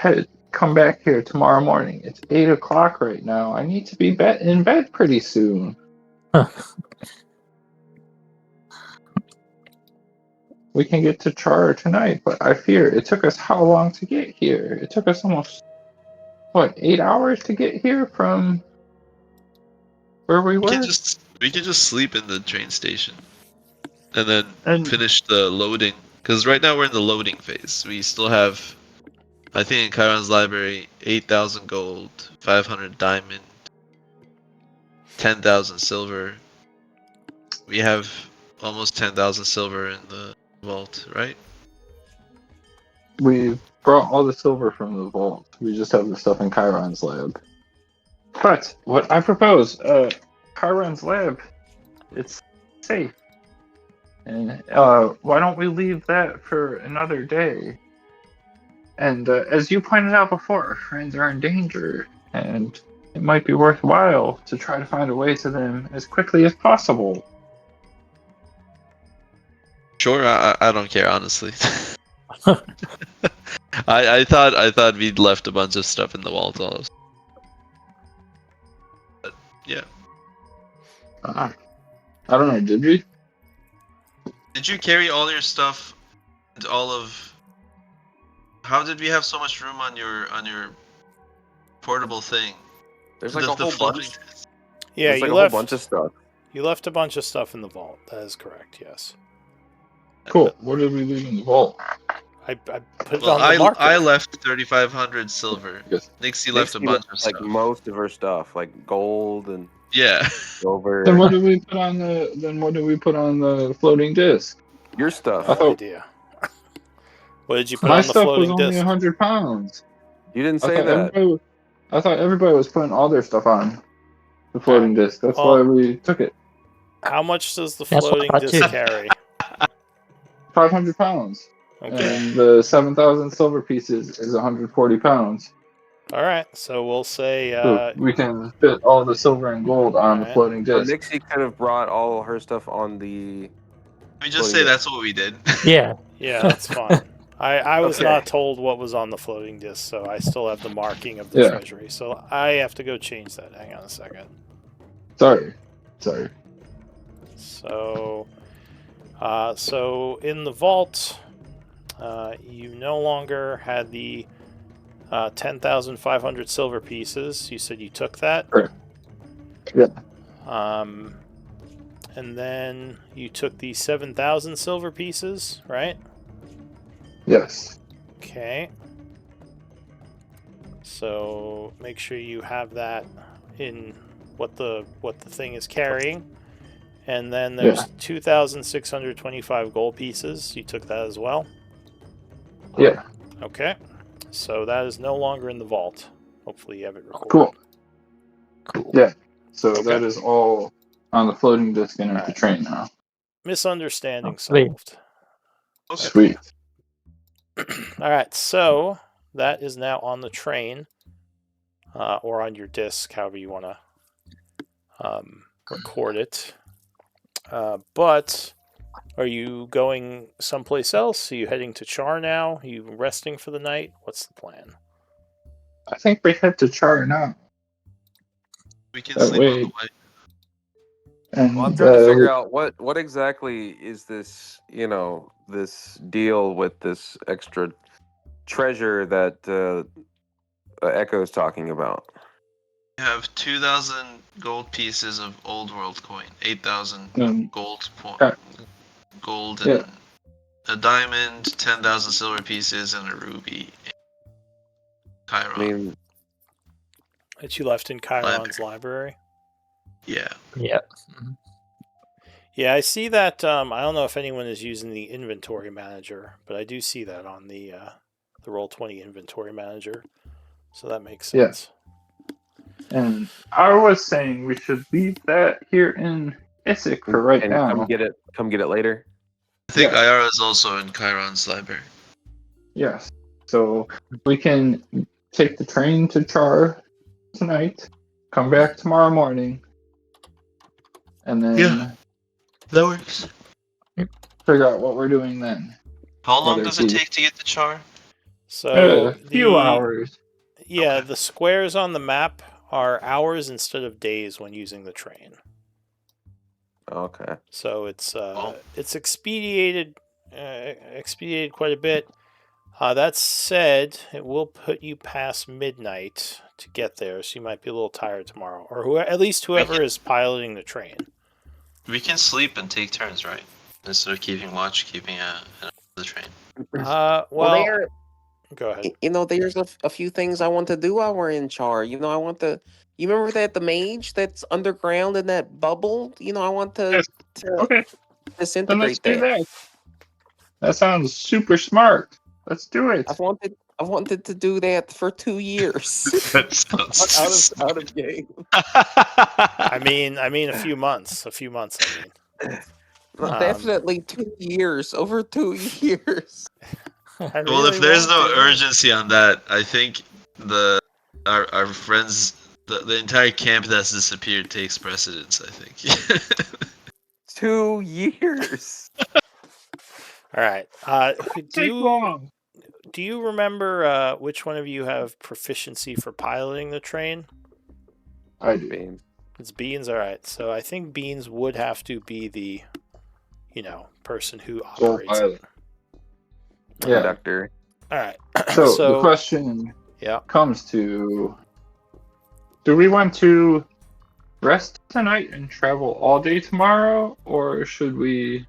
come back here tomorrow morning. It's 8 o'clock right now. I need to be in bed pretty soon. We can get to Char tonight, but I fear it took us how long to get here? It took us almost, 8 hours to get here from where we We were? can just sleep in the train station, and then And- finish the loading. Because right now we're in the loading phase. We still have, I think, in Chiron's library, 8,000 gold, 500 diamond, 10,000 silver. We have almost 10,000 silver in the vault, right? We brought all the silver from the vault. We just have the stuff in Chiron's lab. But what I propose, Chiron's lab, it's safe. And why don't we leave that for another day? And as you pointed out before, our friends are in danger, and it might be worthwhile to try to find a way to them as quickly as possible. Sure, I don't care, honestly. I thought we'd left a bunch of stuff in the vault also. But yeah. I don't know, did we? Did you carry all your stuff and all of how did we have so much room on your portable thing? There's like The a whole floating- bunch. Yeah, There's like you a left whole bunch of stuff. You left a bunch of stuff in the vault. That is correct. Yes, Cool. What did we leave in the vault? I put it Well, on the marker. I left 3,500 silver. Yes. Nixie left a Nixie bunch left, of stuff. like most of her stuff, like gold and Yeah. silver. Then what did we put on the floating disc? Your stuff. I No thought idea. What did you put my on the stuff was floating only disc? 100 pounds. You didn't I say thought that. everybody was putting all their stuff on the floating disc. That's Well- why we took it. How much does the That's what I floating thought disc too. carry? 500 pounds. Okay. And the 7,000 silver pieces is 140 pounds. All right. So we'll say So we can fit all the silver and gold on the Alright. floating So disc. Nixie could have brought all her stuff on the. We just Floating say disc. that's what we did. yeah. yeah, that's fine. I was Okay. not told what was on the floating disc, so I still have the marking of the Yeah. treasury. So I have to go change that. Hang on a second. Sorry. So, so in the vault, you no longer had the 10,500 silver pieces. You said you took that. Correct. Yeah. And then you took the 7,000 silver pieces, right? Yes. Okay. So make sure you have that in what the thing is carrying. And then there's 2,625 gold pieces. You took that as well. Yeah. Okay. So that is no longer in the vault. Hopefully you have it recorded. Cool. Cool. Yeah. So Okay. that is all on the floating disc and the Alright. train now. Misunderstanding Sweet. solved. Sweet. Alright, so that is now on the train. Or on your disc, however you want to record it. But are you going someplace else? Are you heading to Char now? Are you resting for the night? What's the plan? I think we head to Char now. We can That sleep way- on the way. And Well, I'm trying to figure out what exactly is this, this deal with this extra treasure that Echo's talking about. You have 2,000 gold pieces of old world coin, 8,000 gold okay. gold Yeah. and a diamond, 10,000 silver pieces, and a ruby. Chiron. I mean, That you left in Chiron's library? Yeah. Yep. Yeah, I see that. I don't know if anyone is using the inventory manager, but I do see that on the Roll20 inventory manager. So that makes sense. And I was saying we should leave that here in Isik for right and now. come get it later. I think Yeah. Ayara is also in Chiron's library. Yes. So we can take the train to Char tonight, come back tomorrow morning, and then Yeah. That works. figure out what we're doing then. How long Whether does it it be- take to get to Char? So A few hours. Yeah, Okay. the squares on the map are hours instead of days when using the train. Okay. So it's expedited quite a bit. That said, it will put you past midnight to get there, so you might be a little tired tomorrow, or at least whoever is piloting the train. We can sleep and take turns, right? Instead of keeping watch, keeping the train. Well, there, go ahead. there's a few things I want to do while we're in Char. I want to. You remember that the mage that's underground in that bubble? I want to, Yes. Okay, then let's disintegrate do that. that. That sounds super smart. Let's do it. I've wanted to do that for 2 years. That sounds out of game. I mean, a few months. I mean. Definitely 2 years. Over 2 years. I Well, really if there's won't no do that. urgency on that, I think our friends, the entire camp that's disappeared takes precedence. I think. 2 years. All right. Take long. Do you remember which one of you have proficiency for piloting the train? I do. Beans. It's Beans. All right. So I think Beans would have to be the, person who Sole operates pilot. it. Yeah. Conductor. All right. So, So the question yeah. comes to: do we want to rest tonight and travel all day tomorrow, or should we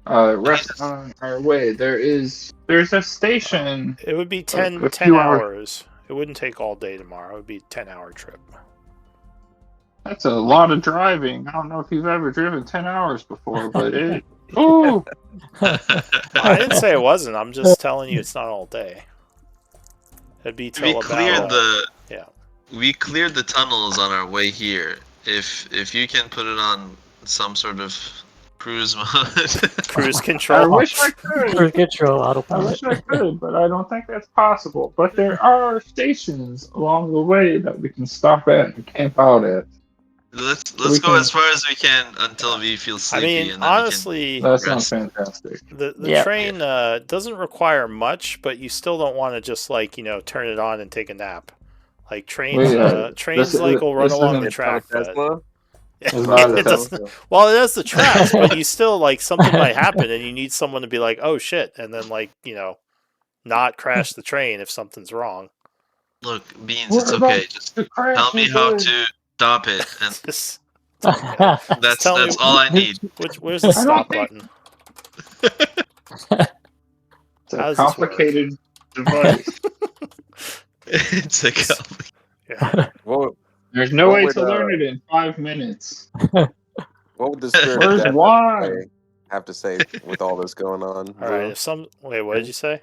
rest on our way? There's a station. It would be a 10 few hours. It wouldn't take all day tomorrow. It would be a 10-hour trip. That's a lot of driving. I don't know if you've ever driven 10 hours before, but it. Ooh! I didn't say it wasn't. I'm just telling you it's not all day. It'd be till we cleared about we cleared the tunnels on our way here. If you can put it on some sort of cruise mode. cruise I control. wish I could. Cruise control, I autopilot. wish I could, but I don't think that's possible. But there are stations along the way that we can stop at and camp out at. Let's We go can- as far as we can until we feel I sleepy, mean, and then honestly, That sounds rest. fantastic. the Yeah. train doesn't require much, but you still don't want to just like turn it on and take a nap. Like trains, trains like will run this along isn't the It's not track, a but Tesla. It's not a it doesn't. Tesla. Well, it has the tracks, but you still like something might happen, and you need someone to be like, "Oh shit," and then like not crash the train if something's wrong. Look, Beans, We're it's about okay. Just to crash tell me into how the- to stop it, and Just tell me that's all I need. where's the I don't stop think- button? It's How a does this work? complicated device. It's a complicated. Yeah. What There's no What way would, to learn it in 5 minutes. would the spirit of Where's death Juan? have to say with all this going on? All right. Lou? If wait, what did you say?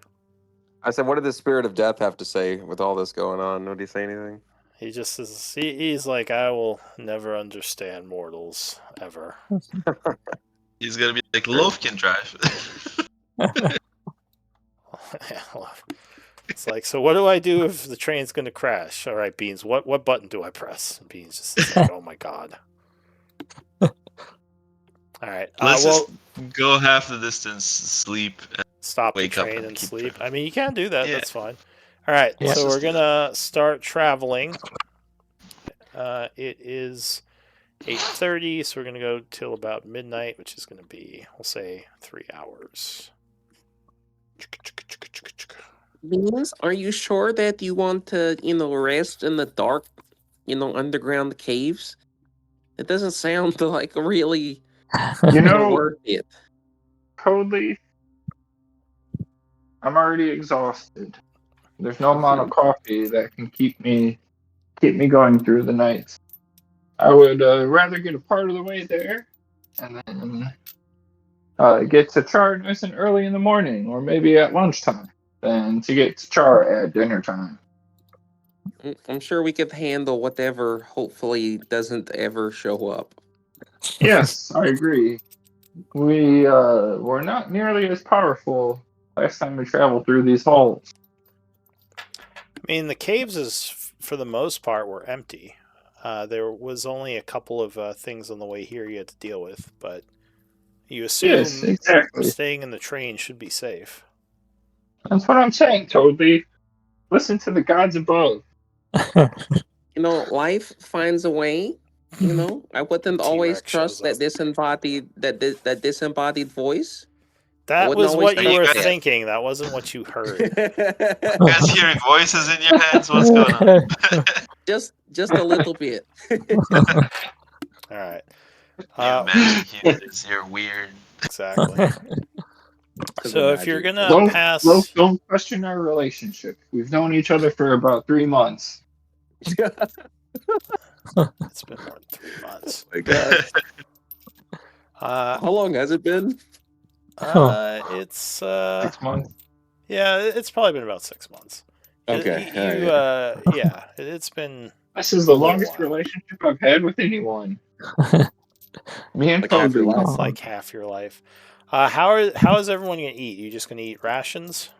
I said, what did the spirit of death have to say with all this going on? Would he say anything? He just says he's like, I will never understand mortals ever. He's gonna be like, Loaf can drive. It's like, so what do I do if the train's gonna crash? All right, Beans, what button do I press? And Beans just is like, oh my god. All right. Let's Well, just go half the distance, sleep, and stop the wake up train and and keep sleep. driving. I mean, you can do that. Yeah. That's fine. All right. Yeah. So Let's we're just do gonna start traveling. It is 8:30, so we're gonna go till about midnight, which is gonna be, we'll say, 3 hours. Beans, are you sure that you want to, rest in the dark, underground caves? It doesn't sound like really You know, worth it. totally. I'm already exhausted. There's no amount of coffee that can keep me going through the nights. I would rather get a part of the way there, and then get to Char nice and early in the morning, or maybe at lunchtime, than to get to Char at dinner time. I'm sure we could handle whatever hopefully doesn't ever show up. Yes, I agree. We were not nearly as powerful last time we traveled through these halls. I mean, the caves, for the most part, were empty. There was only a couple of things on the way here you had to deal with, but you assume Yes, exactly. staying in the train should be safe. That's what I'm saying, Toadley. Listen to the gods above. Life finds a way. I wouldn't always T-Rex shows trust that up. disembodied voice. That wouldn't was always what you trust were that. thinking. That wasn't what you heard. You guys hearing voices in your heads? What's going on? just a little bit. All right. You magic users, you're weird. Exactly. So if you're gonna Loaf, pass, don't question our relationship. We've known each other for about 3 months. it's been more than 3 months. My God. Uh, How long has it been? it's 6 months. yeah, it's probably been about 6 months. Okay, Yeah, it's been. This is the little longest while. relationship I've had with anyone. Me and Like half your Toadley. life. It's like half your life. How is everyone gonna eat? You just gonna eat rations?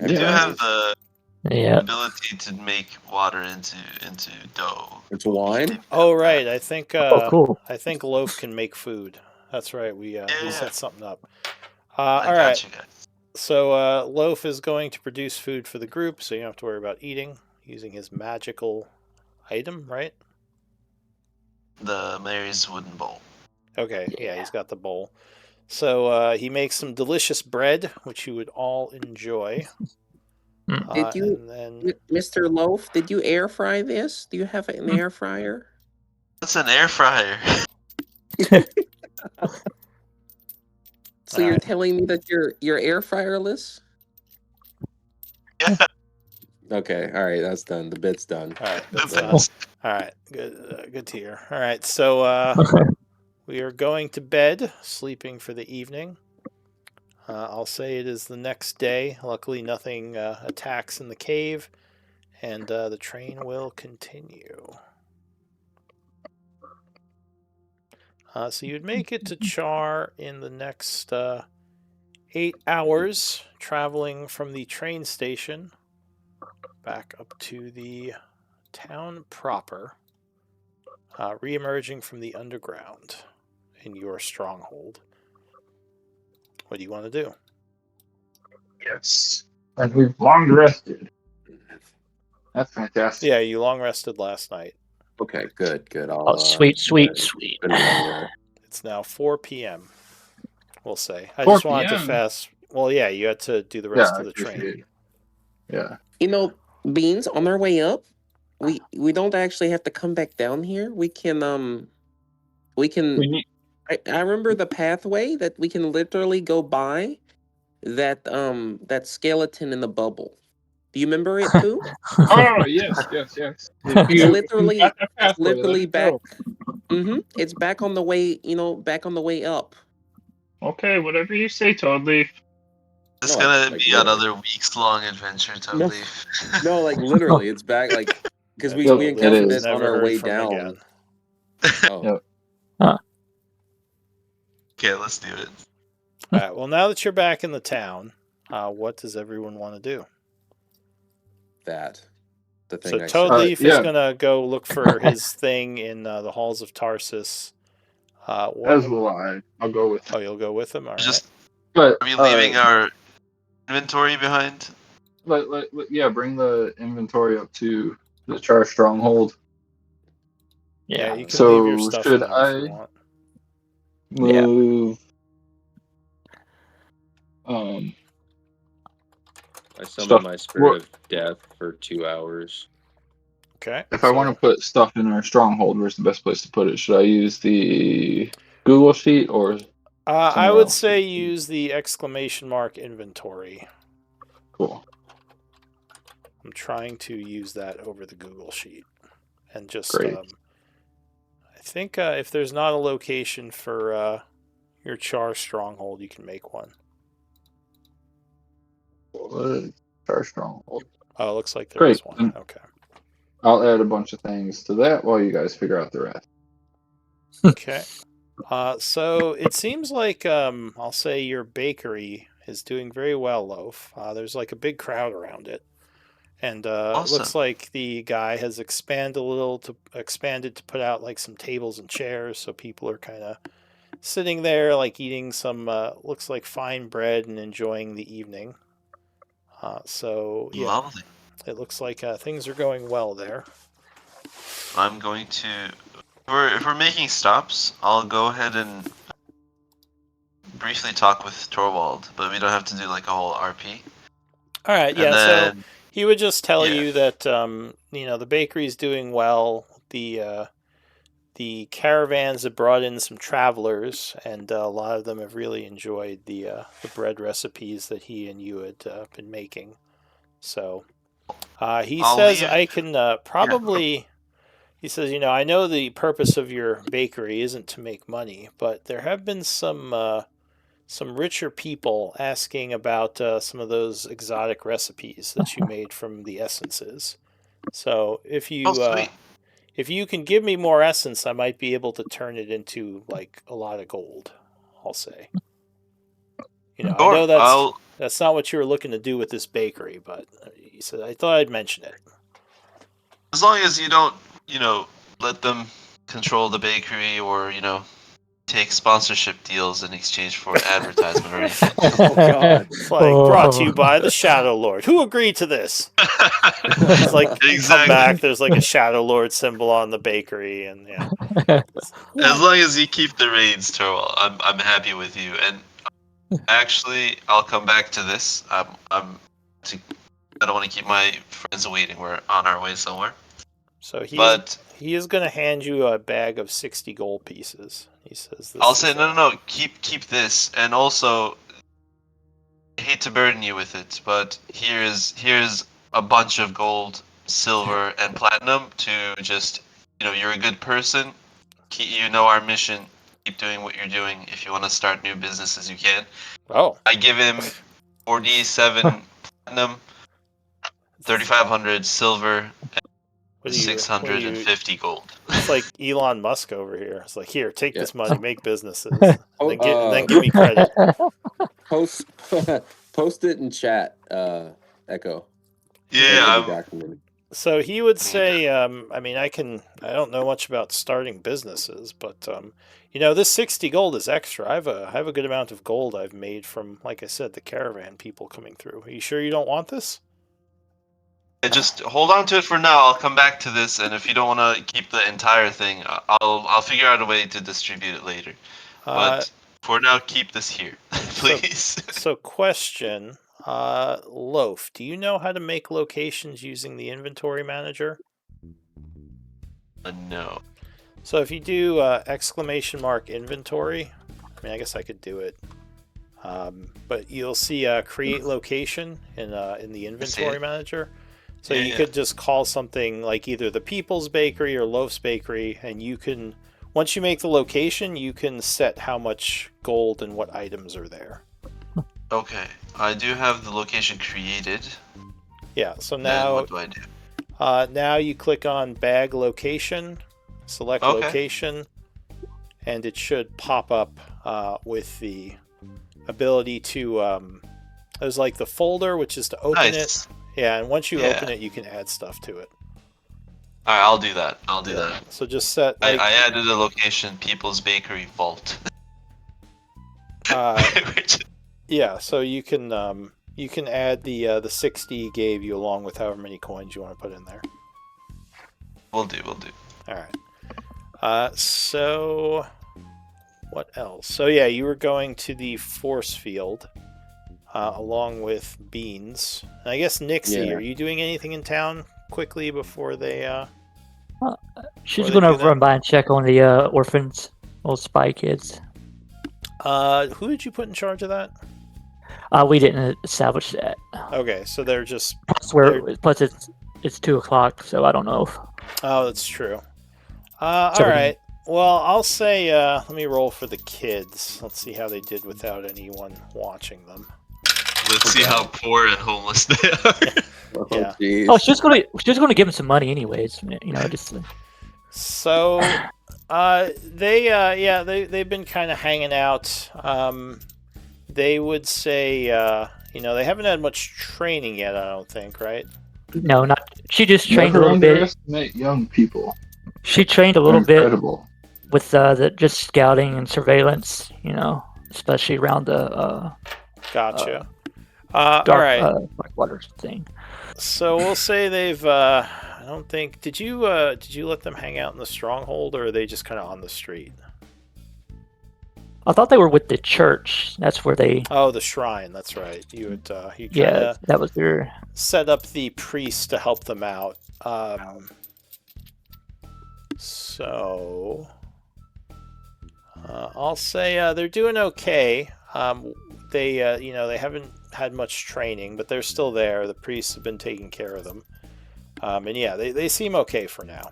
I do have the Yeah. ability to make water into dough. It's wine. Oh right, I think Oh, cool. I think Loaf can make food. That's right. We set something up. I All got right. you guys. So Loaf is going to produce food for the group, so you don't have to worry about eating using his magical item, right? The Mary's wooden bowl. Okay, yeah, he's got the bowl. So he makes some delicious bread, which you would all enjoy. Did you, And then Mr. Loaf? Did you air fry this? Do you have an air fryer? What's an air fryer? So you're Alright. telling me that you're air fryerless? Yeah. Okay, all right, that's done. The bit's done. all right, that's That's- all right. Good to hear. All right, so we are going to bed, sleeping for the evening. I'll say it is the next day. Luckily, nothing attacks in the cave, and the train will continue. So you'd make it to Char in the next 8 hours, traveling from the train station back up to the town proper. re-emerging from the underground in your stronghold. What do you want to do? Yes. And we've long rested. That's fantastic. Yeah, you long rested last night. Okay, good. I'll, Oh, sweet, sweet, uh, sweet. put it in there. It's now 4 p.m. We'll say. I 4 just wanted to p.m.? fast. Well, yeah, you had to do the Yeah, rest I of the appreciate training. it. Yeah. You know, Beans, on our way up, we don't actually have to come back down here. We can We need, I remember the pathway that we can literally go by that skeleton in the bubble. Do you remember it, Pooh? oh, yes. If It's you got literally that pathway, let us back. know. It's back on the way, back on the way up. Okay, whatever you say, Toadleaf. It's No, gonna like be literally. another weeks-long adventure to No. leave. No, like literally, it's back like because we Yep, Toadleaf it encountered is. it on never our heard way from down. again. Oh. Yep. Okay, let's do it. All right. Well, now that you're back in the town, what does everyone want to do? That. The So thing I said. Toadleaf is yeah. gonna go look for his thing in the halls of Tarsus. As will I. I'll go with Oh, it. you'll go with him. All right. Just But are we leaving our inventory behind? yeah, bring the inventory up to the Char Stronghold. Yeah, Yeah. you can leave your So stuff should in there if you I want. move? I summon Stuff. my spirit of death for 2 hours. Okay. If I want to put stuff in our stronghold, where's the best place to put it? Should I use the Google Sheet or I somewhere would else? say use the exclamation mark inventory. Cool. I'm trying to use that over the Google Sheet, and just Great. I think if there's not a location for your Char stronghold, you can make one. Char Stronghold. Oh, it looks like there Great. is one. And Okay. I'll add a bunch of things to that while you guys figure out the rest. Okay. So it seems like I'll say your bakery is doing very well, Loaf. There's like a big crowd around it, and it looks Awesome. like the guy has expanded to put out like some tables and chairs, so people are kind of sitting there like eating some looks like fine bread and enjoying the evening. So yeah, Lovely. it looks like things are going well there. I'm going to. If we're making stops, I'll go ahead and briefly talk with Torvald, but we don't have to do like a whole RP. All right, And yeah. So then he would just tell yeah. you that the bakery's doing well. The caravans have brought in some travelers, and a lot of them have really enjoyed the bread recipes that he and you had been making. So he I'll says leave. I can probably. He says, I know the purpose of your bakery isn't to make money, but there have been some richer people asking about some of those exotic recipes that you made from the essences. So if Oh, sweet. you can give me more essence, I might be able to turn it into like a lot of gold. I'll say. I know Sure. that's not what you were looking to do with this bakery, but he said I thought I'd mention it. As long as you don't, let them control the bakery or, take sponsorship deals in exchange for advertisement or anything. Oh God. It's like brought to you by the Shadow Lord. Who agreed to this? It's like you come back, there's like a Shadow Lord symbol on the bakery, and yeah. As long as you keep the raids, Torwal, I'm happy with you. And actually, I'll come back to this. I don't want to keep my friends waiting. We're on our way somewhere. So he is going to hand you a bag of 60 gold pieces. He says this. I'll say no. Keep this, and also, I hate to burden you with it, but here's a bunch of gold, silver, and platinum to just, you're a good person. You know our mission. Keep doing what you're doing. If you want to start new businesses, you can. Oh. I give him 47 platinum, 3,500 silver, and 650 gold. It's like Elon Musk over here. It's like, here, take this money, make businesses, and then give me credit. Post it in chat, Echo. Yeah, documented. So he would say, I mean, I don't know much about starting businesses, but this 60 gold is extra. I have a good amount of gold I've made from, like I said, the caravan people coming through. Are you sure you don't want this? Just hold on to it for now. I'll come back to this, and if you don't want to keep the entire thing, I'll figure out a way to distribute it later. But for now, keep this here, please. So question, Loaf, do you know how to make locations using the inventory manager? No. So if you do !inventory, I mean, I guess I could do it. But you'll see create location in the inventory manager. So you could just call something like either the People's Bakery or Loaf's Bakery, and you can, once you make the location, you can set how much gold and what items are there. Okay, I do have the location created. Yeah, so Then now what do I do? now you click on bag location, select location, and it should pop up with the ability to there's like the folder, which is to open it. Yeah, and once you open it, you can add stuff to it. Alright, I'll do that. I'll do that. So just set. I added the location People's Bakery Vault. Yeah, so you can add the 60 gave you along with however many coins you want to put in there. We'll do. All right. So what else? So yeah, you were going to the force field along with Beans. And I guess Nixie, are you doing anything in town quickly before they? She's gonna run by and check on the orphans, old spy kids. Who did you put in charge of that? We didn't establish that. Okay, so they're just. Plus it's 2:00, so I don't know. Oh, that's true. All right. Well, I'll say let me roll for the kids. Let's see how they did without anyone watching them. Let's see how poor and homeless they are. Yeah. Oh, she's gonna give them some money anyways. Just. So, they've been kind of hanging out. They would say, they haven't had much training yet. I don't think, right? No, not. She just trained Never a little bit. underestimate young people. She trained a little bit with just scouting and surveillance. Especially around the. Gotcha. Dark, all right. Water thing. So we'll say they've. I don't think. Did you let them hang out in the stronghold, or are they just kind of on the street? I thought they were with the church. That's where they. Oh, the shrine. That's right. You that was their. Set up the priest to help them out. So I'll say they're doing okay. They haven't had much training, but they're still there. The priests have been taking care of them. And yeah, they seem okay for now.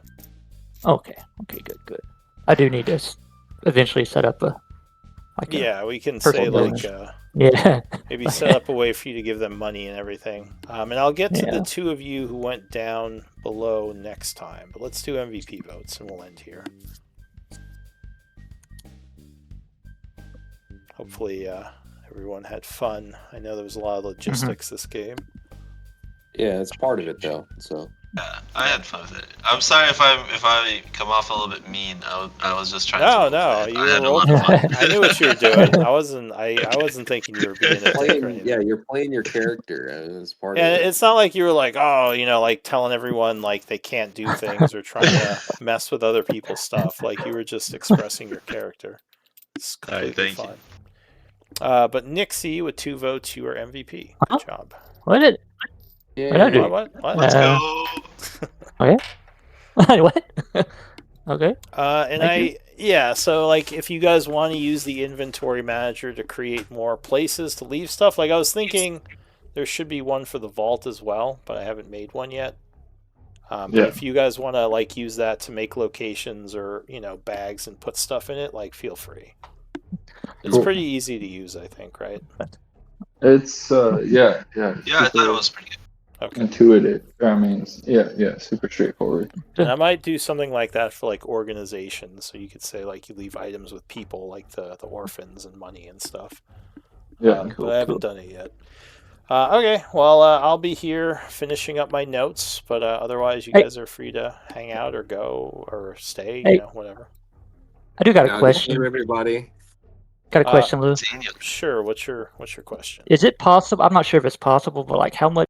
Okay, good. I do need to eventually set up a. We can say maybe set up a way for you to give them money and everything. And I'll get to the two of you who went down below next time. But let's do MVP votes and we'll end here. Hopefully everyone had fun. I know there was a lot of logistics this game. Yeah, it's part of it though. So. Yeah, I had fun with it. I'm sorry if I come off a little bit mean. I was just trying. No, you were role playing. I knew what you were doing. I wasn't thinking you were being a dick or anything. Yeah, you're playing your character. It's part of it. It's not like you were like, like telling everyone like they can't do things or trying to mess with other people's stuff. Like you were just expressing your character. It's completely fine. But Nixie with 2 votes, you are MVP. Good job. What? Let's go. Okay. What? Okay. So like if you guys want to use the inventory manager to create more places to leave stuff, like I was thinking there should be one for the vault as well, but I haven't made one yet. But if you guys want to like use that to make locations or bags and put stuff in it, like feel free. It's pretty easy to use, I think, right? It's Yeah, I thought it was pretty good. Okay. Intuitive. I mean, super straightforward. And I might do something like that for like organizations. So you could say like you leave items with people, like the orphans and money and stuff. Yeah, but I haven't done it yet. Okay, well, I'll be here finishing up my notes, but otherwise, you Hey. guys are free to hang out or go or stay, Hey. whatever. I do got a Good question. game, everybody. Got a question, Lou. Seeing you. Sure. What's your question? Is it possible? I'm not sure if it's possible, but like, how much